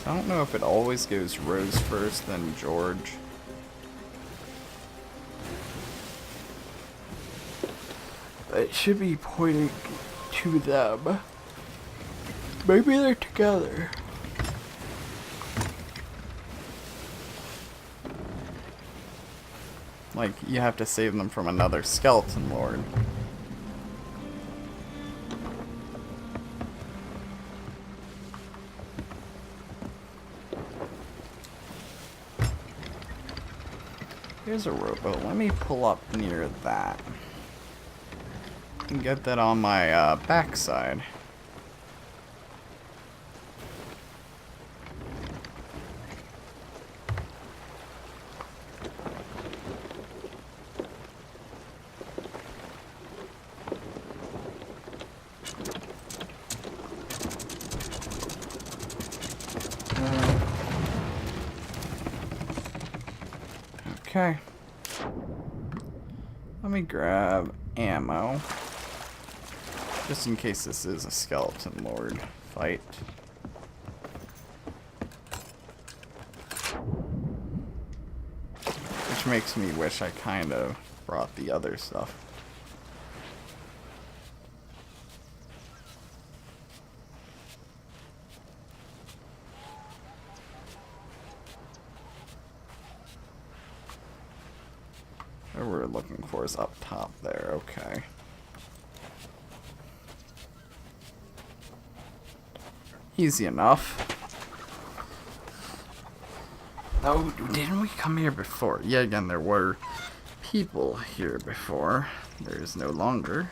I don't know if it always goes Rose first, then George. It should be pointing to them. Maybe they're together. Like, you have to save them from another skeleton lord. Here's a rowboat. Let me pull up near that. And get that on my backside. Okay. Let me grab ammo. Just in case this is a skeleton lord fight. Which makes me wish I kind of brought the other stuff. What we're looking for is up top there, okay. Easy enough. Oh, didn't we come here before? Yeah, again, there were people here before. There is no longer.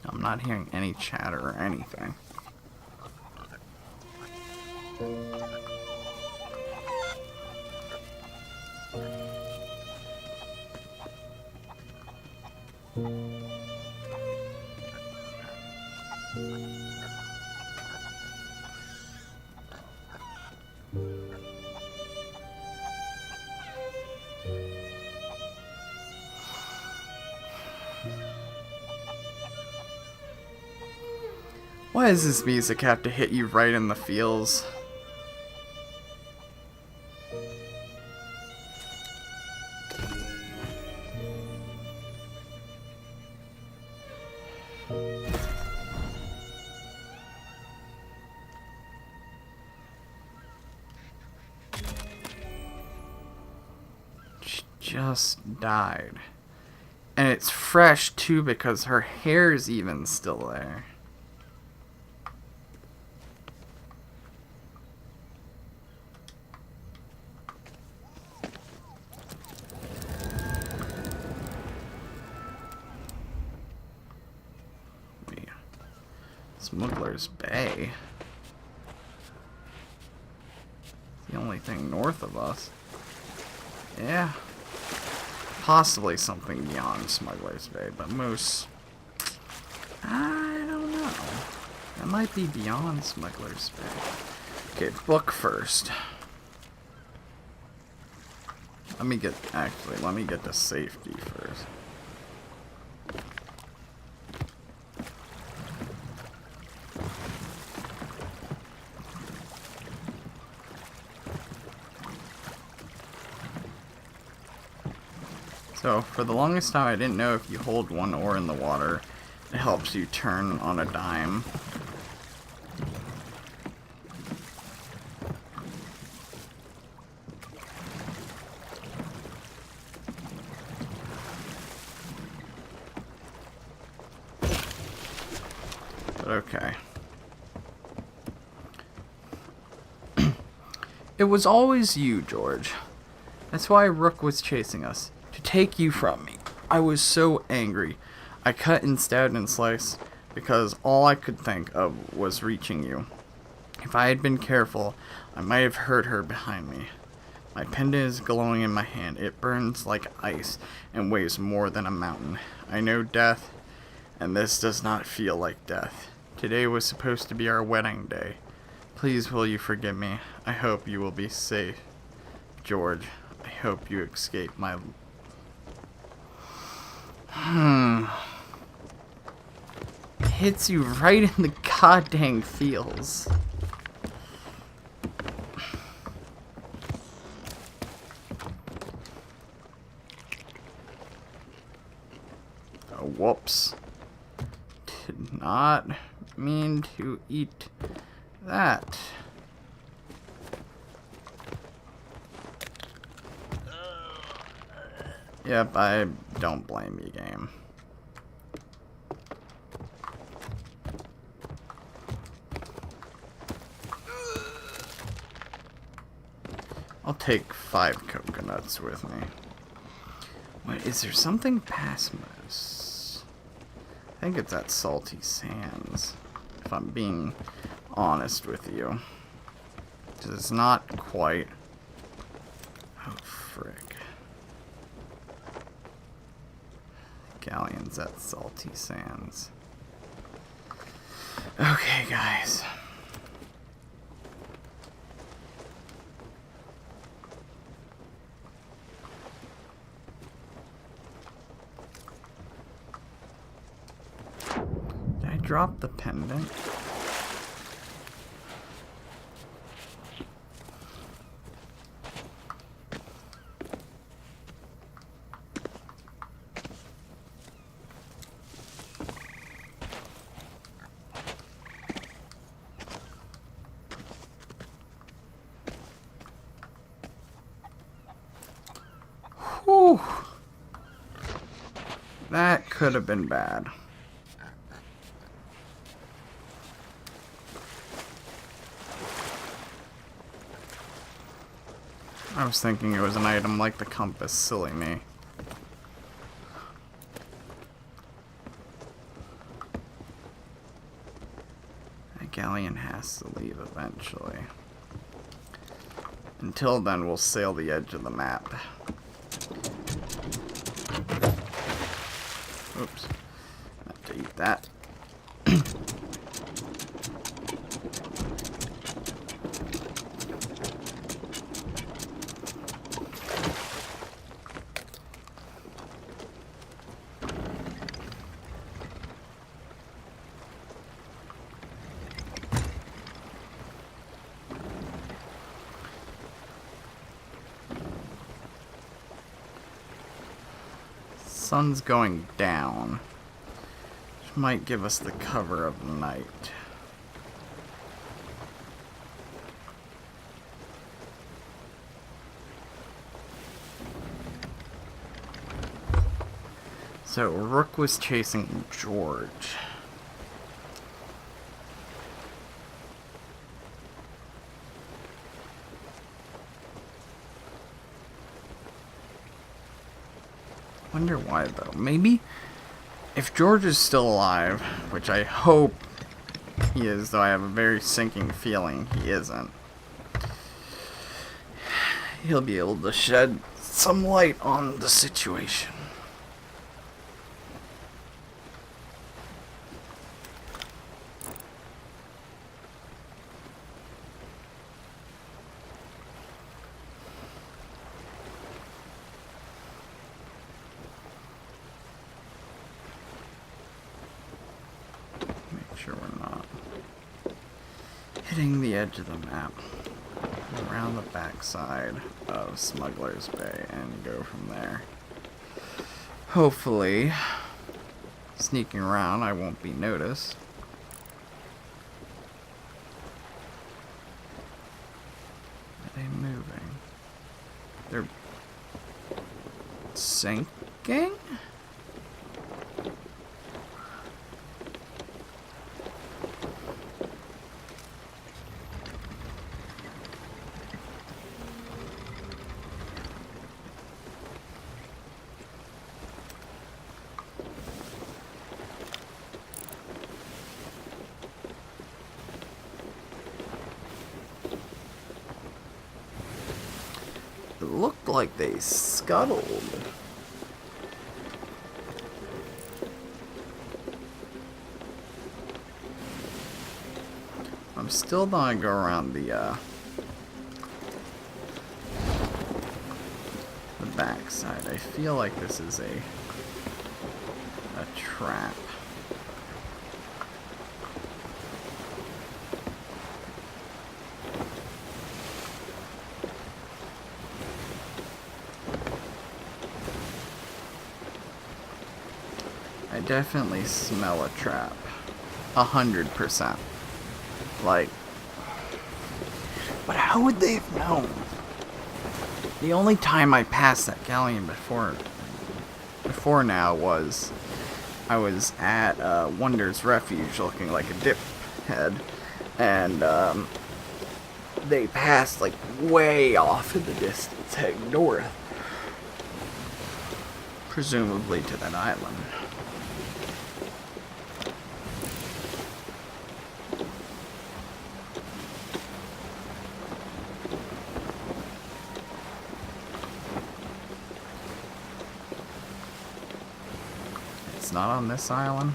I'm not hearing any chatter or anything. Why does this music have to hit you right in the feels? She just died. And it's fresh too because her hair's even still there. Smuggler's Bay. The only thing north of us. Yeah. Possibly something beyond Smuggler's Bay, but Moose... I don't know. That might be beyond Smuggler's Bay. Okay, book first. Let me get to safety first. So, for the longest time, I didn't know if you hold one oar in the water, it helps you turn on a dime. But okay. It was always you, George. That's why Rook was chasing us. To take you from me. I was so angry. I cut and stabbed and sliced because all I could think of was reaching you. If I had been careful, I might have hurt her behind me. My pendant is glowing in my hand. It burns like ice and weighs more than a mountain. I know death, and this does not feel like death. Today was supposed to be our wedding day. Please will you forgive me? I hope you will be safe. George, I hope you escape my... Hits you right in the goddamn feels. Oh, whoops. Did not mean to eat that. Yep, I don't blame you, game. I'll take 5 coconuts with me. Wait, is there something past Moose? I think it's at Salty Sands, if I'm being honest with you. It's not quite... Oh, frick. Galleon's at Salty Sands. Okay, guys. Did I drop the pendant? That could have been bad. I was thinking it was an item like the compass. Silly me. That galleon has to leave eventually. Until then, we'll sail the edge of the map. Oops. Have to eat that. Sun's going down, which might give us the cover of night. So Rook was chasing George. Wonder why though. Maybe if George is still alive, which I hope he is, though I have a very sinking feeling he isn't, he'll be able to shed some light on the situation. Sure we're not hitting the edge of the map, around the backside of Smuggler's Bay, and go from there. Hopefully, sneaking around, I won't be noticed. Are they moving? They're sinking? It looked like they scuttled. I'm still gonna go around the backside. I feel like this is a trap. I definitely smell a trap. 100%. Like, but how would they have known? The only time I passed that galleon before now was I was at Wonder's Refuge looking like a dip head, and they passed like way off in the distance heading north, presumably to that island. It's not on this island.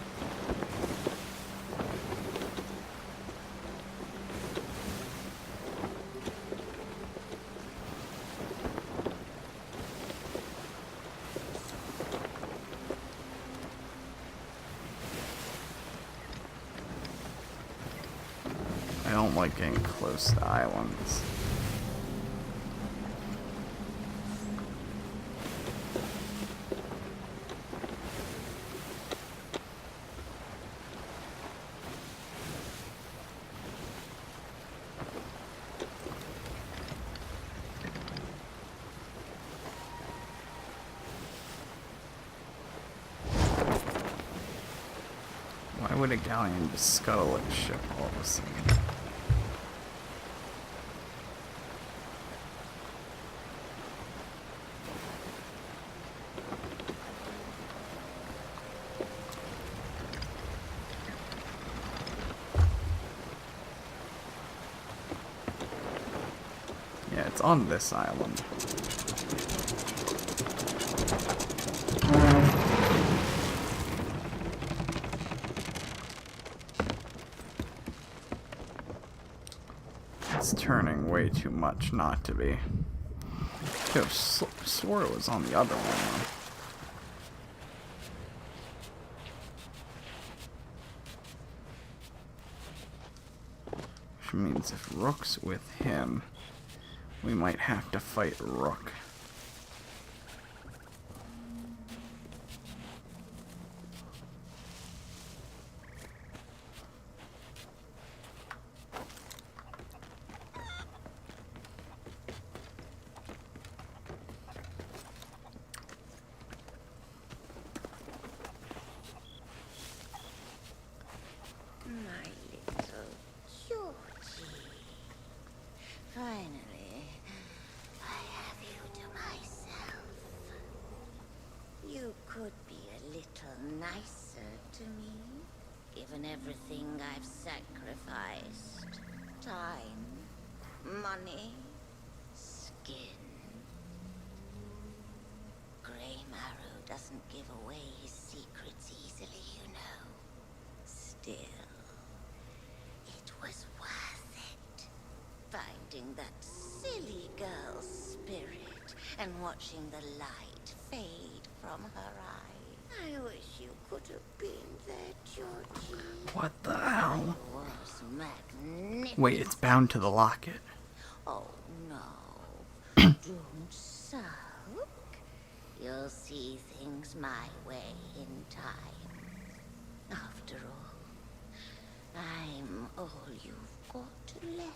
I don't like getting close to islands. would a galleon just scuttle its ship all of a sudden? Yeah, it's on this island. It's turning way too much not to be. Could have swore it was on the other one. Which means if Rook's with him, we might have to fight Rook. My little Georgie. Finally, I have you to myself. You could be a little nicer to me, given everything I've sacrificed. Time, money, skin. Grey Marrow doesn't give away his secrets easily, you know. Still, it was worth it. Finding that silly girl's spirit and watching the light fade from her eye. I wish you could have been there, Georgie. What the hell? It was magnificent. Wait, it's bound to the locket. Oh no. Don't sulk. You'll see things my way in time. After all, I'm all you've got left.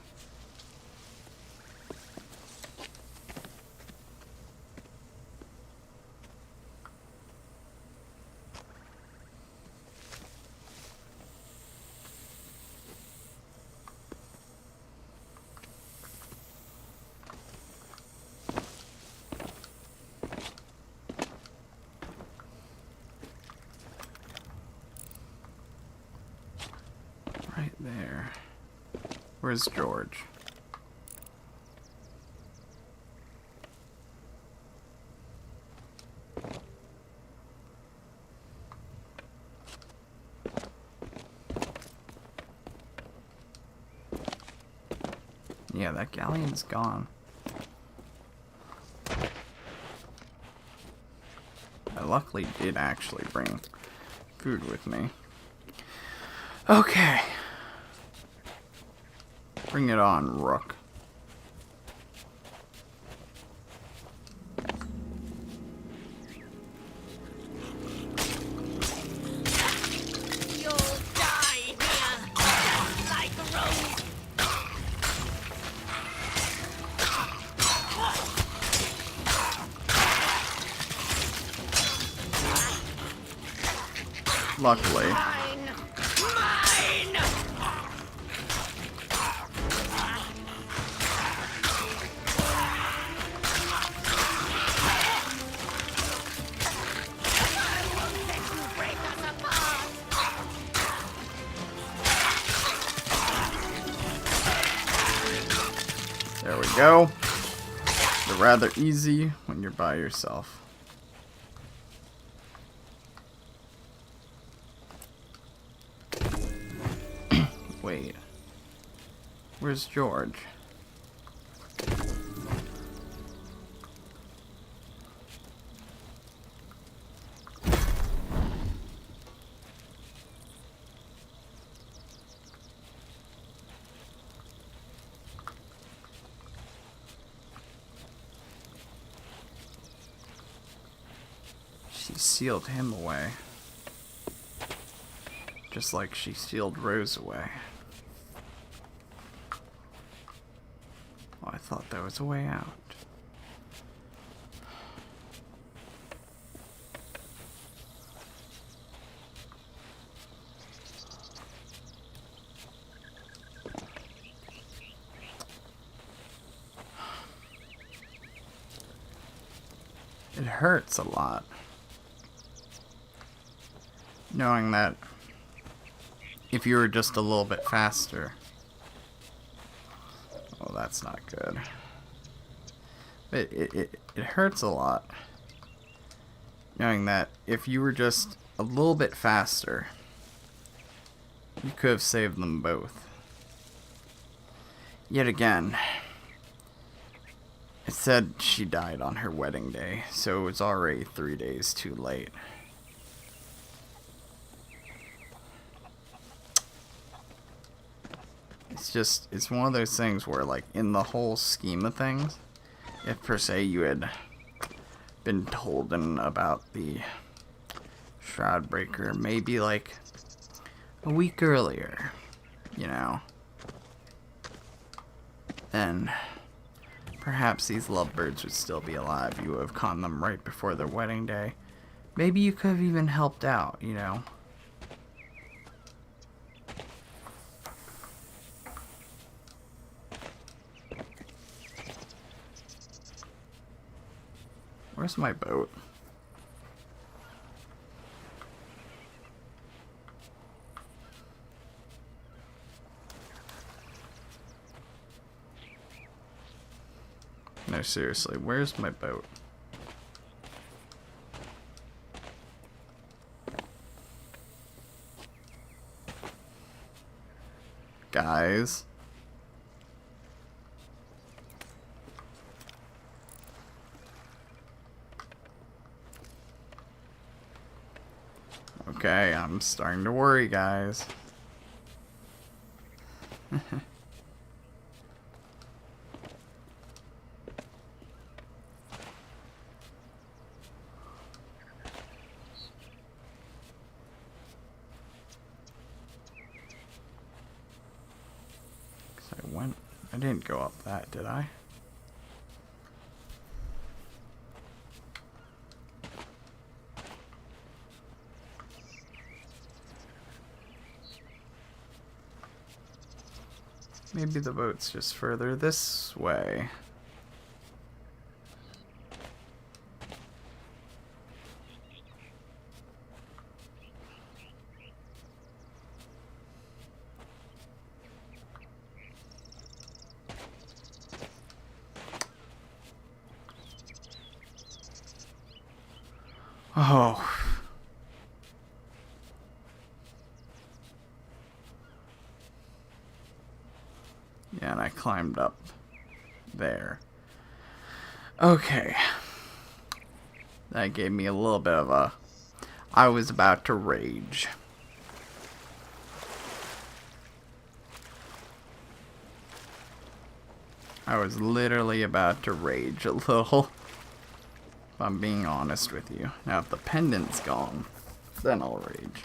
Right there. Where's George? Yeah, that galleon's gone. I luckily did actually bring food with me. Okay. Bring it on, Rook. You'll die here, just like Rose. Luckily. Mine! Break us apart! There we go. They're rather easy when you're by yourself. Wait. Where's George? She sealed him away. Just like she sealed Rose away. Oh, I thought there was a way out. hurts a lot. Knowing that if you were just a little bit faster. Oh, that's not good. But it hurts a lot. Knowing that if you were just a little bit faster, you could have saved them both. Yet again, it said she died on her wedding day, so it was already 3 days too late. It's one of those things where, like, in the whole scheme of things, if per se you had been told about the Shroud Breaker maybe like a week earlier, you know, then perhaps these lovebirds would still be alive. You would have caught them right before their wedding day. Maybe you could have even helped out, you know. Where's my boat? No, seriously, where's my boat? Guys. Okay, I'm starting to worry, guys. I didn't go up that, did I? Maybe the boat's just further this way. Oh. Yeah, and I climbed up there. Okay. That gave me a little bit of a... I was about to rage. I was literally about to rage a little. If I'm being honest with you. Now, if the pendant's gone, then I'll rage.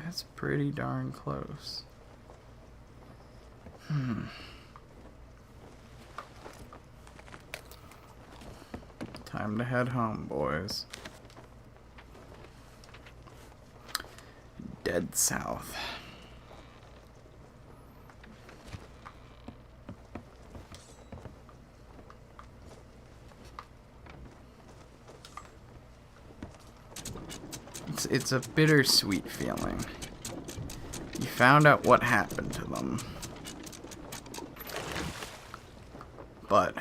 That's pretty darn close. Time to head home, boys. Dead south. It's a bittersweet feeling. You found out what happened to them, but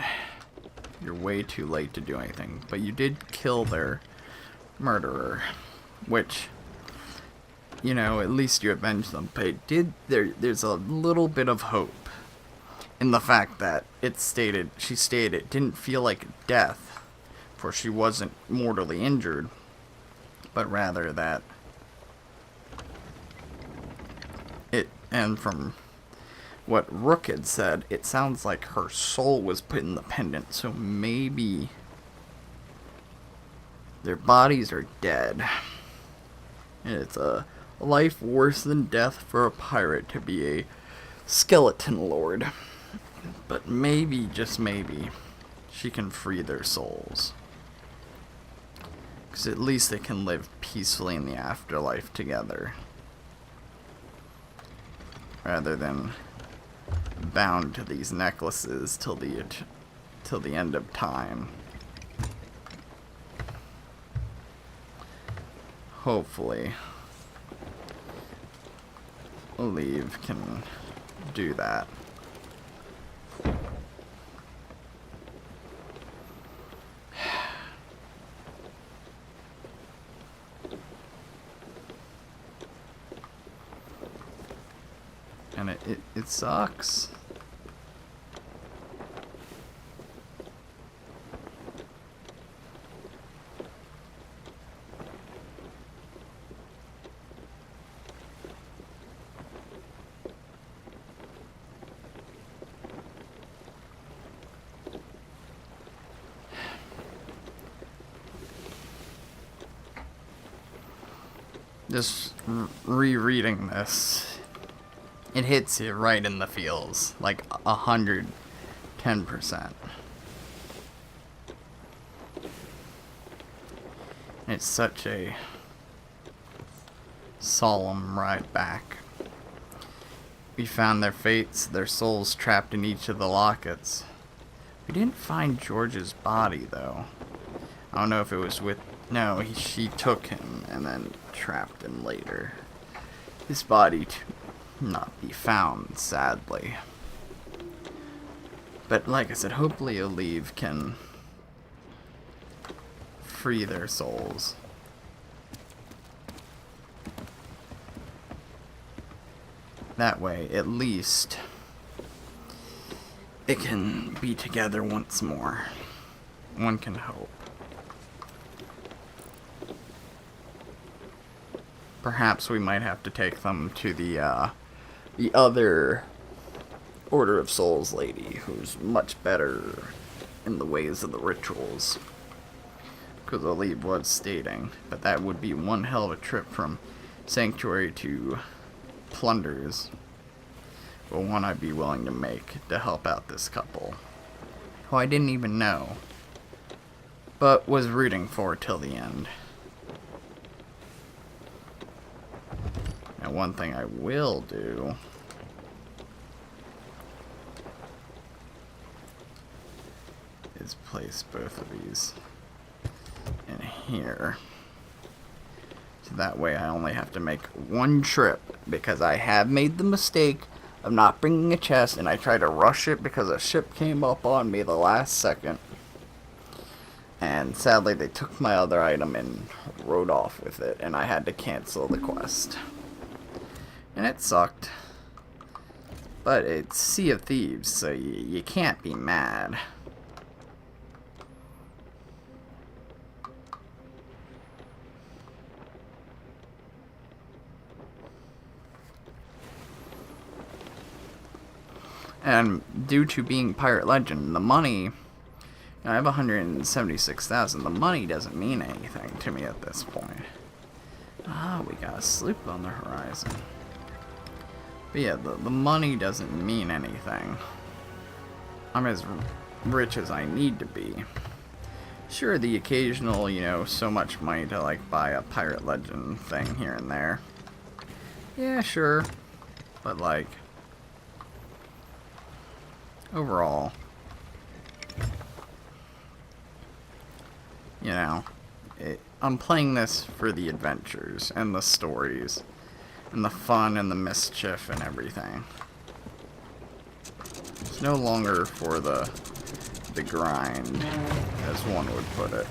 you're way too late to do anything. But you did kill their murderer, which, you know, at least you avenged them. But it did. There's a little bit of hope in the fact that she stated it didn't feel like death, for she wasn't mortally injured, but rather that it, and from what Rook had said, it sounds like her soul was put in the pendant, so maybe their bodies are dead. And it's a life worse than death for a pirate to be a skeleton lord. But maybe, just maybe, she can free their souls. Because at least they can live peacefully in the afterlife together. Rather than bound to these necklaces till the end of time. Hopefully, Olive can do that. And it sucks. Just rereading this, it hits you right in the feels, like 110%. It's such a solemn ride back. We found their fates, their souls trapped in each of the lockets. We didn't find George's body, though. I don't know if it was with... No, she took him and then trapped him later. His body to not be found, sadly. But like I said, hopefully Olive can free their souls. That way, at least, it can be together once more. One can hope. Perhaps we might have to take them to the other Order of Souls lady, who's much better in the ways of the rituals. Because Olive was stating, but that would be one hell of a trip from Sanctuary to Plunders. But one I'd be willing to make to help out this couple, who I didn't even know, but was rooting for till the end. Now, one thing I will do is place both of these in here. So that way I only have to make one trip, because I have made the mistake of not bringing a chest, and I tried to rush it because a ship came up on me the last second. And sadly they took my other item and rode off with it, and I had to cancel the quest. And it sucked. But it's Sea of Thieves, so you can't be mad. And due to being Pirate Legend, the money... I have 176,000. The money doesn't mean anything to me at this point. Ah, we got a sloop on the horizon. But yeah, the money doesn't mean anything. I'm as rich as I need to be. Sure, the occasional, so much money to, like, buy a Pirate Legend thing here and there. Yeah, sure. But, like, overall, I'm playing this for the adventures and the stories and the fun and the mischief and everything. It's no longer for the grind, as one would put it.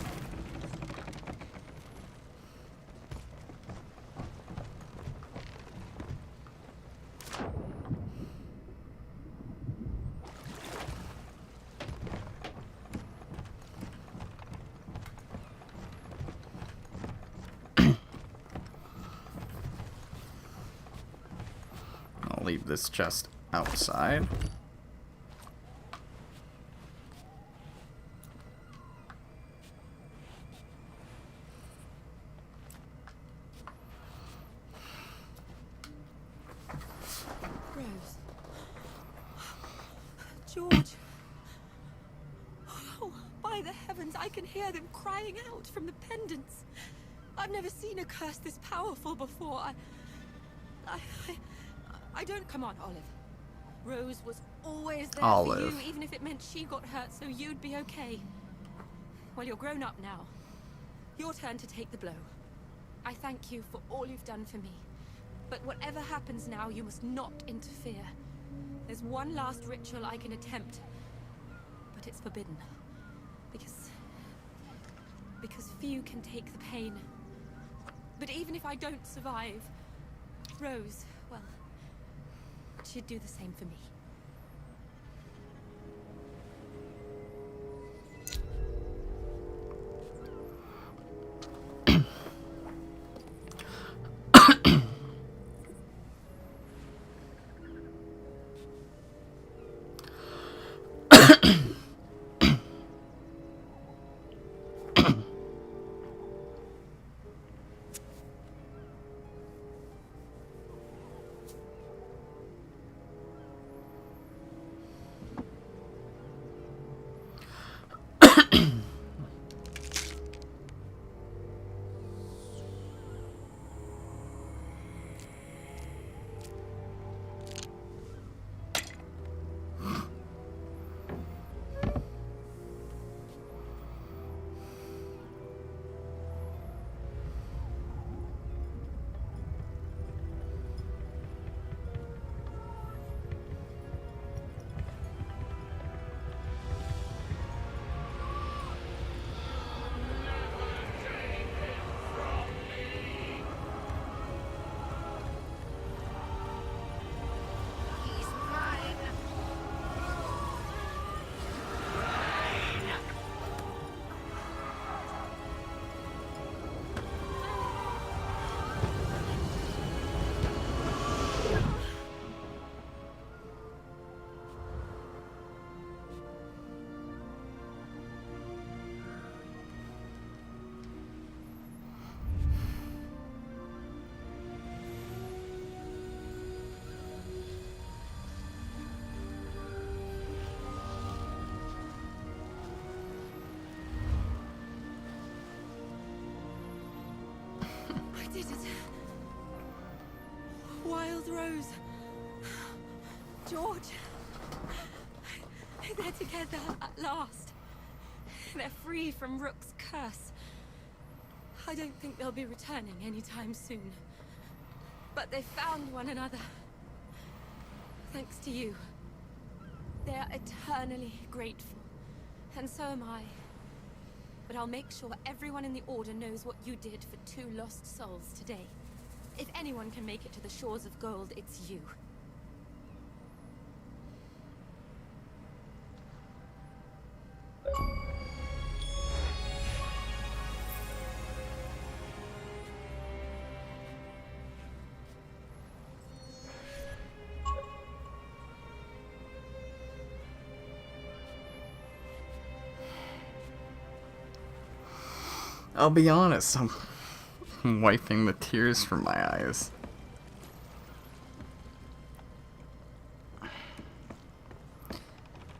I'll leave this chest outside. George. Oh, heavens, I can hear them crying out from the pendants. I've never seen a curse this powerful before. I don't... Come on, Olive. Rose was always there for you, even if it meant she got hurt so you'd be okay. Well, you're grown up now. Your turn to take the blow. I thank you for all you've done for me. But whatever happens now, you must not interfere. There's one last ritual I can attempt, but it's forbidden. Because few can take the pain. But even if I don't survive, Rose, well, she'd do the same for me. I did it. Wild Rose. George. They're together at last. They're free from Rook's curse. I don't think they'll be returning anytime soon. But they found one another. Thanks to you. They're eternally grateful. And so am I. But I'll make sure everyone in the Order knows what you did for 2 lost souls today. If anyone can make it to the shores of gold, it's you. I'll be honest, I'm wiping the tears from my eyes.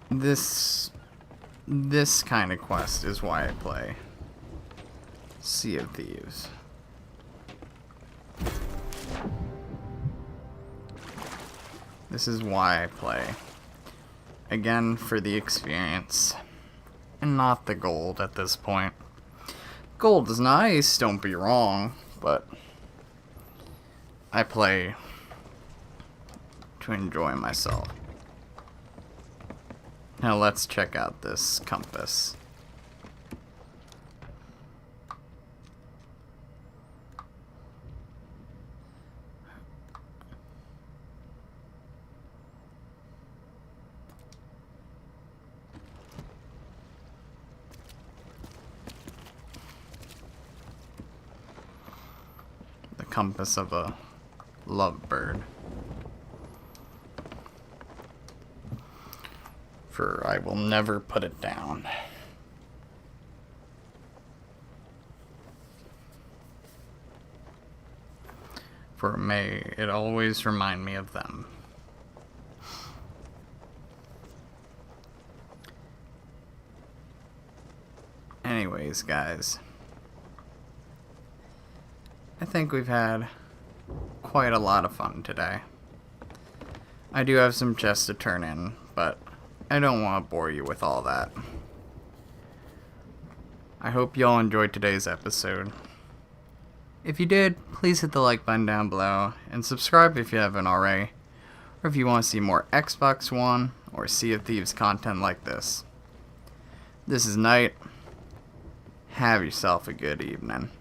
This kind of quest is why I play Sea of Thieves. This is why I play. Again, for the experience, and not the gold at this point. Gold is nice, don't be wrong, but I play to enjoy myself. Now let's check out this compass. Compass of a lovebird. For I will never put it down. For may it always remind me of them. anyways, guys, I think we've had quite a lot of fun today. I do have some chests to turn in, but I don't want to bore you with all that. I hope you all enjoyed today's episode. If you did, please hit the like button down below, and subscribe if you haven't already, or if you want to see more Xbox One or Sea of Thieves content like this. This is Knight. Have yourself a good evening.